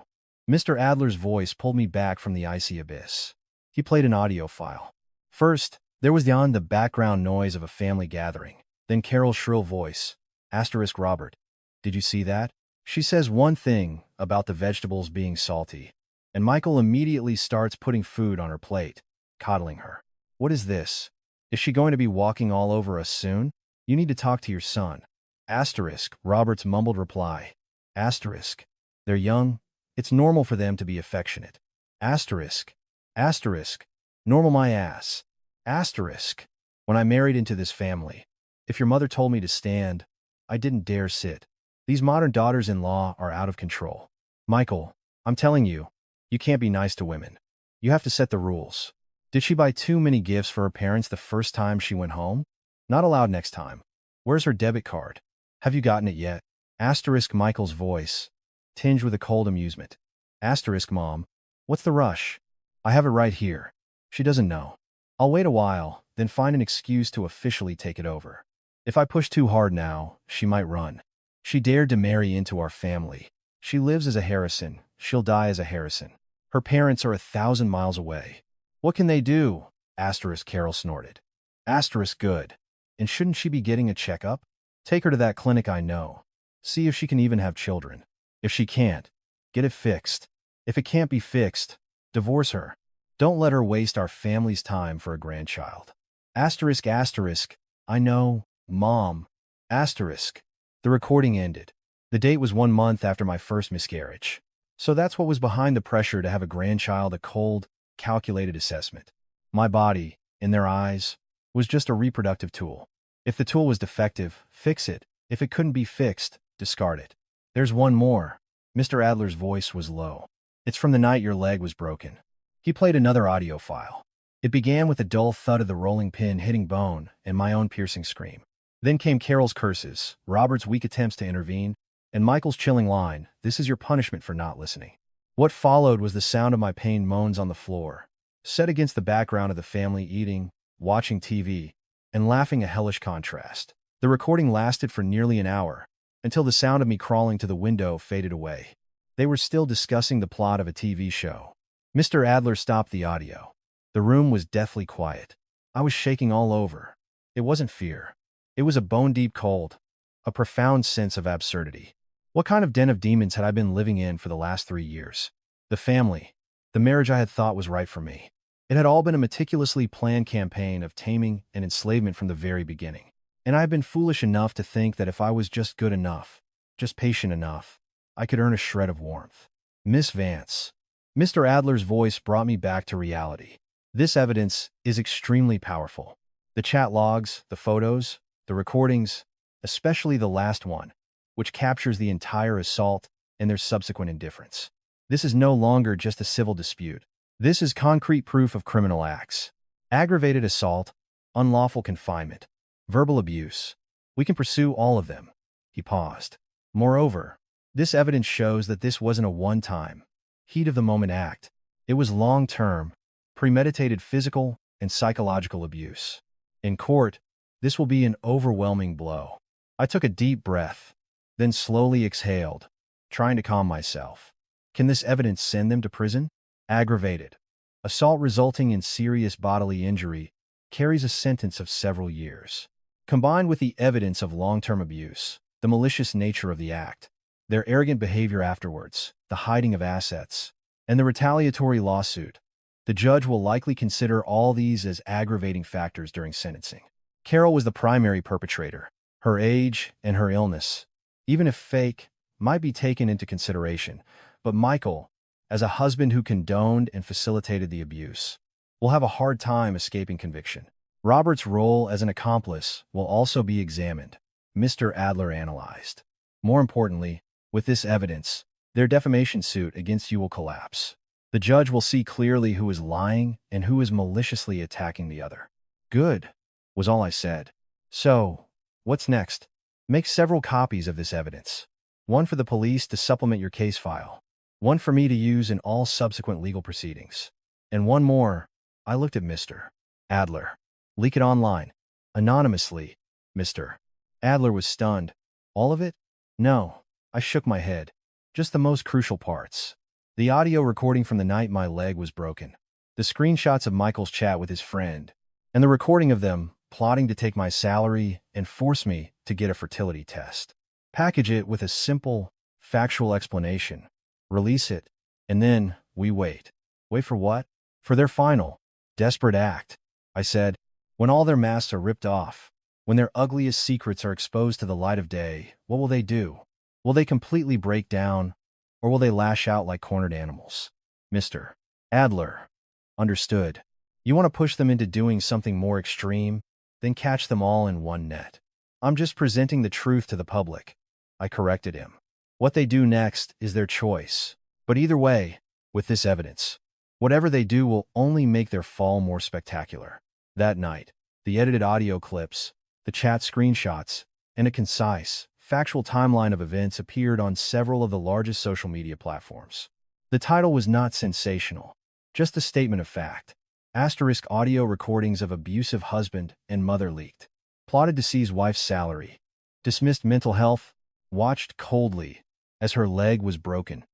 Mr. Adler's voice pulled me back from the icy abyss. He played an audio file. First, there was the background noise of a family gathering. Then Carol's shrill voice. Asterisk Robert. Did you see that? She says one thing about the vegetables being salty, and Michael immediately starts putting food on her plate, coddling her. What is this? Is she going to be walking all over us soon? You need to talk to your son. Asterisk, Robert's mumbled reply. Asterisk. They're young. It's normal for them to be affectionate. Asterisk. Asterisk. Normal my ass. Asterisk. When I married into this family, if your mother told me to stand, I didn't dare sit. These modern daughters-in-law are out of control. Michael, I'm telling you, you can't be nice to women. You have to set the rules. Did she buy too many gifts for her parents the first time she went home? Not allowed next time. Where's her debit card? Have you gotten it yet? Asterisk Michael's voice, tinged with a cold amusement. Asterisk Mom. What's the rush? I have it right here. She doesn't know. I'll wait a while, then find an excuse to officially take it over. If I push too hard now, she might run. She dared to marry into our family. She lives as a Harrison. She'll die as a Harrison. Her parents are 1,000 miles away. What can they do? Asterisk Carol snorted. Asterisk good. And shouldn't she be getting a checkup? Take her to that clinic I know. See if she can even have children. If she can't, get it fixed. If it can't be fixed, divorce her. Don't let her waste our family's time for a grandchild. Asterisk asterisk. I know, Mom. Asterisk. The recording ended. The date was 1 month after my first miscarriage. So that's what was behind the pressure to have a grandchild, a cold, calculated assessment. My body, in their eyes, was just a reproductive tool. If the tool was defective, fix it. If it couldn't be fixed, discard it. There's one more. Mr. Adler's voice was low. It's from the night your leg was broken. He played another audio file. It began with a dull thud of the rolling pin hitting bone and my own piercing scream. Then came Carol's curses, Robert's weak attempts to intervene, and Michael's chilling line, "This is your punishment for not listening." What followed was the sound of my pained moans on the floor, set against the background of the family eating, watching TV, and laughing, a hellish contrast. The recording lasted for nearly an hour, until the sound of me crawling to the window faded away. They were still discussing the plot of a TV show. Mr. Adler stopped the audio. The room was deathly quiet. I was shaking all over. It wasn't fear. It was a bone-deep cold, a profound sense of absurdity. What kind of den of demons had I been living in for the last 3 years? The family, the marriage I had thought was right for me. It had all been a meticulously planned campaign of taming and enslavement from the very beginning. And I had been foolish enough to think that if I was just good enough, just patient enough, I could earn a shred of warmth. Miss Vance. Mr. Adler's voice brought me back to reality. This evidence is extremely powerful. The chat logs, the photos, the recordings, especially the last one, which captures the entire assault and their subsequent indifference. This is no longer just a civil dispute. This is concrete proof of criminal acts. Aggravated assault, unlawful confinement, verbal abuse. We can pursue all of them. He paused. Moreover, this evidence shows that this wasn't a one-time, heat-of-the-moment act. It was long-term, premeditated physical and psychological abuse. In court, this will be an overwhelming blow. I took a deep breath, then slowly exhaled, trying to calm myself. Can this evidence send them to prison? Aggravated assault resulting in serious bodily injury carries a sentence of several years. Combined with the evidence of long-term abuse, the malicious nature of the act, their arrogant behavior afterwards, the hiding of assets, and the retaliatory lawsuit, the judge will likely consider all these as aggravating factors during sentencing. Carol was the primary perpetrator. Her age and her illness, even if fake, might be taken into consideration, but Michael, as a husband who condoned and facilitated the abuse, will have a hard time escaping conviction. Robert's role as an accomplice will also be examined, Mr. Adler analyzed. More importantly, with this evidence, their defamation suit against you will collapse. The judge will see clearly who is lying and who is maliciously attacking the other. Good, was all I said. So, what's next? Make several copies of this evidence. One for the police to supplement your case file. One for me to use in all subsequent legal proceedings. And one more. I looked at Mr. Adler. Leak it online. Anonymously, Mr. Adler was stunned. All of it? No. I shook my head. Just the most crucial parts. The audio recording from the night my leg was broken. The screenshots of Michael's chat with his friend. And the recording of them plotting to take my salary and force me to get a fertility test. Package it with a simple, factual explanation. Release it. And then, we wait. Wait for what? For their final, desperate act. I said, when all their masks are ripped off, when their ugliest secrets are exposed to the light of day, what will they do? Will they completely break down, or will they lash out like cornered animals? Mr. Adler. Understood. You want to push them into doing something more extreme? Then catch them all in one net. I'm just presenting the truth to the public. I corrected him. What they do next is their choice. But either way, with this evidence, Whatever they do will only make their fall more spectacular. That night, the edited audio clips, the chat screenshots, and a concise, factual timeline of events appeared on several of the largest social media platforms. The title was not sensational, just a statement of fact. Asterisk audio recordings of abusive husband and mother leaked. Plotted to seize wife's salary. Dismissed mental health. Watched coldly as her leg was broken.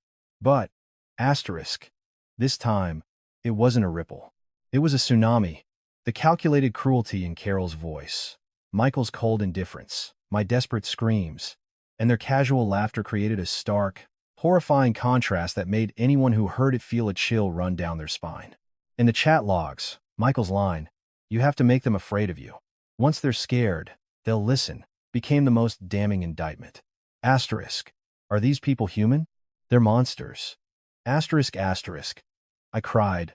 But, asterisk, this time, it wasn't a ripple. It was a tsunami. The calculated cruelty in Carol's voice, Michael's cold indifference, my desperate screams, and their casual laughter created a stark, horrifying contrast that made anyone who heard it feel a chill run down their spine. In the chat logs, Michael's line, "You have to make them afraid of you. Once they're scared, they'll listen," became the most damning indictment. Asterisk. Are these people human? They're monsters. Asterisk asterisk. I cried,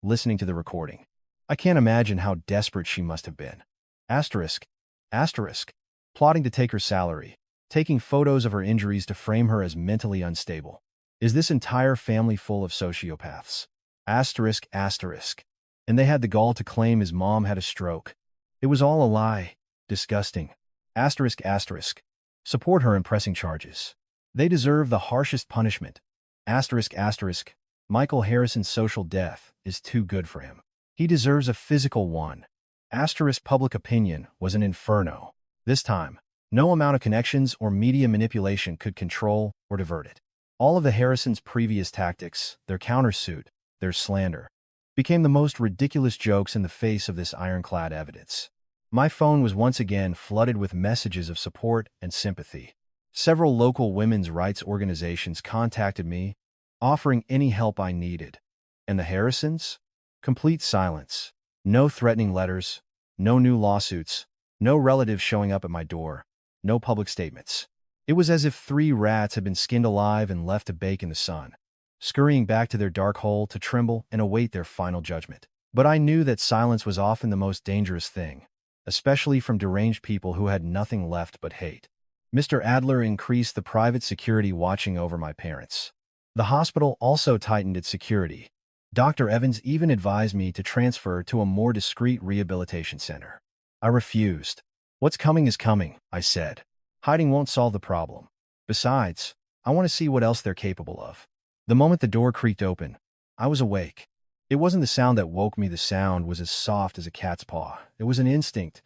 listening to the recording. I can't imagine how desperate she must have been. Asterisk. Asterisk. Plotting to take her salary. Taking photos of her injuries to frame her as mentally unstable. Is this entire family full of sociopaths? Asterisk asterisk. And they had the gall to claim his mom had a stroke. It was all a lie. Disgusting. Asterisk asterisk. Support her in pressing charges. They deserve the harshest punishment. Asterisk asterisk. Michael Harrison's social death is too good for him. He deserves a physical one. Asterisk public opinion was an inferno. This time, no amount of connections or media manipulation could control or divert it. All of the Harrisons' previous tactics, their countersuit, their slander, became the most ridiculous jokes in the face of this ironclad evidence. My phone was once again flooded with messages of support and sympathy. Several local women's rights organizations contacted me, offering any help I needed. And the Harrisons? Complete silence. No threatening letters, no new lawsuits, no relatives showing up at my door, no public statements. It was as if 3 rats had been skinned alive and left to bake in the sun, scurrying back to their dark hole to tremble and await their final judgment. But I knew that silence was often the most dangerous thing, especially from deranged people who had nothing left but hate. Mr. Adler increased the private security watching over my parents. The hospital also tightened its security. Dr. Evans even advised me to transfer to a more discreet rehabilitation center. I refused. What's coming is coming, I said. Hiding won't solve the problem. Besides, I want to see what else they're capable of. The moment the door creaked open, I was awake. It wasn't the sound that woke me. The sound was as soft as a cat's paw. It was an instinct,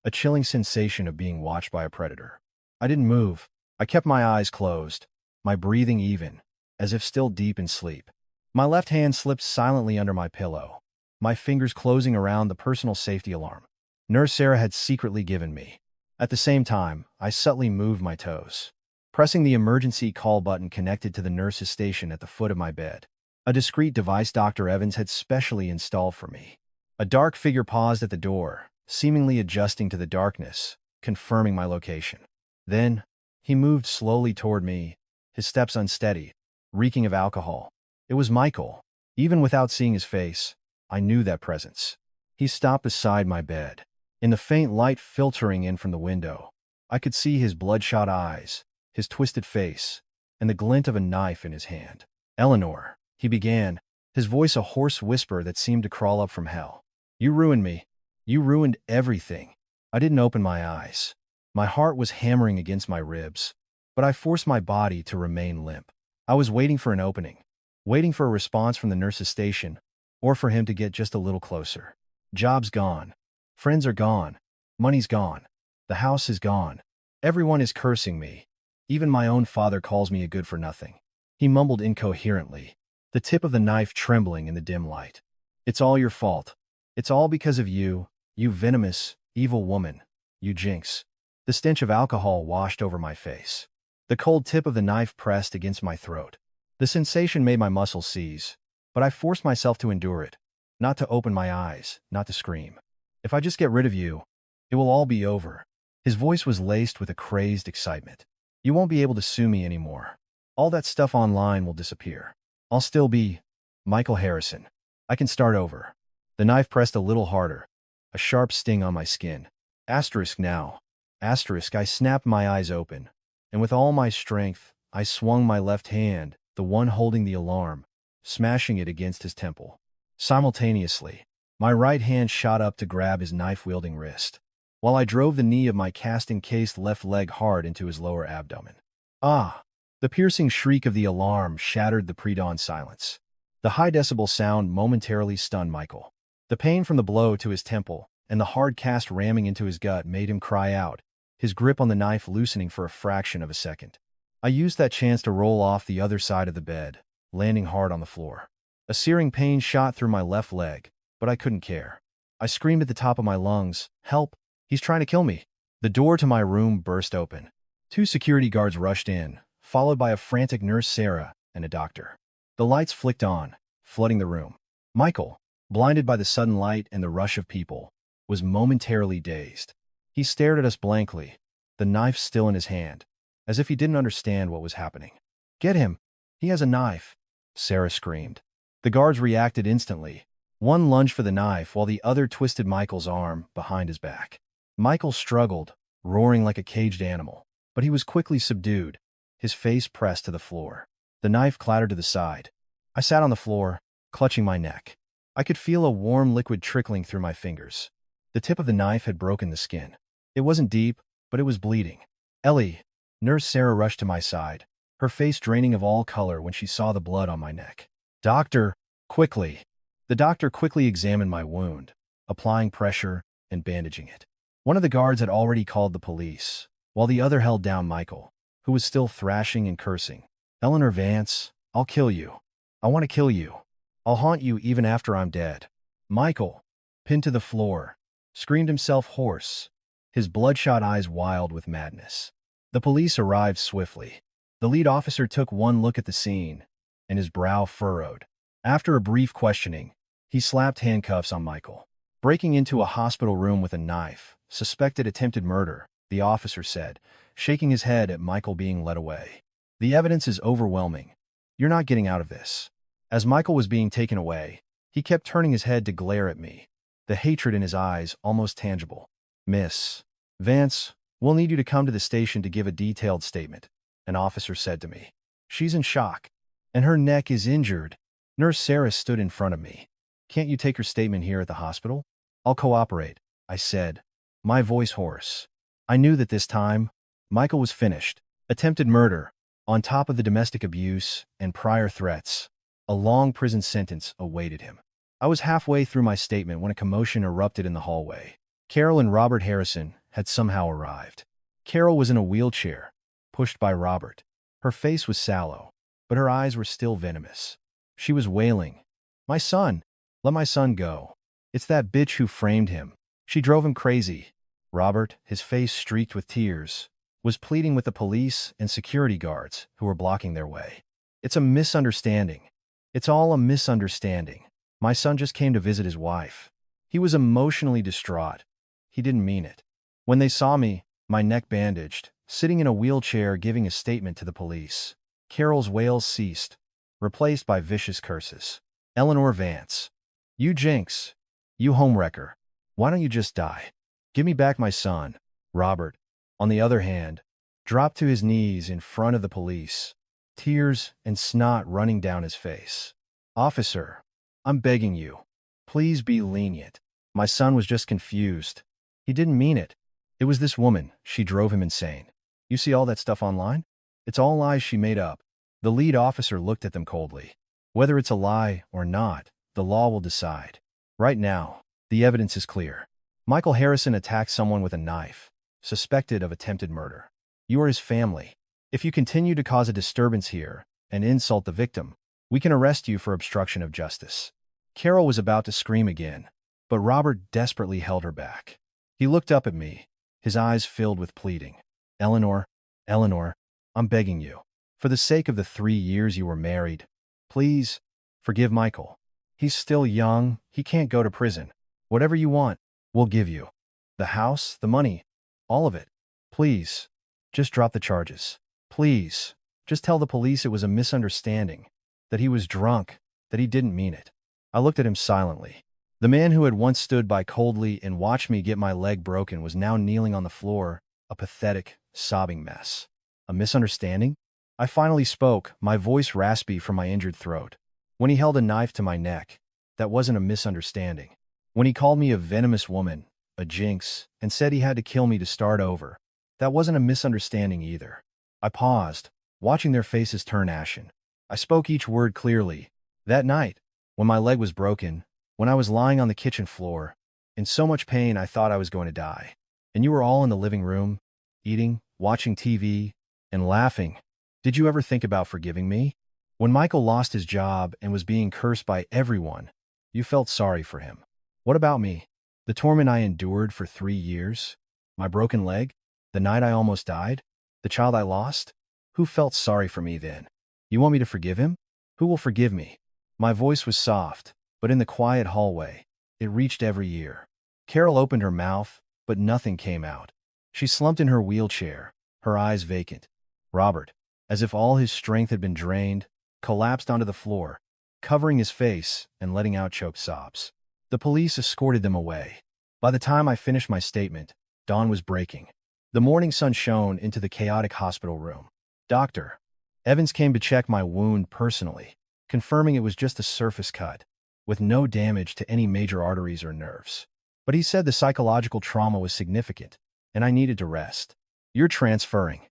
a chilling sensation of being watched by a predator. I didn't move. I kept my eyes closed, my breathing even, as if still deep in sleep. My left hand slipped silently under my pillow, my fingers closing around the personal safety alarm Nurse Sarah had secretly given me. At the same time, I subtly moved my toes, pressing the emergency call button connected to the nurse's station at the foot of my bed. A discreet device Dr. Evans had specially installed for me. A dark figure paused at the door, seemingly adjusting to the darkness, confirming my location. Then, he moved slowly toward me, his steps unsteady, reeking of alcohol. It was Michael. Even without seeing his face, I knew that presence. He stopped beside my bed. In the faint light filtering in from the window, I could see his bloodshot eyes, his twisted face, and the glint of a knife in his hand. "Eleanor," he began, his voice a hoarse whisper that seemed to crawl up from hell. "You ruined me. You ruined everything." I didn't open my eyes. My heart was hammering against my ribs, but I forced my body to remain limp. I was waiting for an opening, waiting for a response from the nurse's station, or for him to get just a little closer. Job's gone. Friends are gone. Money's gone. The house is gone. Everyone is cursing me. Even my own father calls me a good-for-nothing. He mumbled incoherently, the tip of the knife trembling in the dim light. "It's all your fault. It's all because of you, you venomous, evil woman. You jinx." The stench of alcohol washed over my face. The cold tip of the knife pressed against my throat. The sensation made my muscles seize, but I forced myself to endure it, not to open my eyes, not to scream. "If I just get rid of you, it will all be over." His voice was laced with a crazed excitement. "You won't be able to sue me anymore. All that stuff online will disappear. I'll still be Michael Harrison. I can start over." The knife pressed a little harder, a sharp sting on my skin. Asterisk now. Asterisk. I snapped my eyes open, and with all my strength, I swung my left hand, the one holding the alarm, smashing it against his temple. Simultaneously, my right hand shot up to grab his knife-wielding wrist, while I drove the knee of my cast-encased left leg hard into his lower abdomen. Ah! The piercing shriek of the alarm shattered the pre-dawn silence. The high-decibel sound momentarily stunned Michael. The pain from the blow to his temple and the hard cast ramming into his gut made him cry out, his grip on the knife loosening for a fraction of a second. I used that chance to roll off the other side of the bed, landing hard on the floor. A searing pain shot through my left leg, but I couldn't care. I screamed at the top of my lungs, "Help! He's trying to kill me!" The door to my room burst open. Two security guards rushed in, followed by a frantic nurse Sarah and a doctor. The lights flicked on, flooding the room. Michael, blinded by the sudden light and the rush of people, was momentarily dazed. He stared at us blankly, the knife still in his hand, as if he didn't understand what was happening. "Get him! He has a knife!" Sarah screamed. The guards reacted instantly. One lunged for the knife while the other twisted Michael's arm behind his back. Michael struggled, roaring like a caged animal, but he was quickly subdued, his face pressed to the floor. The knife clattered to the side. I sat on the floor, clutching my neck. I could feel a warm liquid trickling through my fingers. The tip of the knife had broken the skin. It wasn't deep, but it was bleeding. "Ellie!" Nurse Sarah rushed to my side, her face draining of all color when she saw the blood on my neck. "Doctor, quickly!" The doctor quickly examined my wound, applying pressure and bandaging it. One of the guards had already called the police, while the other held down Michael, who was still thrashing and cursing. "Eleanor Vance, I'll kill you. I want to kill you. I'll haunt you even after I'm dead." Michael, pinned to the floor, screamed himself hoarse, his bloodshot eyes wild with madness. The police arrived swiftly. The lead officer took one look at the scene, and his brow furrowed. After a brief questioning, he slapped handcuffs on Michael. "Breaking into a hospital room with a knife, suspected attempted murder," the officer said, shaking his head at Michael being led away. "The evidence is overwhelming. You're not getting out of this." As Michael was being taken away, he kept turning his head to glare at me, the hatred in his eyes almost tangible. "Miss Vance, we'll need you to come to the station to give a detailed statement," an officer said to me. "She's in shock, and her neck is injured." Nurse Sarah stood in front of me. "Can't you take her statement here at the hospital?" "I'll cooperate," I said, my voice hoarse. I knew that this time, Michael was finished. Attempted murder, on top of the domestic abuse and prior threats. A long prison sentence awaited him. I was halfway through my statement when a commotion erupted in the hallway. Carol and Robert Harrison had somehow arrived. Carol was in a wheelchair, pushed by Robert. Her face was sallow, but her eyes were still venomous. She was wailing, "My son! Let my son go. It's that bitch who framed him. She drove him crazy." Robert, his face streaked with tears, was pleading with the police and security guards who were blocking their way. "It's a misunderstanding. It's all a misunderstanding. My son just came to visit his wife." He was emotionally distraught. He didn't mean it. When they saw me, my neck bandaged, sitting in a wheelchair giving a statement to the police, Carol's wails ceased, replaced by vicious curses. "Eleanor Vance. You jinx. You homewrecker. Why don't you just die? Give me back my son." Robert, on the other hand, dropped to his knees in front of the police, tears and snot running down his face. "Officer, I'm begging you. Please be lenient. My son was just confused. He didn't mean it. It was this woman. She drove him insane. You see all that stuff online? It's all lies she made up." The lead officer looked at them coldly. "Whether it's a lie or not, the law will decide. Right now, the evidence is clear. Michael Harrison attacked someone with a knife, suspected of attempted murder. You are his family. If you continue to cause a disturbance here and insult the victim, we can arrest you for obstruction of justice." Carol was about to scream again, but Robert desperately held her back. He looked up at me, his eyes filled with pleading. "Eleanor, Eleanor, I'm begging you. For the sake of the 3 years you were married, please, forgive Michael. He's still young, he can't go to prison. Whatever you want, we'll give you. The house, the money, all of it. Please, just drop the charges. Please, just tell the police it was a misunderstanding, that he was drunk, that he didn't mean it." I looked at him silently. The man who had once stood by coldly and watched me get my leg broken was now kneeling on the floor, a pathetic, sobbing mess. "A misunderstanding?" I finally spoke, my voice raspy from my injured throat. "When he held a knife to my neck, that wasn't a misunderstanding. When he called me a venomous woman, a jinx, and said he had to kill me to start over, that wasn't a misunderstanding either. I paused, watching their faces turn ashen. I spoke each word clearly. That night, when my leg was broken, when I was lying on the kitchen floor, in so much pain I thought I was going to die, and you were all in the living room, eating, watching TV, and laughing, did you ever think about forgiving me? When Michael lost his job and was being cursed by everyone, you felt sorry for him. What about me? The torment I endured for 3 years? My broken leg? The night I almost died? The child I lost? Who felt sorry for me then? You want me to forgive him? Who will forgive me? My voice was soft, but in the quiet hallway, it reached every ear. Carol opened her mouth, but nothing came out. She slumped in her wheelchair, her eyes vacant. Robert, as if all his strength had been drained, collapsed onto the floor, covering his face and letting out choked sobs. The police escorted them away. By the time I finished my statement, dawn was breaking. The morning sun shone into the chaotic hospital room. Dr. Evans came to check my wound personally, confirming it was just a surface cut, with no damage to any major arteries or nerves. But he said the psychological trauma was significant, and I needed to rest. You're transferring,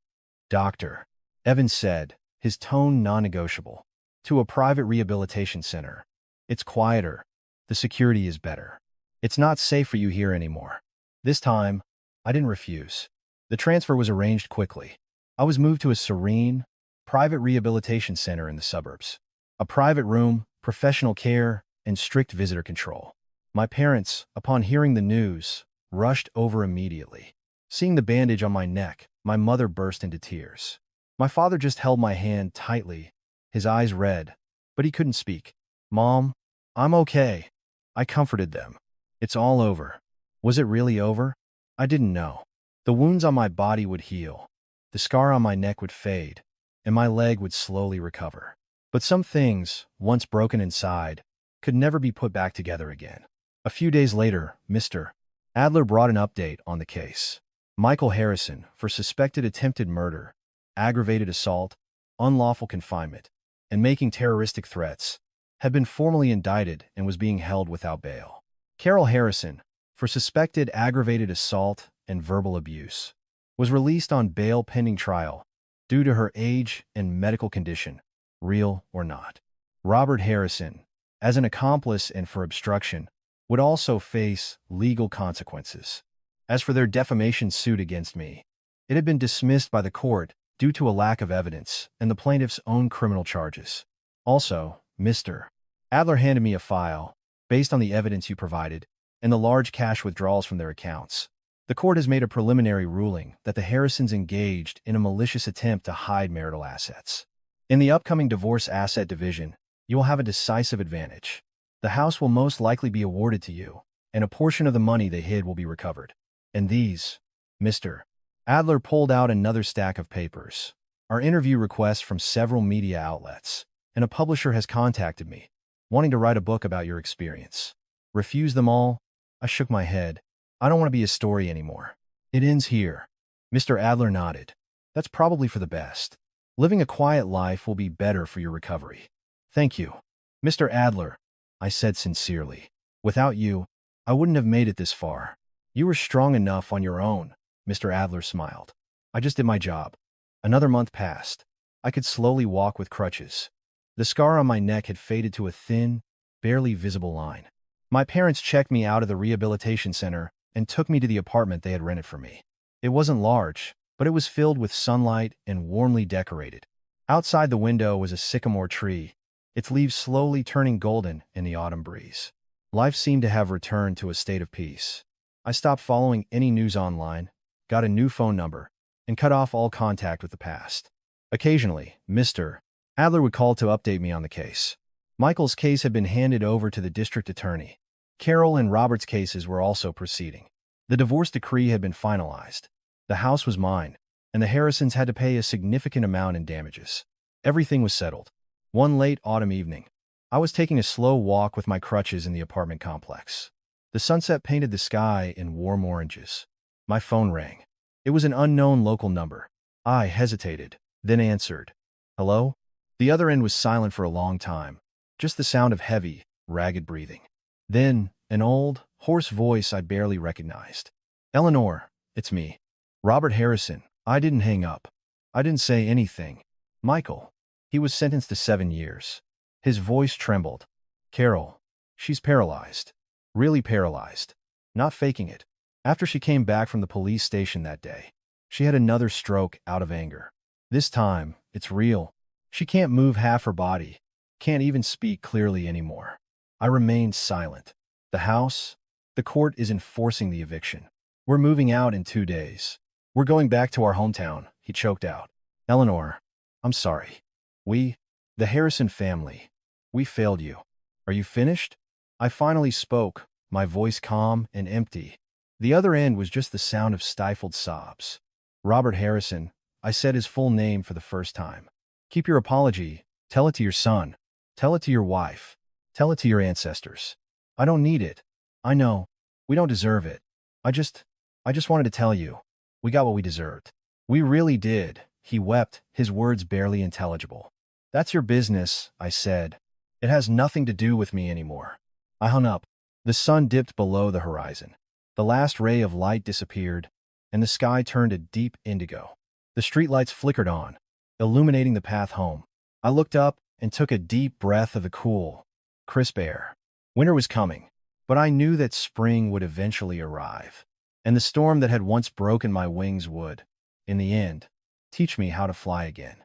Dr. Evans said, his tone non-negotiable, to a private rehabilitation center. It's quieter. The security is better. It's not safe for you here anymore. This time, I didn't refuse. The transfer was arranged quickly. I was moved to a serene, private rehabilitation center in the suburbs. A private room, professional care, and strict visitor control. My parents, upon hearing the news, rushed over immediately. Seeing the bandage on my neck, my mother burst into tears. My father just held my hand tightly, his eyes red, but he couldn't speak. Mom, I'm okay. I comforted them. It's all over. Was it really over? I didn't know. The wounds on my body would heal. The scar on my neck would fade, and my leg would slowly recover. But some things, once broken inside, could never be put back together again. A few days later, Mr. Adler brought an update on the case. Michael Harrison, for suspected attempted murder, aggravated assault, unlawful confinement, and making terroristic threats, had been formally indicted and was being held without bail. Carol Harrison, for suspected aggravated assault and verbal abuse, was released on bail pending trial due to her age and medical condition, real or not. Robert Harrison, as an accomplice and for obstruction, would also face legal consequences. As for their defamation suit against me, it had been dismissed by the court due to a lack of evidence and the plaintiff's own criminal charges. Also, Mr. Adler handed me a file, based on the evidence you provided, and the large cash withdrawals from their accounts. The court has made a preliminary ruling that the Harrisons engaged in a malicious attempt to hide marital assets. In the upcoming divorce asset division, you will have a decisive advantage. The house will most likely be awarded to you, and a portion of the money they hid will be recovered. And these, Mr. Adler pulled out another stack of papers, are interview requests from several media outlets, and a publisher has contacted me, wanting to write a book about your experience. Refuse them all? I shook my head. I don't want to be a story anymore. It ends here. Mr. Adler nodded. That's probably for the best. Living a quiet life will be better for your recovery. Thank you. Mr. Adler, I said sincerely. Without you, I wouldn't have made it this far. You were strong enough on your own. Mr. Adler smiled. I just did my job. Another month passed. I could slowly walk with crutches. The scar on my neck had faded to a thin, barely visible line. My parents checked me out of the rehabilitation center and took me to the apartment they had rented for me. It wasn't large, but it was filled with sunlight and warmly decorated. Outside the window was a sycamore tree, its leaves slowly turning golden in the autumn breeze. Life seemed to have returned to a state of peace. I stopped following any news online, got a new phone number, and cut off all contact with the past. Occasionally, Mr. Adler would call to update me on the case. Michael's case had been handed over to the district attorney. Carol and Robert's cases were also proceeding. The divorce decree had been finalized. The house was mine, and the Harrisons had to pay a significant amount in damages. Everything was settled. One late autumn evening, I was taking a slow walk with my crutches in the apartment complex. The sunset painted the sky in warm oranges. My phone rang. It was an unknown local number. I hesitated, then answered. Hello? The other end was silent for a long time. Just the sound of heavy, ragged breathing. Then, an old, hoarse voice I barely recognized. Eleanor, it's me. Robert Harrison. I didn't hang up. I didn't say anything. Michael. He was sentenced to 7 years. His voice trembled. Carol. She's paralyzed. Really paralyzed. Not faking it. After she came back from the police station that day, she had another stroke out of anger. This time, it's real. She can't move half her body. Can't even speak clearly anymore. I remained silent. The house, the court is enforcing the eviction. We're moving out in 2 days. We're going back to our hometown, he choked out. Eleanor, I'm sorry. We, the Harrison family, we failed you. Are you finished? I finally spoke, my voice calm and empty. The other end was just the sound of stifled sobs. Robert Harrison, I said his full name for the first time. Keep your apology. Tell it to your son. Tell it to your wife. Tell it to your ancestors. I don't need it. I know. We don't deserve it. I just wanted to tell you. We got what we deserved. We really did. He wept, his words barely intelligible. That's your business, I said. It has nothing to do with me anymore. I hung up. The sun dipped below the horizon. The last ray of light disappeared, and the sky turned a deep indigo. The streetlights flickered on, illuminating the path home. I looked up and took a deep breath of the cool, crisp air. Winter was coming, but I knew that spring would eventually arrive, and the storm that had once broken my wings would, in the end, teach me how to fly again.